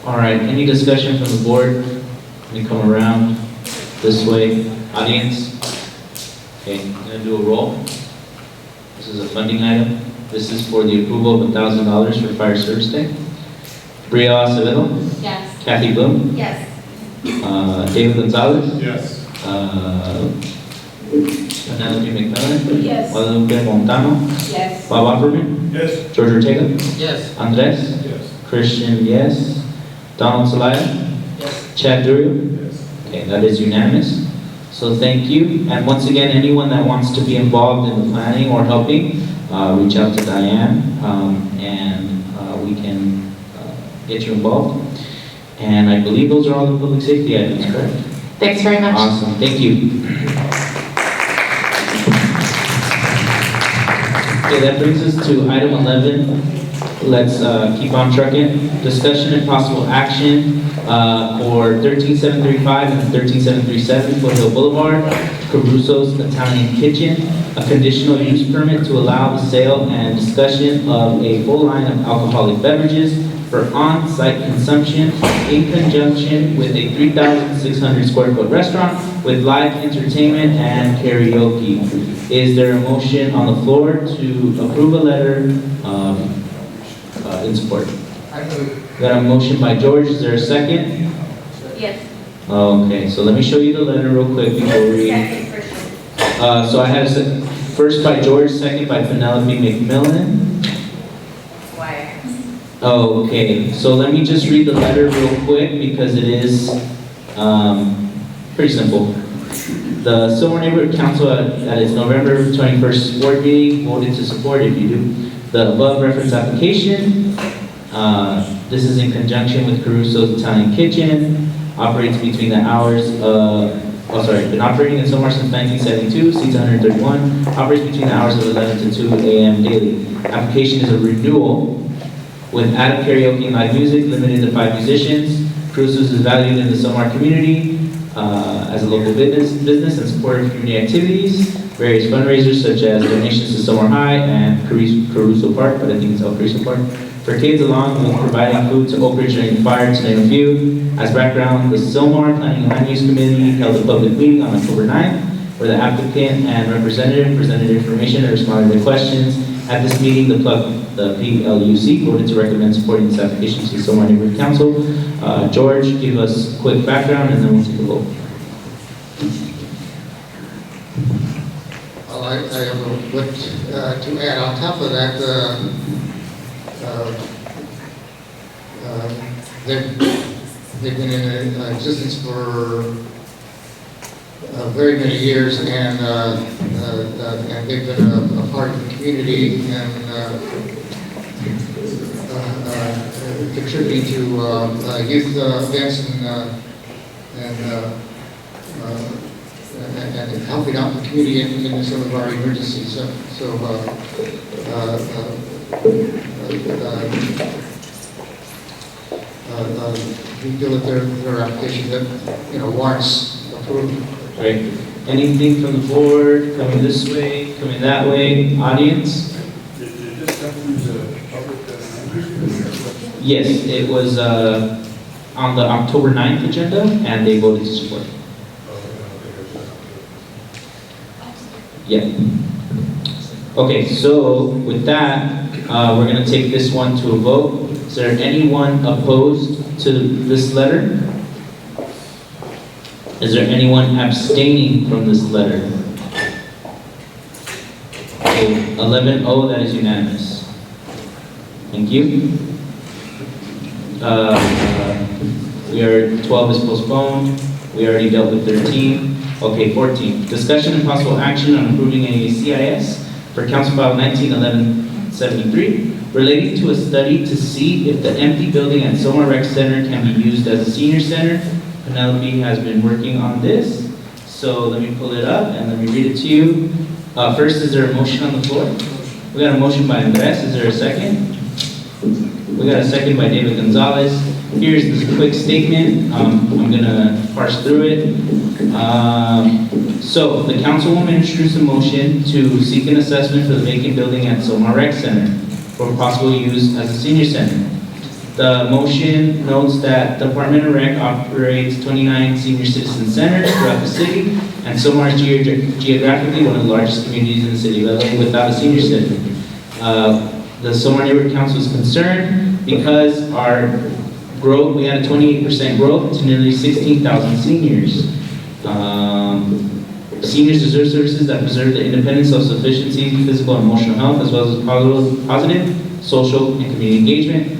All right, any discussion from the board? Let me come around this way. Audience? Okay, I'm gonna do a roll. This is a funding item. This is for the approval of $1,000 for Fire Service Day. Brielle Acevedo, Yes. Kathy Bloom, Yes. David Gonzalez, Yes. Penelope McMillan, Yes. Guadalupe Montano, Yes. Bob Opperman, Yes. George Ortega, Yes. Andres, Yes. Christian, yes. Donald Zelaya, Yes. Chad Durio. Yes. Okay, that is unanimous. So thank you. And once again, anyone that wants to be involved in the planning or helping, reach out to Diane, and we can get you involved. And I believe those are all the public safety items, correct? Thanks very much. Awesome, thank you. Okay, that brings us to item 11. Let's keep on trucking. Discussion and possible action for 13735 and 13737 Foothill Boulevard, Caruso's Italian Kitchen, a conditional use permit to allow the sale and discussion of a full line of alcoholic beverages for on-site consumption in conjunction with a 3,600 square foot restaurant with live entertainment and karaoke. Is there a motion on the floor to approve a letter in support? Got a motion by George, is there a second? Yes. Okay, so let me show you the letter real quick before we... Second, Christian. So I had a first by George, second by Penelope McMillan. Why? Okay, so let me just read the letter real quick because it is pretty simple. The Sylmar Neighborhood Council at its November 21st board meeting voted to support, if you do, the above reference application. This is in conjunction with Caruso's Italian Kitchen, operates between the hours been operating in Sylmar since 1972, seats 131, operates between the hours of 11 to 2 a.m. daily. Application is a renewal with added karaoke and live music, limited to 5 musicians. Caruso's is valued in the Sylmar community as a local business and support of community activities, various fundraisers such as donations to Sylmar High and Caruso Park, but I think it's El Caruso Park, for kids, along with providing food to Oak Ridge during the fire, to name a few. As background, the Sylmar Planning and Land Use Committee held a public meeting on October 9th, where the applicant and representative presented information and responded to questions. At this meeting, the PLUC voted to recommend supporting this application to the Sylmar Neighborhood Council. George, give us a quick background and then we'll take a vote. Well, I have a bit to add on top of that. They've been in existence for very many years, and they've been a part of the community and contributing to youth events and helping out the community in some of our emergencies. We feel that their application that warrants approval. Great. Anything from the board, coming this way, coming that way, audience? Did this come through the public? Yes, it was on the October 9th agenda, and they voted to support. Yeah. Okay, so with that, we're going to take this one to a vote. Is there anyone opposed to this letter? Is there anyone abstaining from this letter? Okay, 11-0, that is unanimous. Thank you. We are 12 is postponed. We already dealt with 13. Okay, 14. Discussion and possible action on approving a CIS for Council File 191173 relating to a study to see if the empty building at Sylmar Rec Center can be used as a senior center. Penelope has been working on this, so let me pull it up and let me read it to you. First, is there a motion on the floor? We got a motion by Andres. Is there a second? We got a second by David Gonzalez. Here's this quick statement. I'm going to parse through it. So, the councilwoman introduced a motion to seek an assessment for the vacant building at Sylmar Rec Center for possible use as a senior center. The motion notes that the Department of Rec operates 29 senior citizen centers throughout the city, and Sylmar is geographically one of the largest communities in the city of LA without a senior center. The Sylmar Neighborhood Council is concerned because our growth, we had a 28% growth to nearly 16,000 seniors. Seniors deserve services that preserve the independence, self-sufficiency, physical and emotional health, as well as positive social and community engagement.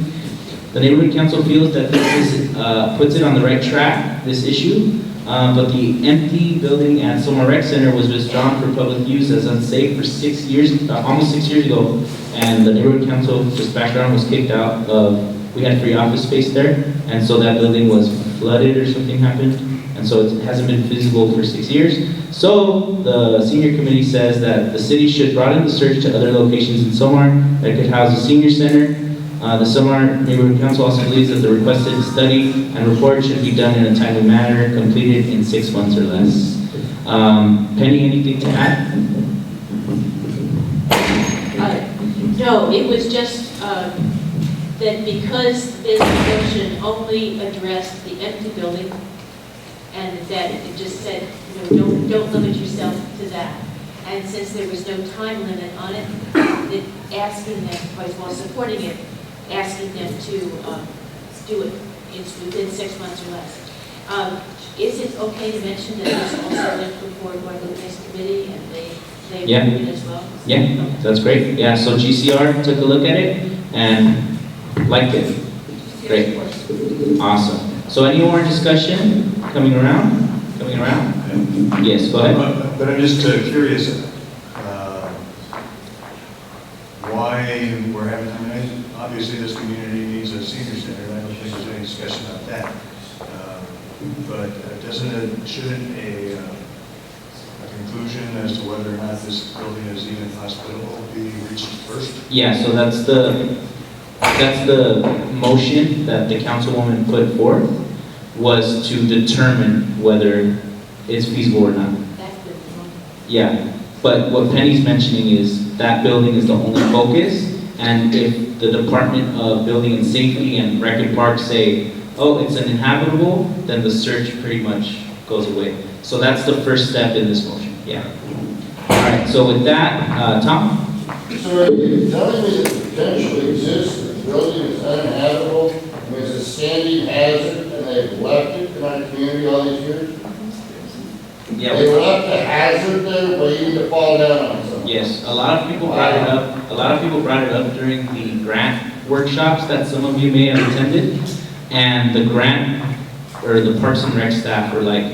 The Neighborhood Council feels that this puts it on the right track, this issue, but the empty building at Sylmar Rec Center was withdrawn for public use as unsafe for 6 years, almost 6 years ago, and the Neighborhood Council, just background, was kicked out of, we had free office space there, and so that building was flooded or something happened, and so it hasn't been feasible for 6 years. So the senior committee says that the city should broaden the search to other locations in Sylmar that could house a senior center. The Sylmar Neighborhood Council also believes that the requested study and report should be done in a timely manner, completed in 6 months or less. Penny, anything to add? No, it was just that because this motion only addressed the empty building, and that it just said, don't limit yourself to that. And since there was no time limit on it, asking them, while supporting it, asking them to do it within 6 months or less. Is it okay to mention that this also went before one of this committee and they Yeah. reviewed it as well? Yeah, that's great. Yeah, so GCR took a look at it, and Liked it? Great. Awesome. So any more discussion coming around? Coming around? Yes, go ahead. But I'm just curious, why we're having, I mean, obviously this community needs a senior center, I don't think there's any discussion about that. But shouldn't a conclusion as to whether or not this building is even hospitable be reached first? Yeah, so that's the motion that the councilwoman put forth, was to determine whether it's feasible or not. Yeah, but what Penny's mentioning is that building is the only focus, and if the Department of Building and Safety and Rec and Parks say, oh, it's uninhabitable, then the search pretty much goes away. So that's the first step in this motion, yeah. All right, so with that, Tom? So are you telling me that potentially exists, that the building is uninhabitable, and is a standing hazard, and they've left it in our community all these years? Yeah. They left a hazard there waiting to fall down on someone? Yes, a lot of people brought it up. A lot of people brought it up during the grant workshops that some of you may have attended. And the grant, or the Parks and Rec staff were like,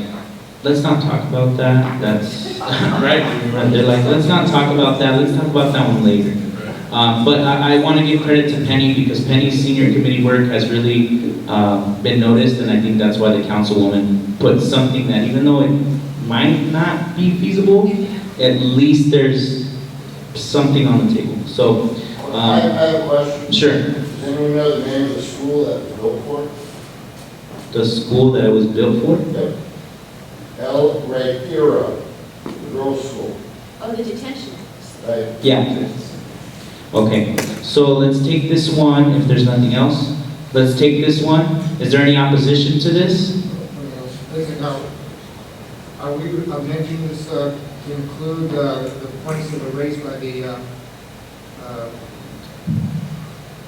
let's not talk about that. That's, right? And they're like, let's not talk about that. Let's talk about that one later. But I want to give credit to Penny, because Penny's senior committee work has really been noticed. And I think that's why the councilwoman put something that, even though it might not be feasible, at least there's something on the table. So, I have a question. Sure. Does anyone know the name of the school that was built for? The school that it was built for? Yep. El Rey-Ira, the girls' school. Oh, the detention. Right. Yeah. Okay, so let's take this one, if there's nothing else. Let's take this one. Is there any opposition to this? Listen, now, are we amending this to include the points that were raised by the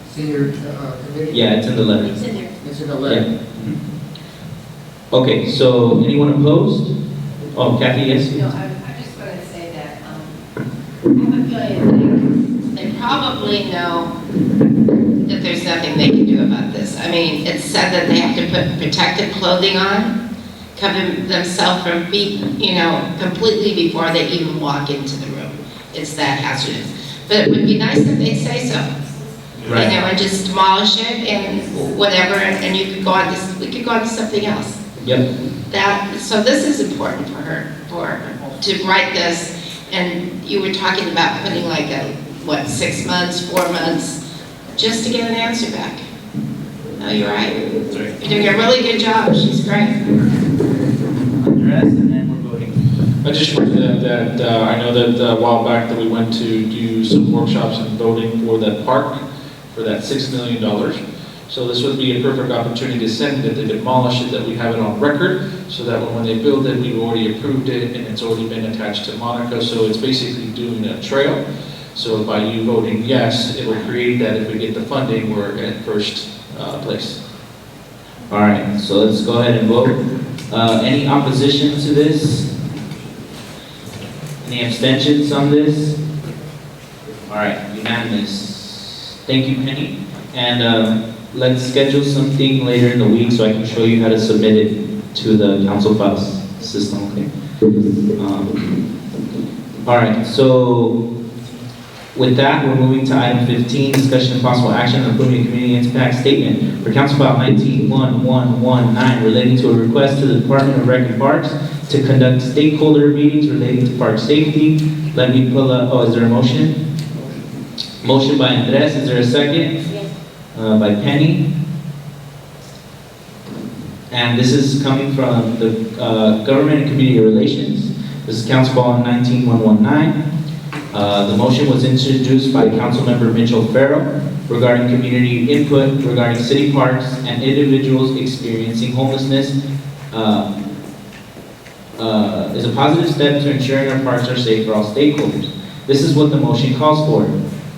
senior committee? Yeah, it's in the letter. It's in there. It's in the letter. Yeah. Okay, so anyone opposed? Oh, Kathy, yes? No, I'm just going to say that I have a feeling they probably know that there's nothing they can do about this. I mean, it's said that they have to put protective clothing on, cover themselves from being, completely before they even walk into the room. It's that hazardous. But it would be nice if they say so. Right. And just demolish it and whatever, and you could go on this, we could go on to something else. Yep. So this is important for her, to write this, and you were talking about putting like 6 months, 4 months, just to get an answer back. No, you're right. You're doing a really good job. She's great. Andres, and then we're voting. I just wanted to add that I know that a while back that we went to do some workshops and voting for that park, for that $6 million. So this would be a perfect opportunity to send that they demolish it, that we have it on record, so that when they build it, we've already approved it and it's already been attached to Monaco. So it's basically doing a trail. So by you voting yes, it will create that if we get the funding, we're at first place. All right, so let's go ahead and vote. Any opposition to this? Any abstentions on this? All right, unanimous. Thank you, Penny. And let's schedule something later in the week so I can show you how to submit it to the council files system, okay? All right, so with that, we're moving to item 15, discussion and possible action on approving a community impact statement for Council File 19-1119 relating to a request to the Department of Rec and Parks to conduct stakeholder meetings relating to park safety. Let me pull up, is there a motion? Motion by Andres, is there a second? Yes. By Penny. And this is coming from the Government and Community Relations. This is Council File 19-119. The motion was introduced by Councilmember Mitchell Farrell regarding community input regarding city parks and individuals experiencing homelessness is a positive step to ensuring our parks are safe for all stakeholders. This is what the motion calls for.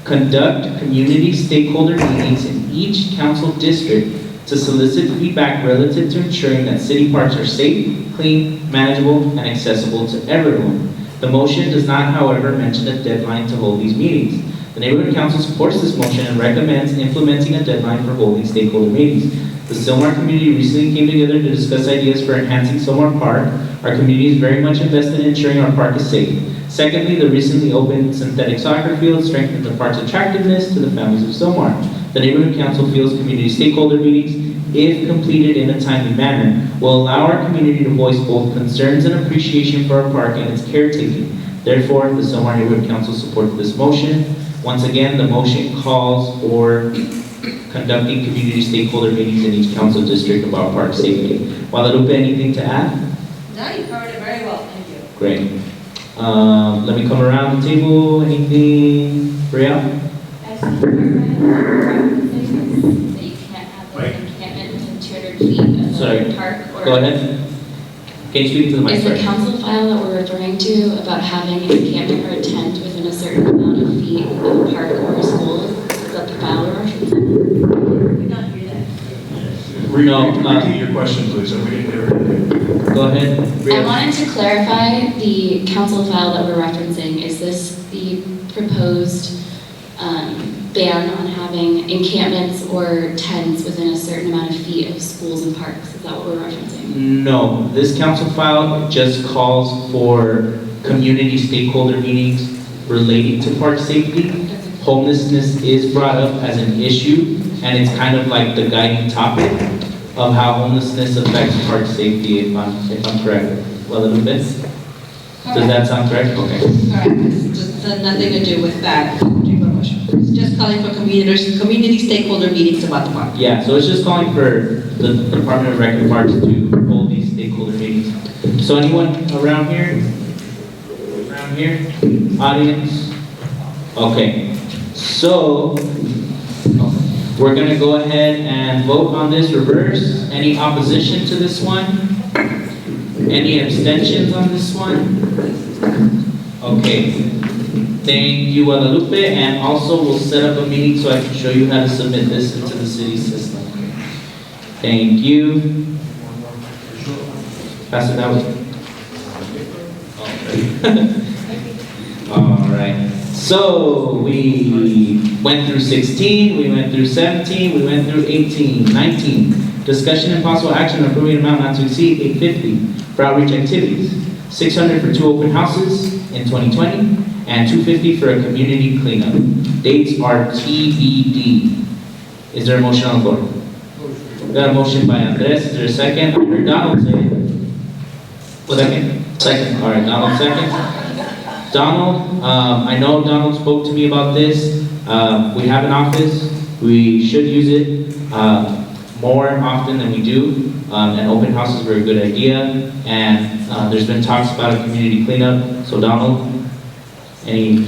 Conduct community stakeholder meetings in each council district to solicit feedback relative to ensuring that city parks are safe, clean, manageable, and accessible to everyone. The motion does not, however, mention a deadline to hold these meetings. The Neighborhood Council supports this motion and recommends implementing a deadline for holding stakeholder meetings. The Sylmar community recently came together to discuss ideas for enhancing Sylmar Park. Our community is very much invested in ensuring our park is safe. Secondly, the recently opened synthetic soccer field strengthens the park's attractiveness to the families of Sylmar. The Neighborhood Council feels community stakeholder meetings, if completed in a timely manner, will allow our community to voice both concerns and appreciation for our park and its caretaking. Therefore, the Sylmar Neighborhood Council supports this motion. Once again, the motion calls for conducting community stakeholder meetings in each council district about park safety. Guadalupe, anything to add? No, you covered it very well, thank you. Great. Let me come around the table. Anything, Bria? That you can't have an encampment within 200 feet of the park or... Go ahead. Can you speak to the mic? Is the council file that we're referring to about having an encampment or a tent within a certain amount of feet of a park or a school? Is that the file we're referencing? We don't hear that. Repeat your question, please. We didn't hear it. Go ahead. I wanted to clarify the council file that we're referencing. Is this the proposed ban on having encampments or tents within a certain amount of feet of schools and parks? Is that what we're referencing? No, this council file just calls for community stakeholder meetings relating to park safety. Homelessness is brought up as an issue, and it's kind of like the guiding topic of how homelessness affects park safety, if I'm correct. Well, a little bit? Does that sound correct? Okay. Correct. It's just nothing to do with that. It's just calling for community stakeholder meetings about the park. Yeah, so it's just calling for the Department of Rec and Parks to hold these stakeholder meetings. So anyone around here? Around here? Audience? Okay. So we're gonna go ahead and vote on this reverse. Any opposition to this one? Any abstentions on this one? Okay. Thank you, Guadalupe, and also we'll set up a meeting so I can show you how to submit this into the city system. Thank you. Pass it that way. All right. So we went through 16, we went through 17, we went through 18, 19. Discussion and possible action approving amount not to exceed $850 for outreach activities. $600 for 2 open houses in 2020 and $250 for a community cleanup. Dates are TBD. Is there a motion on the floor? Got a motion by Andres. Is there a second? I heard Donald say it. Second? Second. All right, Donald second. Donald, I know Donald spoke to me about this. We have an office. We should use it more often than we do. And open houses are a good idea. And there's been talks about a community cleanup. So Donald, any?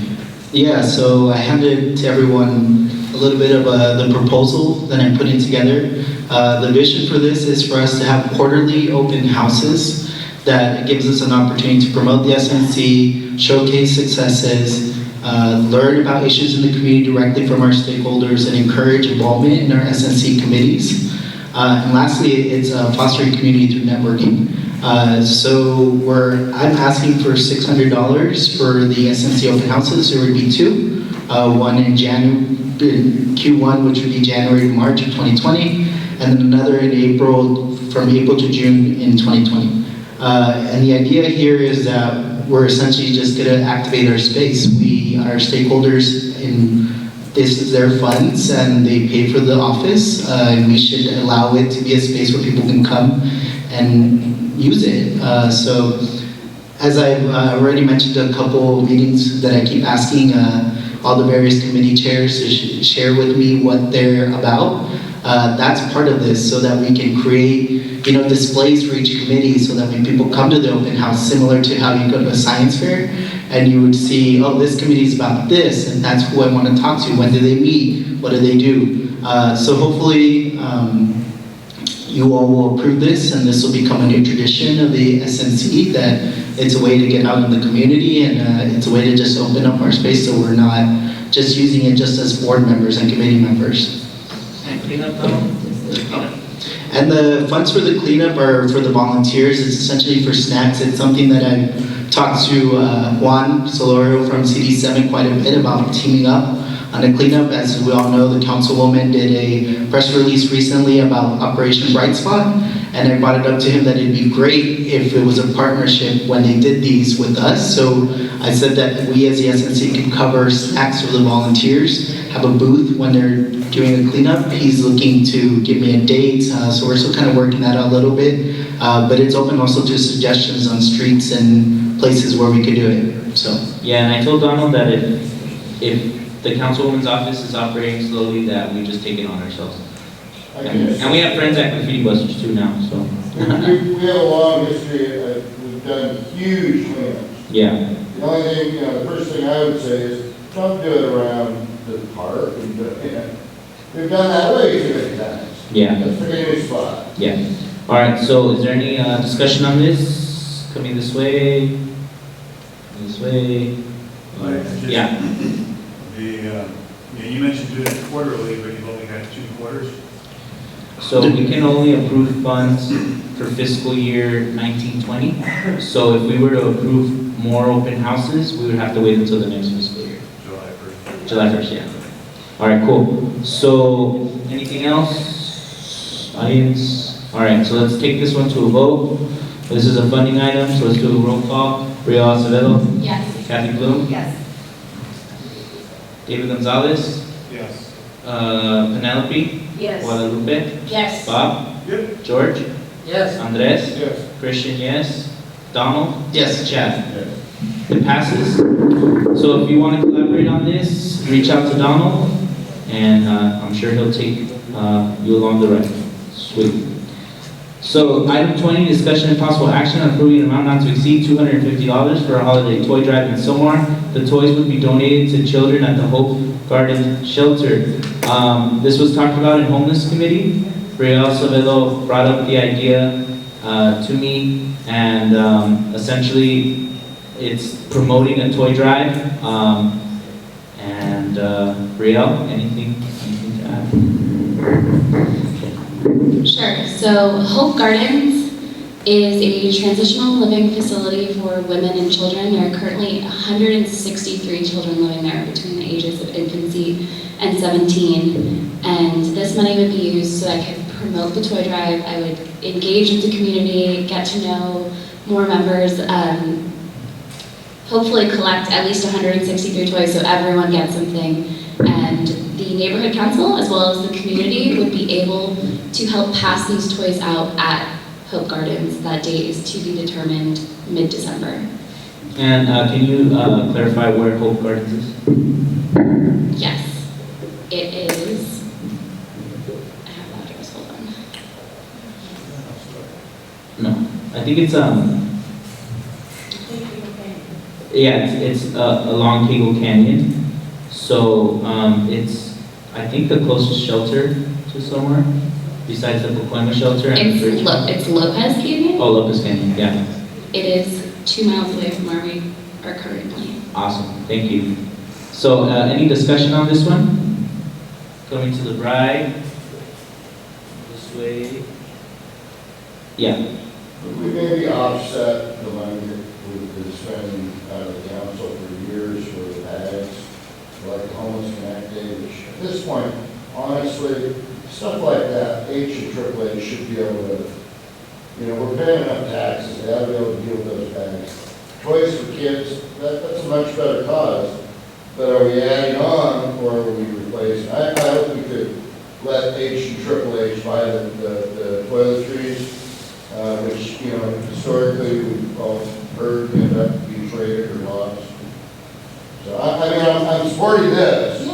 Yeah, so I handed to everyone a little bit of the proposal that I'm putting together. The vision for this is for us to have quarterly open houses that gives us an opportunity to promote the SNC, showcase successes, learn about issues in the community directly from our stakeholders, and encourage involvement in our SNC committees. And lastly, it's fostering community through networking. So I'm asking for $600 for the SNC open houses. There would be 2, one in Q1, which would be January to March of 2020, and then another in April, from April to June in 2020. And the idea here is that we're essentially just going to activate our space. Our stakeholders, this is their funds and they pay for the office, and we should allow it to be a space where people can come and use it. So as I've already mentioned a couple meetings that I keep asking all the various committee chairs to share with me what they're about. That's part of this, so that we can create displays for each committee, so that when people come to the open house, similar to how you go to a science fair, and you would see, oh, this committee is about this, and that's who I want to talk to. When do they meet? What do they do? So hopefully you all will approve this, and this will become a new tradition of the SNC, that it's a way to get out in the community, and it's a way to just open up our space so we're not just using it just as board members and committee members. And cleanup though? And the funds for the cleanup are for the volunteers. It's essentially for snacks. It's something that I've talked to Juan Solorio from CD7 quite a bit about teaming up on the cleanup. As we all know, the councilwoman did a press release recently about Operation Bright Spot, and I brought it up to him that it'd be great if it was a partnership when they did these with us. So I said that we as the SNC could cover snacks for the volunteers, have a booth when they're doing a cleanup. He's looking to give me a date, so we're still kind of working that out a little bit. But it's open also to suggestions on streets and places where we could do it, so. Yeah, and I told Donald that if the councilwoman's office is operating slowly, that we just take it on ourselves. And we have friends at Graffiti Busters too now, so. We have a long history, we've done huge cleanups. Yeah. The only thing, the first thing I would say is, don't do it around the park. We've done that way too many times. Yeah. Let's pick a new spot. Yeah. All right, so is there any discussion on this? Coming this way? This way? Yeah. You mentioned doing it quarterly, but you've only got 2 quarters. So we can only approve funds for fiscal year 1920. So if we were to approve more open houses, we would have to wait until the next fiscal year. July 1st. July 1st, yeah. All right, cool. So anything else? Audience? All right, so let's take this one to a vote. This is a funding item, so let's do a roll call. Rio Acevedo? Yes. Kathy Bloom? Yes. David Gonzalez? Yes. Penelope? Yes. Guadalupe? Yes. Bob? Yep. George? Yes. Andres? Yes. Christian, yes. Donald? Yes. Chad? Yes. It passes. So if you want to collaborate on this, reach out to Donald, and I'm sure he'll take you along the ride. Sweet. So item 20, discussion and possible action on approving an amount not to exceed $250 for a holiday toy drive in Sylmar. The toys would be donated to children at the Hope Garden Shelter. This was talked about in Homeless Committee. Brielle Acevedo brought up the idea to me, and essentially it's promoting a toy drive. Brielle, anything to add? Sure. So Hope Gardens is a transitional living facility for women and children. There are currently 163 children living there between the ages of infancy and 17. And this money would be used so I could promote the toy drive. I would engage with the community, get to know more members, hopefully collect at least 163 toys so everyone gets something. And the neighborhood council, as well as the community, would be able to help pass these toys out at Hope Gardens. That date is to be determined mid-December. And can you clarify where Hope Gardens is? Yes, it is. I have the address, hold on. No, I think it's yeah, it's along Kegel Canyon. So it's, I think, the closest shelter to somewhere besides the Pacoima shelter and the bridge. It's Lopez Canyon. Oh, Lopez Canyon, yeah. It is 2 miles away from where we are currently. Awesome, thank you. So any discussion on this one? Coming to the bride. This way. Yeah. We maybe offset the money that we've been spending out of the council for years for the bags, like the Homeless Connect Day, which at this point, honestly, stuff like that, H and AAA should be able to, we're paying enough taxes, they ought to be able to deal with those bags. Toys for kids, that's a much better cause, but are we adding on or are we replacing? I hope we could let H and AAA buy the toiletries, which, historically we've all heard end up being traded or lost. So I'm supporting this,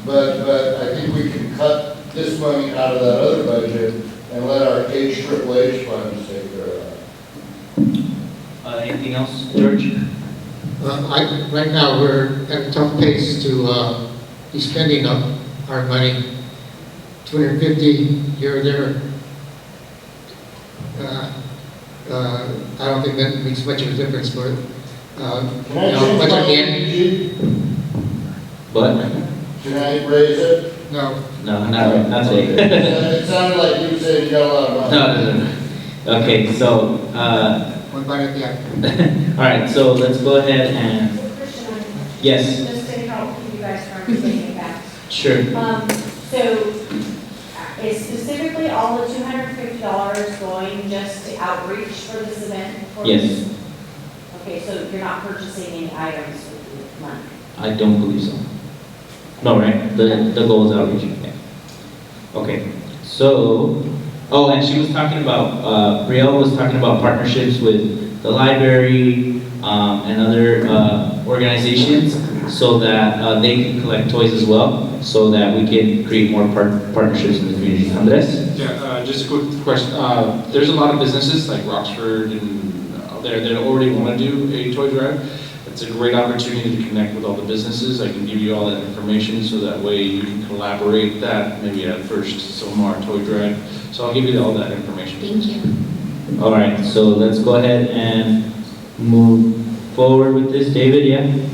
but I think we can cut this money out of that other budget and let our HHH funds take care of that. Anything else, George? Right now, we're at a tough pace to be spending up our money. 250 here or there. I don't think that makes much of a difference for it. Can I change much my at the end. But Can I raise it? No. no, not today. It sounded like you said you got a lot of money. No. Okay, so One bite at the apple. all right, so let's go ahead and Christian, yes. just to help you guys from taking it back. Sure. So is specifically all the $250 going just to outreach for this event? Yes. Okay, so you're not purchasing any items with the money? I don't believe so. No, right? The goal is outreach. Yeah. Okay. So, oh, and she was talking about, Brielle was talking about partnerships with the library and other organizations so that they can collect toys as well, so that we can create more partnerships in the community. Andres? Yeah, just a quick question. There's a lot of businesses like Roxford and there that already want to do a toy drive. It's a great opportunity to connect with all the businesses. I can give you all that information so that way you can collaborate that maybe at first Sylmar toy drive. So I'll give you all that information. Thank you. All right, so let's go ahead and move forward with this. David, yeah?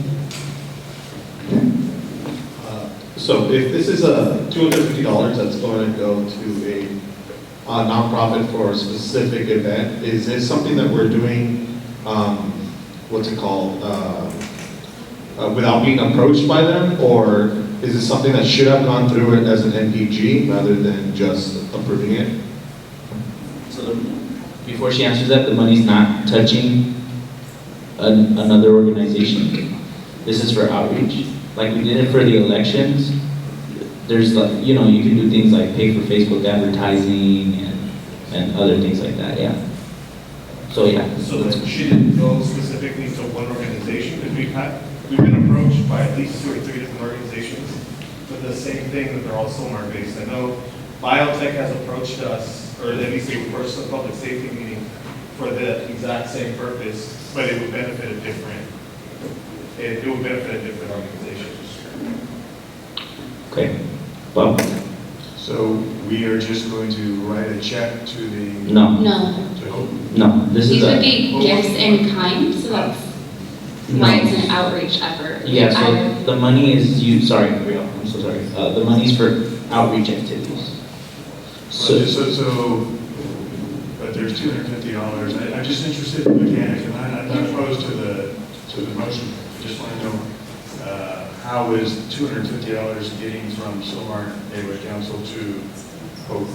So if this is a $250 that's going to go to a nonprofit for a specific event, is this something that we're doing, what's it called, without being approached by them? Or is it something that should have gone through it as an NPG rather than just approving it? So before she answers that, the money's not touching another organization. This is for outreach. Like we did it for the elections. There's like, you know, you can do things like pay for Facebook advertising and other things like that, yeah. So yeah. So that shouldn't go specifically to one organization, because we've been approached by at least 2 or 3 different organizations with the same thing, that they're all Sylmar based. I know Biotech has approached us, or at least they approached the public safety meeting for the exact same purpose, but it would benefit a different, it would benefit a different organization. Okay. Bob? So we are just going to write a check to the... No. No. To who? No, this These is would be gifts in kind, so that's why it's an outreach effort. Yeah, so the money is sorry, Brielle, I'm so sorry. The money's for outreach activities. But there's $250. I'm just interested in the mechanics, and I'm not opposed to the motion. I just want to know how is $250 getting from Sylmar Neighborhood Council to both?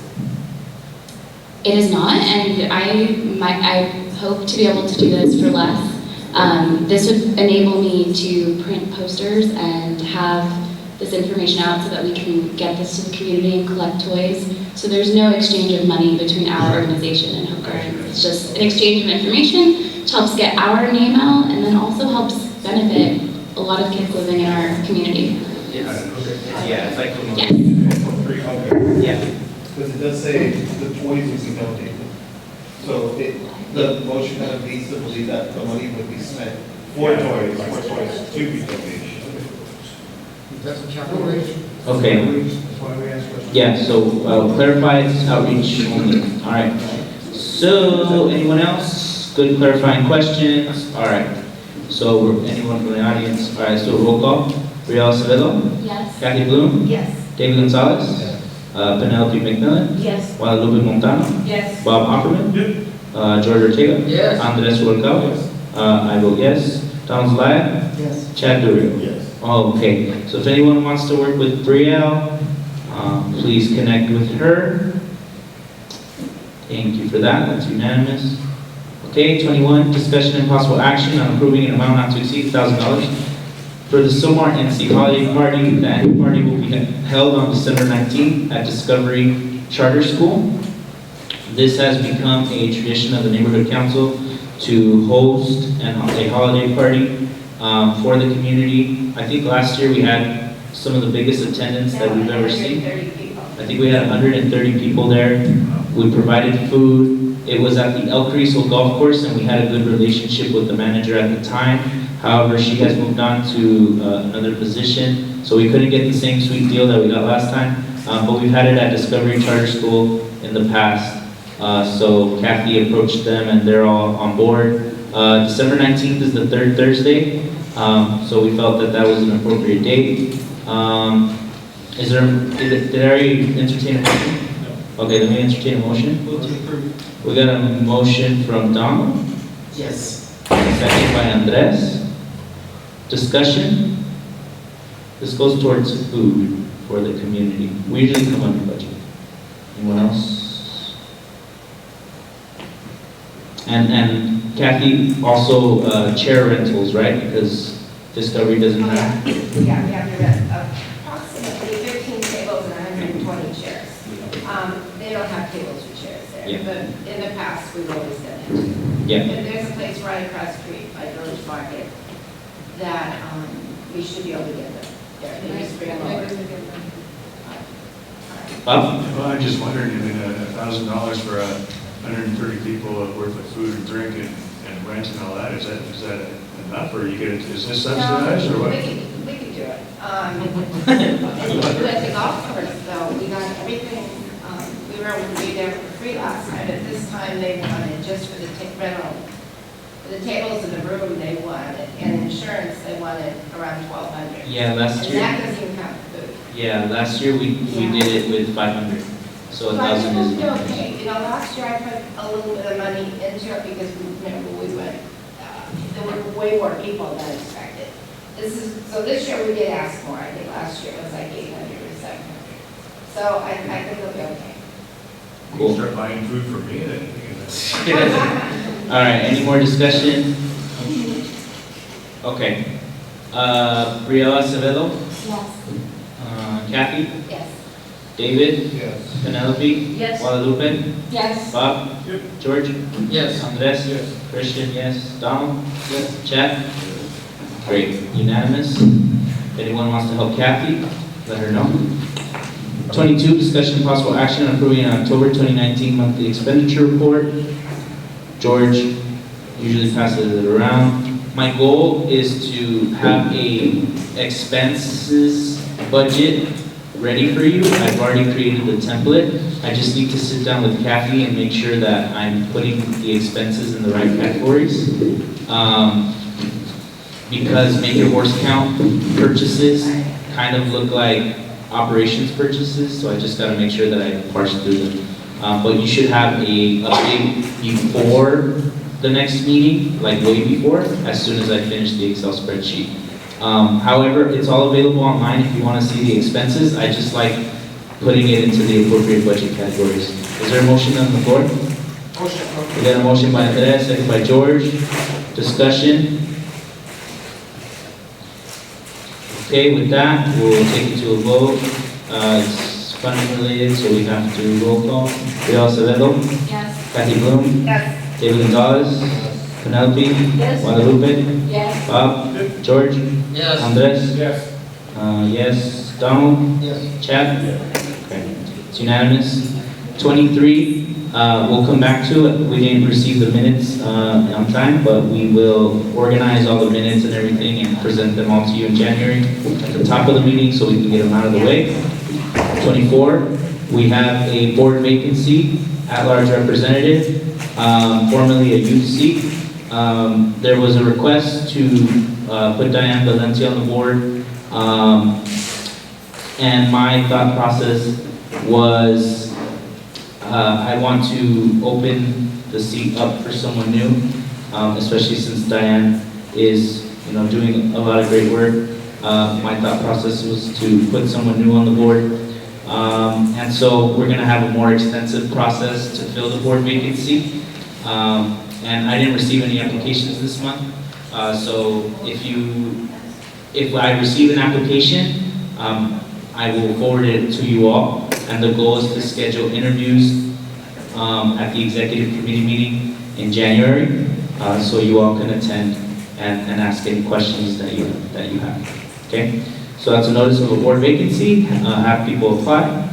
It is not, and I hope to be able to do this for less. This would enable me to print posters and have this information out so that we can get this to the community and collect toys. So there's no exchange of money between our organization and Hope Gardens. It's just an exchange of information, which helps get our name out and then also helps benefit a lot of kids living in our community. Yes. Yeah, it's like Yes. Yeah. Because it does say the toys would be donated. So the motion kind of leads to believe that the money would be spent for toys to be donated. That's a calculation. Okay. That's why we ask questions. Yeah, so I'll clarify it's outreach only. All right. So anyone else? Good clarifying questions? All right. So anyone from the audience? All right, so roll call. Brielle Acevedo? Yes. Kathy Bloom? Yes. David Gonzalez? Penelope McMillan? Yes. Guadalupe Montano? Yes. Bob Opperman? George Ortega? Yes. Andres Huercal? I vote yes. Donald Zelaya? Yes. Chad Durio? Yes. Okay, so if anyone wants to work with Brielle, please connect with her. Thank you for that, that's unanimous. Okay, 21, discussion and possible action on approving an amount not to exceed $1,000 for the Sylmar NC Holiday Party. The annual party will be held on December 19th at Discovery Charter School. This has become a tradition of the Neighborhood Council to host a holiday party for the community. I think last year we had some of the biggest attendance that we've ever seen. I think we had 130 people there. We provided food. It was at the El Carrizo Golf Course, and we had a good relationship with the manager at the time. However, she has moved on to another position, so we couldn't get the same sweet deal that we got last time. But we've had it at Discovery Charter School in the past. So Kathy approached them, and they're all on board. December 19th is the third Thursday, so we felt that that was an appropriate date. Did I already entertain a motion? No. Okay, let me entertain a motion. We got a motion from Donald. Yes. Second by Andres. Discussion. This goes towards food. for the community. We usually come under budget. Anyone else? And Kathy, also chair rentals, right? Because Discovery doesn't have. Yeah, we have to rent approximately 15 tables and 120 chairs. They don't have tables or chairs there, Yeah. but in the past, we've always done it too. Yeah. And there's a place right across the street by Village Market that we should be able to get them there. They just bring them over. Bob? Well, I'm just wondering, I mean, $1,000 for 130 people worth of food and drink and rent and all that, is that enough, or you get it, is this subsidized, or what? We can do it. With the golf course, though, we got everything, we were able to be there for free last time, but this time they wanted just for the rental. For the tables in the room, they wanted, and insurance, they wanted around $1,200. Yeah, last And year. that doesn't even count the food. Yeah, last year we did it with 500. So So I 1,000 think is. we'll do okay. You know, last year I put a little bit of money into it because remember we went, there were way more people than expected. So this year we did ask more. I think last year it was like 800 or 700. So I think it'll be okay. Cool. Start buying food for me then. All right, any more discussion? Okay. Briella Acevedo? Yes. Kathy? Yes. David? Yes. Penelope? Yes. Guadalupe? Yes. Bob? Yep. George? Yes. Andres? Yes. Christian, yes. Donald? Yes. Chad? Great, unanimous. If anyone wants to help Kathy, let her know. 22, discussion and possible action on approving an October 2019 monthly expenditure report. George usually passes it around. My goal is to have a expenses budget ready for you. I've already created the template. I just need to sit down with Kathy and make sure that I'm putting the expenses in the right categories. Because make your horse count purchases kind of look like operations purchases, so I just gotta make sure that I parse through them. But you should have a update before the next meeting, like way before, as soon as I finish the Excel spreadsheet. However, it's all available online if you wanna see the expenses. I just like putting it into the appropriate budget categories. Is there a motion on the floor? Motion. We got a motion by Andres, second by George. Discussion? Okay, with that, we'll take it to a vote. It's funding related, so we have to roll call. Briella Acevedo? Yes. Kathy Bloom? Yes. David Gonzalez? Penelope? Yes. Guadalupe? Yes. Bob? George? Yes. Andres? Yes. Yes. Donald? Yes. Chad? Okay, it's unanimous. 23, we'll come back to it. We didn't receive the minutes on time, but we will organize all the minutes and everything and present them all to you in January at the top of the meeting so we can get them out of the way. 24, we have a board vacancy, at-large representative, formerly a youth seat. There was a request to put Diane Valencia on the board, and my thought process was I want to open the seat up for someone new, especially since Diane is, doing a lot of great work. My thought process was to put someone new on the board. And so we're going to have a more extensive process to fill the board vacancy. And I didn't receive any applications this month. So if I receive an application, I will forward it to you all. And the goal is to schedule interviews at the executive committee meeting in January, so you all can attend and ask any questions that you have. Okay, so that's a notice of a board vacancy. Have people apply.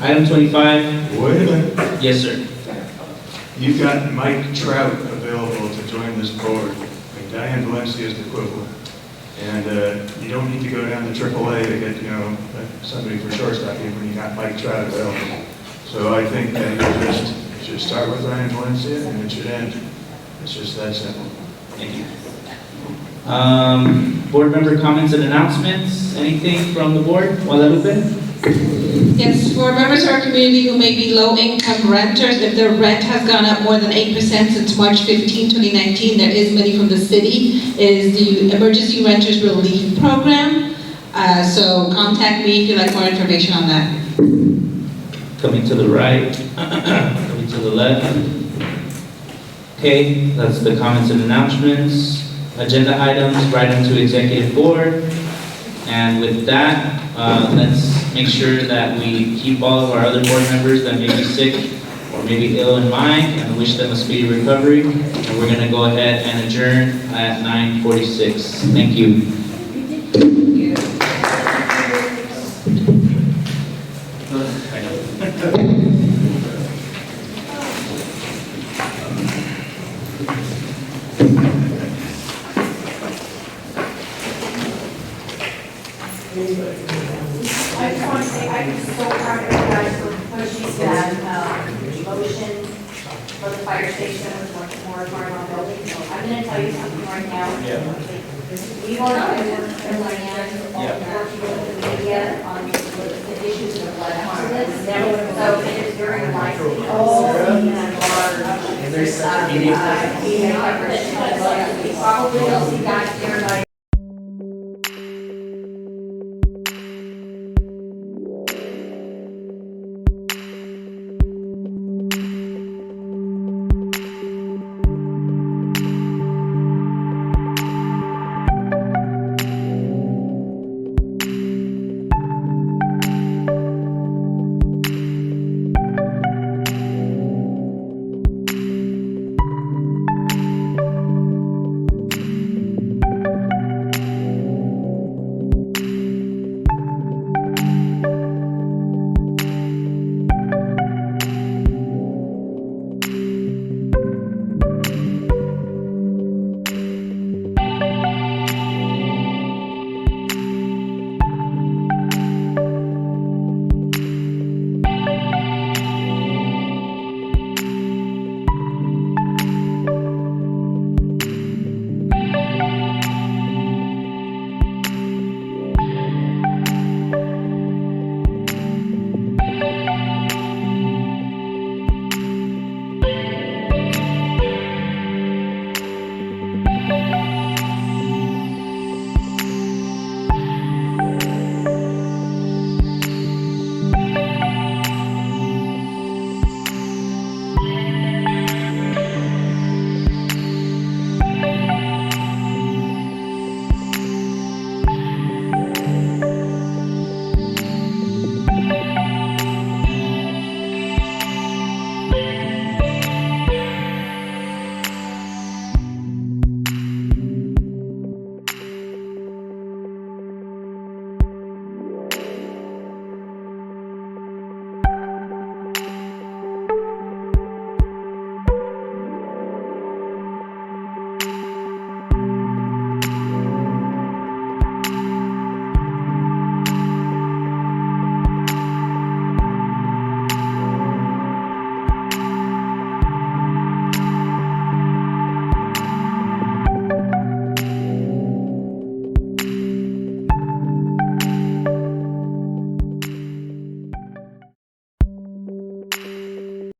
Item 25. Wait a minute. Yes, sir. You've got Mike Trout available to join this board. I mean, Diane Valencia is the equivalent. And you don't need to go down to AAA to get, somebody for shortstop when you got Mike Trout available. So I think that you should start with Diane Valencia and it should end. It's just that simple. Thank you. Board member comments and announcements. Anything from the board? Guadalupe? Yes, for members of our community who may be low-income renters, if their rent has gone up more than 8% since March 15, 2019, there is money from the city. It is the Emergency Renters Relief Program. So contact me if you'd like more information on that. Coming to the right, coming to the left. Okay, that's the comments and announcements. Agenda items, right into executive board. And with that, let's make sure that we keep all of our other board members that may be sick or maybe ill in mind and wish them a speedy recovery. And we're gonna go ahead and adjourn at 9:46. Thank you. I just want to say, I'm so proud of you guys for pushing that, motion for the fire station with much more hard on building. So I'm gonna tell you something right now. We are going to work with the land, working with the media on the issues of blood accidents. So it is very likely, all the large, media coverage. We probably will see guys here, like,